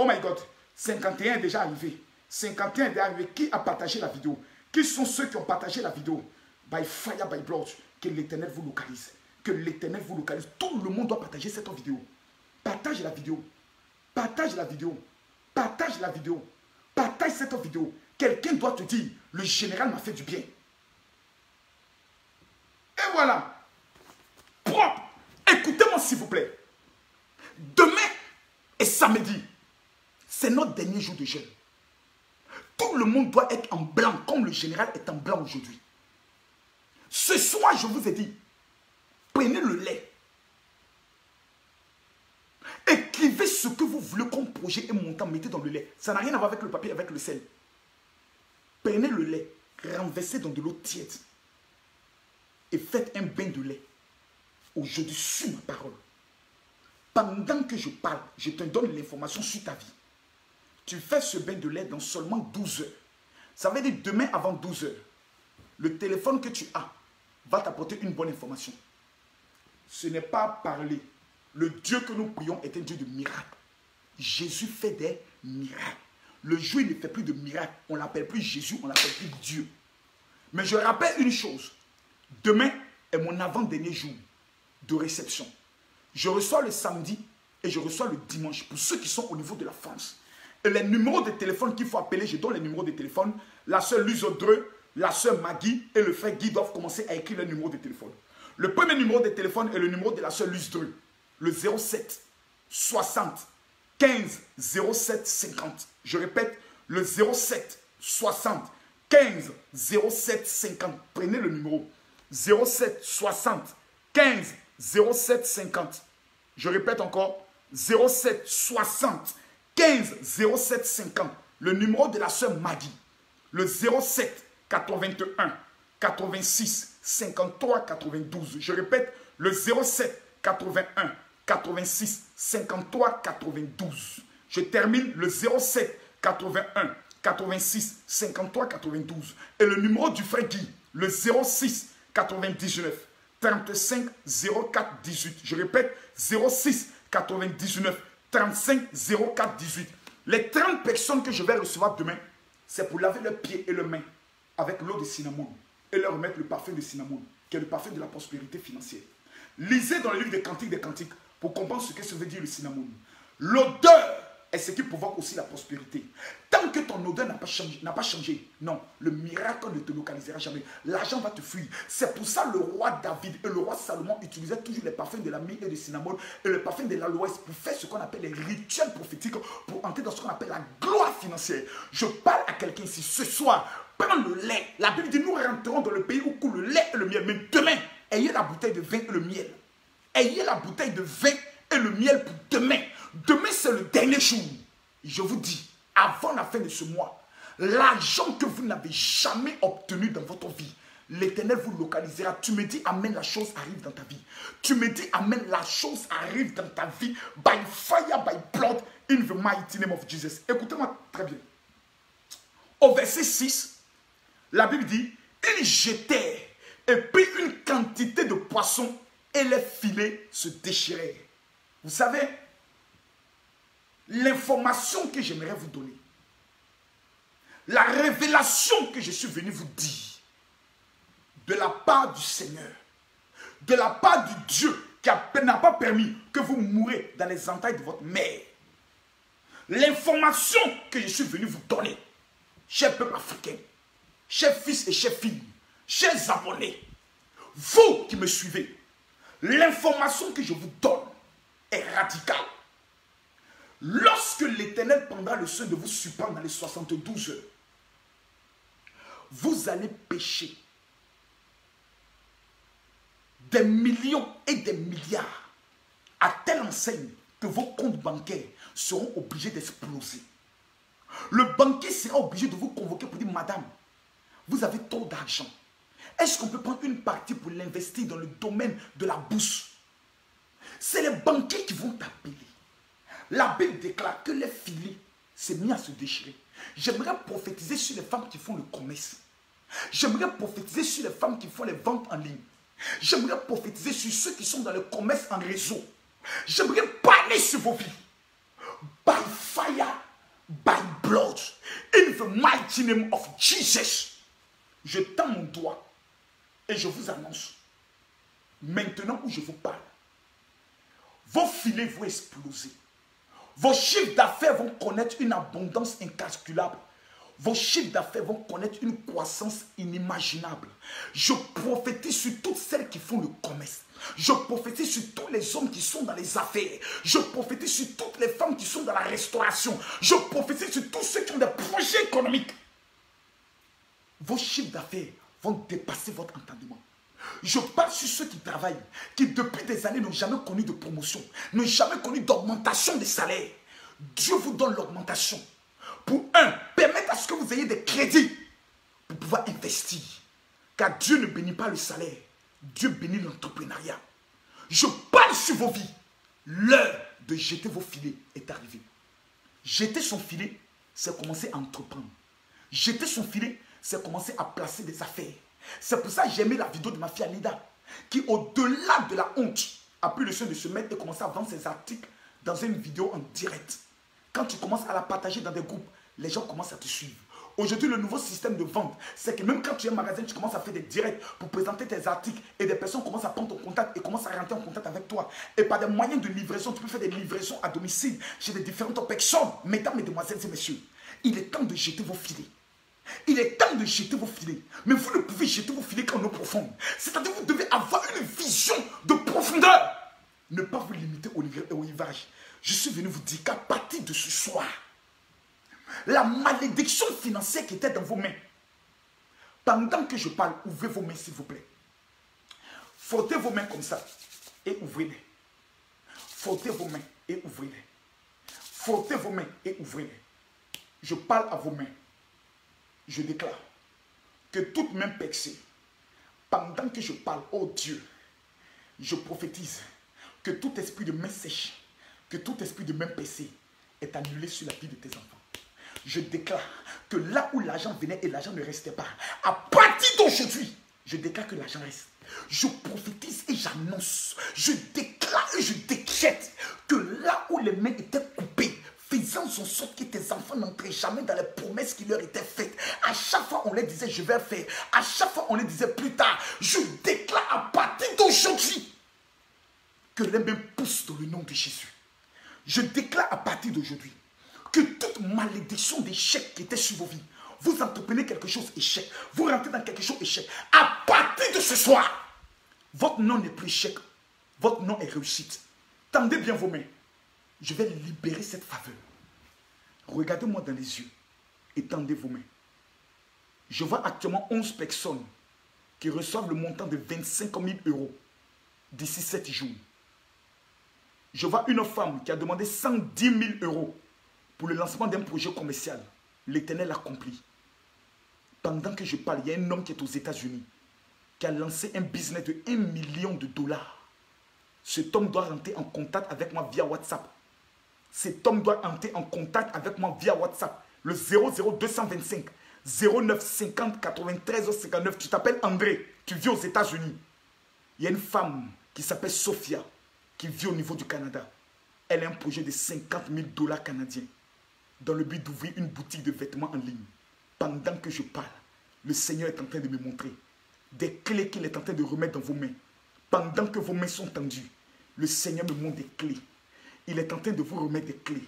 51 est déjà arrivé. 51 est déjà arrivé. Qui a partagé la vidéo? Qui sont ceux qui ont partagé la vidéo? By fire, by blood. Que l'Éternel vous localise. Que l'Éternel vous localise. Tout le monde doit partager cette vidéo. Partage la vidéo. Partage la vidéo. Partage la vidéo. Partage cette vidéo. Quelqu'un doit te dire, le général m'a fait du bien. Et voilà. Propre. Écoutez-moi s'il vous plaît. Demain et samedi, c'est notre dernier jour de jeûne. Tout le monde doit être en blanc, comme le général est en blanc aujourd'hui. Ce soir, je vous ai dit, prenez le lait. Écrivez ce que vous voulez comme projet et montant, mettez dans le lait. Ça n'a rien à voir avec le papier, avec le sel. Prenez le lait, renversez dans de l'eau tiède et faites un bain de lait. Aujourd'hui, sur ma parole. Pendant que je parle, je te donne l'information sur ta vie. Tu fais ce bain de lait dans seulement 12 heures. Ça veut dire demain avant 12 heures. Le téléphone que tu as va t'apporter une bonne information. Ce n'est pas parler. Le Dieu que nous prions est un Dieu de miracles. Jésus fait des miracles. Le jour il ne fait plus de miracles. On ne l'appelle plus Jésus, on l'appelle plus Dieu. Mais je rappelle une chose. Demain est mon avant-dernier jour de réception. Je reçois le samedi et je reçois le dimanche pour ceux qui sont au niveau de la France. Et les numéros de téléphone qu'il faut appeler, je donne les numéros de téléphone. La sœur Luzodre, la sœur Maggie et le frère Guy doivent commencer à écrire les numéros de téléphone. Le premier numéro de téléphone est le numéro de la sœur Luzodre. Le 07 60 15 07 50. Je répète, le 07 60 15 07 50. Prenez le numéro. 07 60 15 07 50. Je répète encore, 07 60 15 07 50. Le numéro de la sœur Maggie. Le 07 81 86 53 92. Je répète, le 07 81 86 53 92. Je termine le 07 81 86 53 92. Et le numéro du frère Guy, le 06 99 35 04 18. Je répète, 06 99 35 04 18. Les 30 personnes que je vais recevoir demain, c'est pour laver leurs pieds et leurs mains avec l'eau de cinnamon et leur remettre le parfum de cinnamon, qui est le parfum de la prospérité financière. Lisez dans le livre des Cantiques pour comprendre ce que ça veut dire le cinnamon. L'odeur est ce qui provoque aussi la prospérité. Tant que ton odeur n'a pas changé, non, le miracle ne te localisera jamais. L'argent va te fuir. C'est pour ça le roi David et le roi Salomon utilisaient toujours les parfums de la myrrhe et du cinnamon et le parfum de l'aloès pour faire ce qu'on appelle les rituels prophétiques, pour entrer dans ce qu'on appelle la gloire financière. Je parle à quelqu'un ici ce soir. Prends le lait. La Bible dit nous rentrerons dans le pays où coule le lait et le miel. Mais demain, ayez la bouteille de vin et le miel. Ayez la bouteille de vin et le miel pour demain. Demain, c'est le dernier jour. Je vous dis, avant la fin de ce mois, l'argent que vous n'avez jamais obtenu dans votre vie, l'Éternel vous localisera. Tu me dis, amen, la chose arrive dans ta vie. Tu me dis, amen, la chose arrive dans ta vie. By fire, by blood, in the mighty name of Jesus. Écoutez-moi très bien. Au verset 6, la Bible dit, ils jetèrent et puis une quantité de poissons et les filets se déchirèrent. Vous savez, l'information que j'aimerais vous donner, la révélation que je suis venu vous dire, de la part du Seigneur, de la part du Dieu qui n'a pas permis que vous mourrez dans les entrailles de votre mère, l'information que je suis venu vous donner, chers peuples africains, chers fils et chers filles, chers abonnés, vous qui me suivez, l'information que je vous donne est radicale. Lorsque l'Éternel prendra le soin de vous surprendre dans les 72 heures, vous allez pécher des millions et des milliards à telle enseigne que vos comptes bancaires seront obligés d'exploser. Le banquier sera obligé de vous convoquer pour dire, madame, vous avez trop d'argent. Est-ce qu'on peut prendre une partie pour l'investir dans le domaine de la bourse? C'est les banquiers qui vont t'appeler. La Bible déclare que les filets s'est mis à se déchirer. J'aimerais prophétiser sur les femmes qui font le commerce. J'aimerais prophétiser sur les femmes qui font les ventes en ligne. J'aimerais prophétiser sur ceux qui sont dans le commerce en réseau. J'aimerais parler sur vos vies. By fire, by blood, in the mighty name of Jesus. Je tends mon doigt et je vous annonce, maintenant où je vous parle, vos filets vont exploser. Vos chiffres d'affaires vont connaître une abondance incalculable. Vos chiffres d'affaires vont connaître une croissance inimaginable. Je prophétise sur toutes celles qui font le commerce. Je prophétise sur tous les hommes qui sont dans les affaires. Je prophétise sur toutes les femmes qui sont dans la restauration. Je prophétise sur tous ceux qui ont des projets économiques. Vos chiffres d'affaires vont dépasser votre entendement. Je parle sur ceux qui travaillent, qui depuis des années n'ont jamais connu de promotion, n'ont jamais connu d'augmentation des salaires. Dieu vous donne l'augmentation. Pour permettre à ce que vous ayez des crédits pour pouvoir investir. Car Dieu ne bénit pas le salaire, Dieu bénit l'entrepreneuriat. Je parle sur vos vies. L'heure de jeter vos filets est arrivée. Jeter son filet, c'est commencer à entreprendre. Jeter son filet, c'est commencer à placer des affaires. C'est pour ça que j'ai aimé la vidéo de ma fille Anida, qui au-delà de la honte, a pris le soin de se mettre et commencer à vendre ses articles dans une vidéo en direct. Quand tu commences à la partager dans des groupes, les gens commencent à te suivre. Aujourd'hui, le nouveau système de vente, c'est que même quand tu es un magasin, tu commences à faire des directs pour présenter tes articles et des personnes commencent à prendre ton contact et commencent à rentrer en contact avec toi. Et par des moyens de livraison, tu peux faire des livraisons à domicile chez des différentes personnes. Mesdames, mesdemoiselles et messieurs, il est temps de jeter vos filets. Il est temps de jeter vos filets. Mais vous ne pouvez jeter vos filets qu'en eau profonde. C'est-à-dire que vous devez avoir une vision de profondeur. Ne pas vous limiter au rivage. Je suis venu vous dire qu'à partir de ce soir, la malédiction financière qui était dans vos mains, pendant que je parle, ouvrez vos mains s'il vous plaît. Frottez vos mains comme ça et ouvrez-les. Frottez vos mains et ouvrez-les. Frottez vos mains et ouvrez-les. Je parle à vos mains. Je déclare que toute main percée, pendant que je parle, oh Dieu, je prophétise que tout esprit de main sèche, que tout esprit de main percée est annulé sur la vie de tes enfants. Je déclare que là où l'argent venait et l'argent ne restait pas, à partir d'aujourd'hui, je déclare que l'argent reste. Je prophétise et j'annonce, je déclare et je décrète que là où les mains étaient coupées, faisant en sorte que tes enfants n'entraient jamais dans les promesses qui leur étaient faites. À chaque fois, on leur disait, je vais faire. À chaque fois, on leur disait plus tard. Je déclare à partir d'aujourd'hui que les mains poussent dans le nom de Jésus. Je déclare à partir d'aujourd'hui que toute malédiction d'échec qui était sur vos vies, vous entreprenez quelque chose, échec. Vous rentrez dans quelque chose, échec. À partir de ce soir, votre nom n'est plus échec. Votre nom est réussite. Tendez bien vos mains. Je vais libérer cette faveur. Regardez-moi dans les yeux et tendez vos mains. Je vois actuellement 11 personnes qui reçoivent le montant de 25 000 € d'ici 7 jours. Je vois une femme qui a demandé 110 000 € pour le lancement d'un projet commercial. L'Éternel accomplit. Pendant que je parle, il y a un homme qui est aux États-Unis qui a lancé un business de 1 million de $. Cet homme doit rentrer en contact avec moi via WhatsApp. Cet homme doit entrer en contact avec moi via WhatsApp. Le 00225 09 50 93 59. Tu t'appelles André, tu vis aux États-Unis. Il y a une femme qui s'appelle Sophia, qui vit au niveau du Canada. Elle a un projet de 50 000 $ canadiens dans le but d'ouvrir une boutique de vêtements en ligne. Pendant que je parle, le Seigneur est en train de me montrer des clés qu'il est en train de remettre dans vos mains. Pendant que vos mains sont tendues, le Seigneur me montre des clés. Il est en train de vous remettre des clés.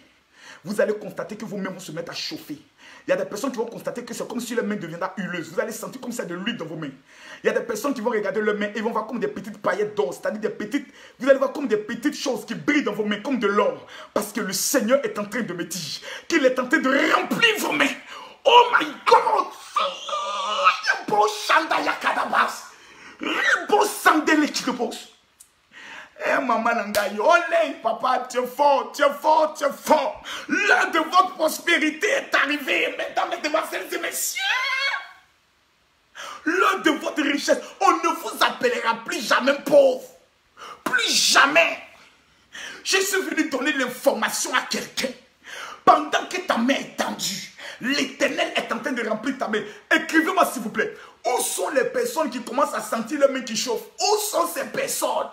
Vous allez constater que vos mains vont se mettre à chauffer. Il y a des personnes qui vont constater que c'est comme si les mains deviendraient huileuses. Vous allez sentir comme ça de l'huile dans vos mains. Il y a des personnes qui vont regarder leurs mains et vont voir comme des petites paillettes d'or. C'est-à-dire des petites... Vous allez voir comme des petites choses qui brillent dans vos mains, comme de l'or. Parce que le Seigneur est en train de me dire qu'il est en train de remplir vos mains. Oh my God! Eh maman Nangaï, olé, papa, tu es fort, tu es fort, tu es fort. L'heure de votre prospérité est arrivée, mesdames, mesdemoiselles et messieurs. L'heure de votre richesse, on ne vous appellera plus jamais pauvre. Plus jamais. Je suis venu donner l'information à quelqu'un. Pendant que ta main est tendue, L'Éternel est en train de remplir ta main. Écrivez-moi s'il vous plaît. Où sont les personnes qui commencent à sentir leurs mains qui chauffent? Où sont ces personnes?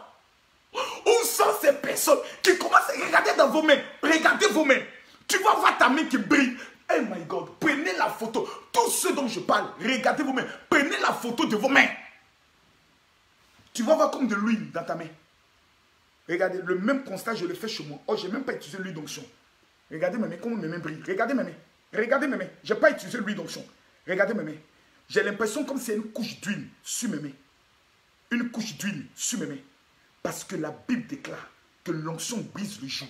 Où sont ces personnes qui commencent à regarder dans vos mains? Regardez vos mains. Tu vas voir ta main qui brille. Oh my God, prenez la photo. Tous ceux dont je parle, regardez vos mains. Prenez la photo de vos mains. Tu vas voir comme de l'huile dans ta main. Regardez, le même constat, je le fais chez moi. Oh, je n'ai même pas utilisé l'huile d'onction. Regardez mes mains, comment mes mains brillent. Regardez mes mains. Regardez mes mains. Je n'ai pas utilisé l'huile d'onction. Regardez mes mains. J'ai l'impression comme c'est une couche d'huile sur mes mains. Une couche d'huile sur mes mains. Parce que la Bible déclare que l'onction brise le joug.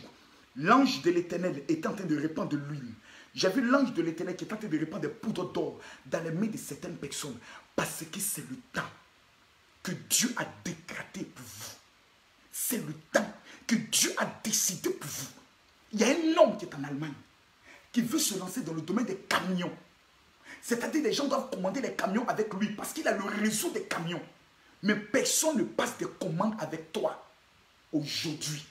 L'ange de l'Éternel est en train de répandre de l'huile. J'ai vu l'ange de l'Éternel qui est en train de répandre des poudres d'or dans les mains de certaines personnes. Parce que c'est le temps que Dieu a décrété pour vous. C'est le temps que Dieu a décidé pour vous. Il y a un homme qui est en Allemagne qui veut se lancer dans le domaine des camions. C'est-à-dire que les gens doivent commander les camions avec lui parce qu'il a le réseau des camions. Mais personne ne passe des commandes avec toi aujourd'hui.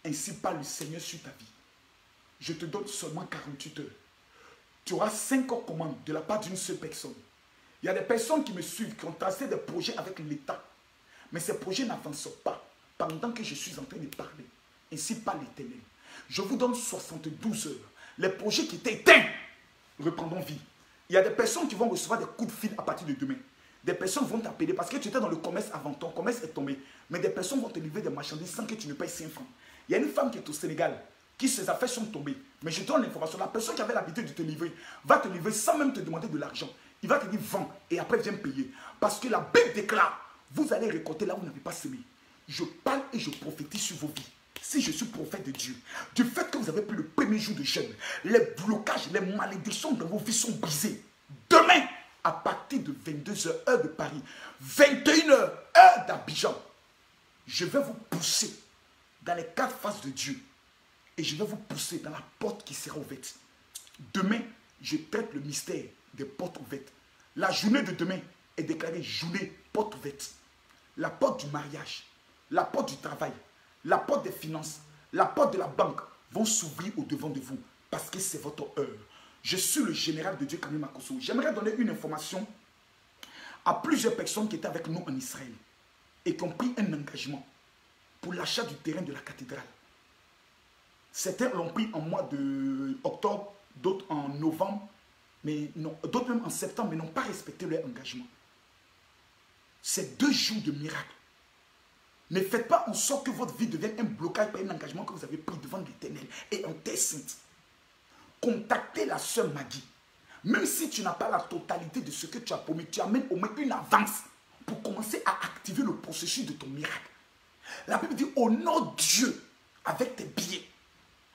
Ainsi parle le Seigneur sur ta vie. Je te donne seulement 48 heures. Tu auras 5 commandes de la part d'une seule personne. Il y a des personnes qui me suivent, qui ont tracé des projets avec l'État. Mais ces projets n'avancent pas pendant que je suis en train de parler. Ainsi parle l'Éternel. Je vous donne 72 heures. Les projets qui étaient éteints reprendront vie. Il y a des personnes qui vont recevoir des coups de fil à partir de demain. Des personnes vont t'appeler parce que tu étais dans le commerce avant, ton commerce est tombé. Mais des personnes vont te livrer des marchandises sans que tu ne payes 5 francs. Il y a une femme qui est au Sénégal, qui ses affaires sont tombées. Mais je te donne l'information. La personne qui avait l'habitude de te livrer va te livrer sans même te demander de l'argent. Il va te dire vends et après viens payer. Parce que la Bible déclare, vous allez récolter là où vous n'avez pas semé. Je parle et je prophétise sur vos vies. Si je suis prophète de Dieu, du fait que vous avez pris le premier jour de jeûne, les blocages, les malédictions dans vos vies sont brisés. Demain, à partir de 22h, heure de Paris, 21h, heure d'Abidjan, je vais vous pousser dans les 4 faces de Dieu et je vais vous pousser dans la porte qui sera ouverte. Demain, je traite le mystère des portes ouvertes. La journée de demain est déclarée journée porte ouverte. La porte du mariage, la porte du travail, la porte des finances, la porte de la banque vont s'ouvrir au-devant de vous parce que c'est votre heure. Je suis le général de Dieu Kami Makosso. J'aimerais donner une information à plusieurs personnes qui étaient avec nous en Israël et qui ont pris un engagement pour l'achat du terrain de la cathédrale. Certains l'ont pris en mois d'octobre, d'autres en novembre, mais d'autres même en septembre, mais n'ont pas respecté leur engagement. C'est 2 jours de miracle. Ne faites pas en sorte que votre vie devienne un blocage par un engagement que vous avez pris devant l'Éternel et en terre sainte. Contactez la sœur Maggie. Même si tu n'as pas la totalité de ce que tu as promis, tu amènes au moins une avance pour commencer à activer le processus de ton miracle. La Bible dit honore Dieu avec tes billets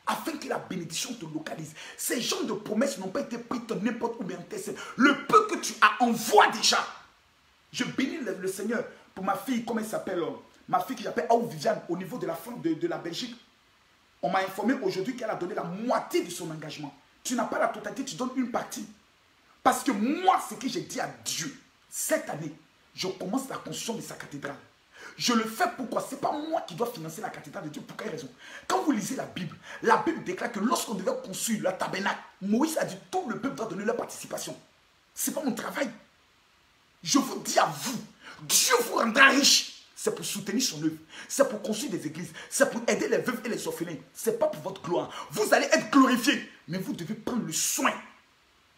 afin que la bénédiction te localise. Ces genres de promesses n'ont pas été prises de n'importe où, mais en terre sainte. Le peu que tu as, envoie déjà. Je bénis le Seigneur pour ma fille, comment elle s'appelle, ma fille qui s'appelle Aou Viviane, au niveau de la Belgique. On m'a informé aujourd'hui qu'elle a donné la moitié de son engagement. Tu n'as pas la totalité, tu donnes une partie. Parce que moi, ce que j'ai dit à Dieu, cette année, je commence la construction de sa cathédrale. Je le fais pourquoi? Ce n'est pas moi qui dois financer la cathédrale de Dieu. Pour quelle raison? Quand vous lisez la Bible déclare que lorsqu'on devait construire le tabernacle, Moïse a dit tout le peuple doit donner leur participation. Ce n'est pas mon travail. Je vous dis à vous, Dieu vous rendra riche. C'est pour soutenir son œuvre. C'est pour construire des églises. C'est pour aider les veuves et les orphelins. Ce n'est pas pour votre gloire. Vous allez être glorifiés. Mais vous devez prendre le soin,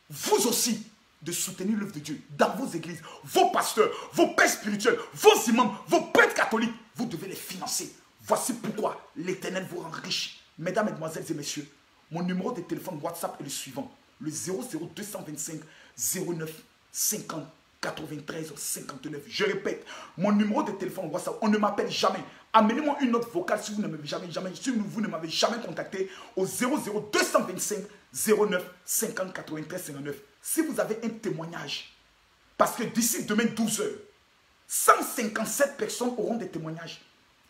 vous aussi, de soutenir l'œuvre de Dieu dans vos églises. Vos pasteurs, vos pères spirituels, vos imams, vos prêtres catholiques. Vous devez les financer. Voici pourquoi l'Éternel vous rend riche. Mesdames, Mesdemoiselles et Messieurs, mon numéro de téléphone WhatsApp est le suivant. Le 00225 09 50 93 59. Je répète, mon numéro de téléphone WhatsApp, on ne m'appelle jamais. Amenez-moi une note vocale si vous ne m'avez jamais contacté au 00225 09 50 93 59. Si vous avez un témoignage, parce que d'ici demain 12h, 157 personnes auront des témoignages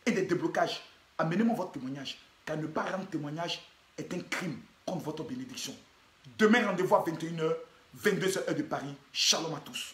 et des déblocages. Amenez-moi votre témoignage, car ne pas rendre témoignage est un crime contre votre bénédiction. Demain, rendez-vous à 21h, 22h heure de Paris. Shalom à tous.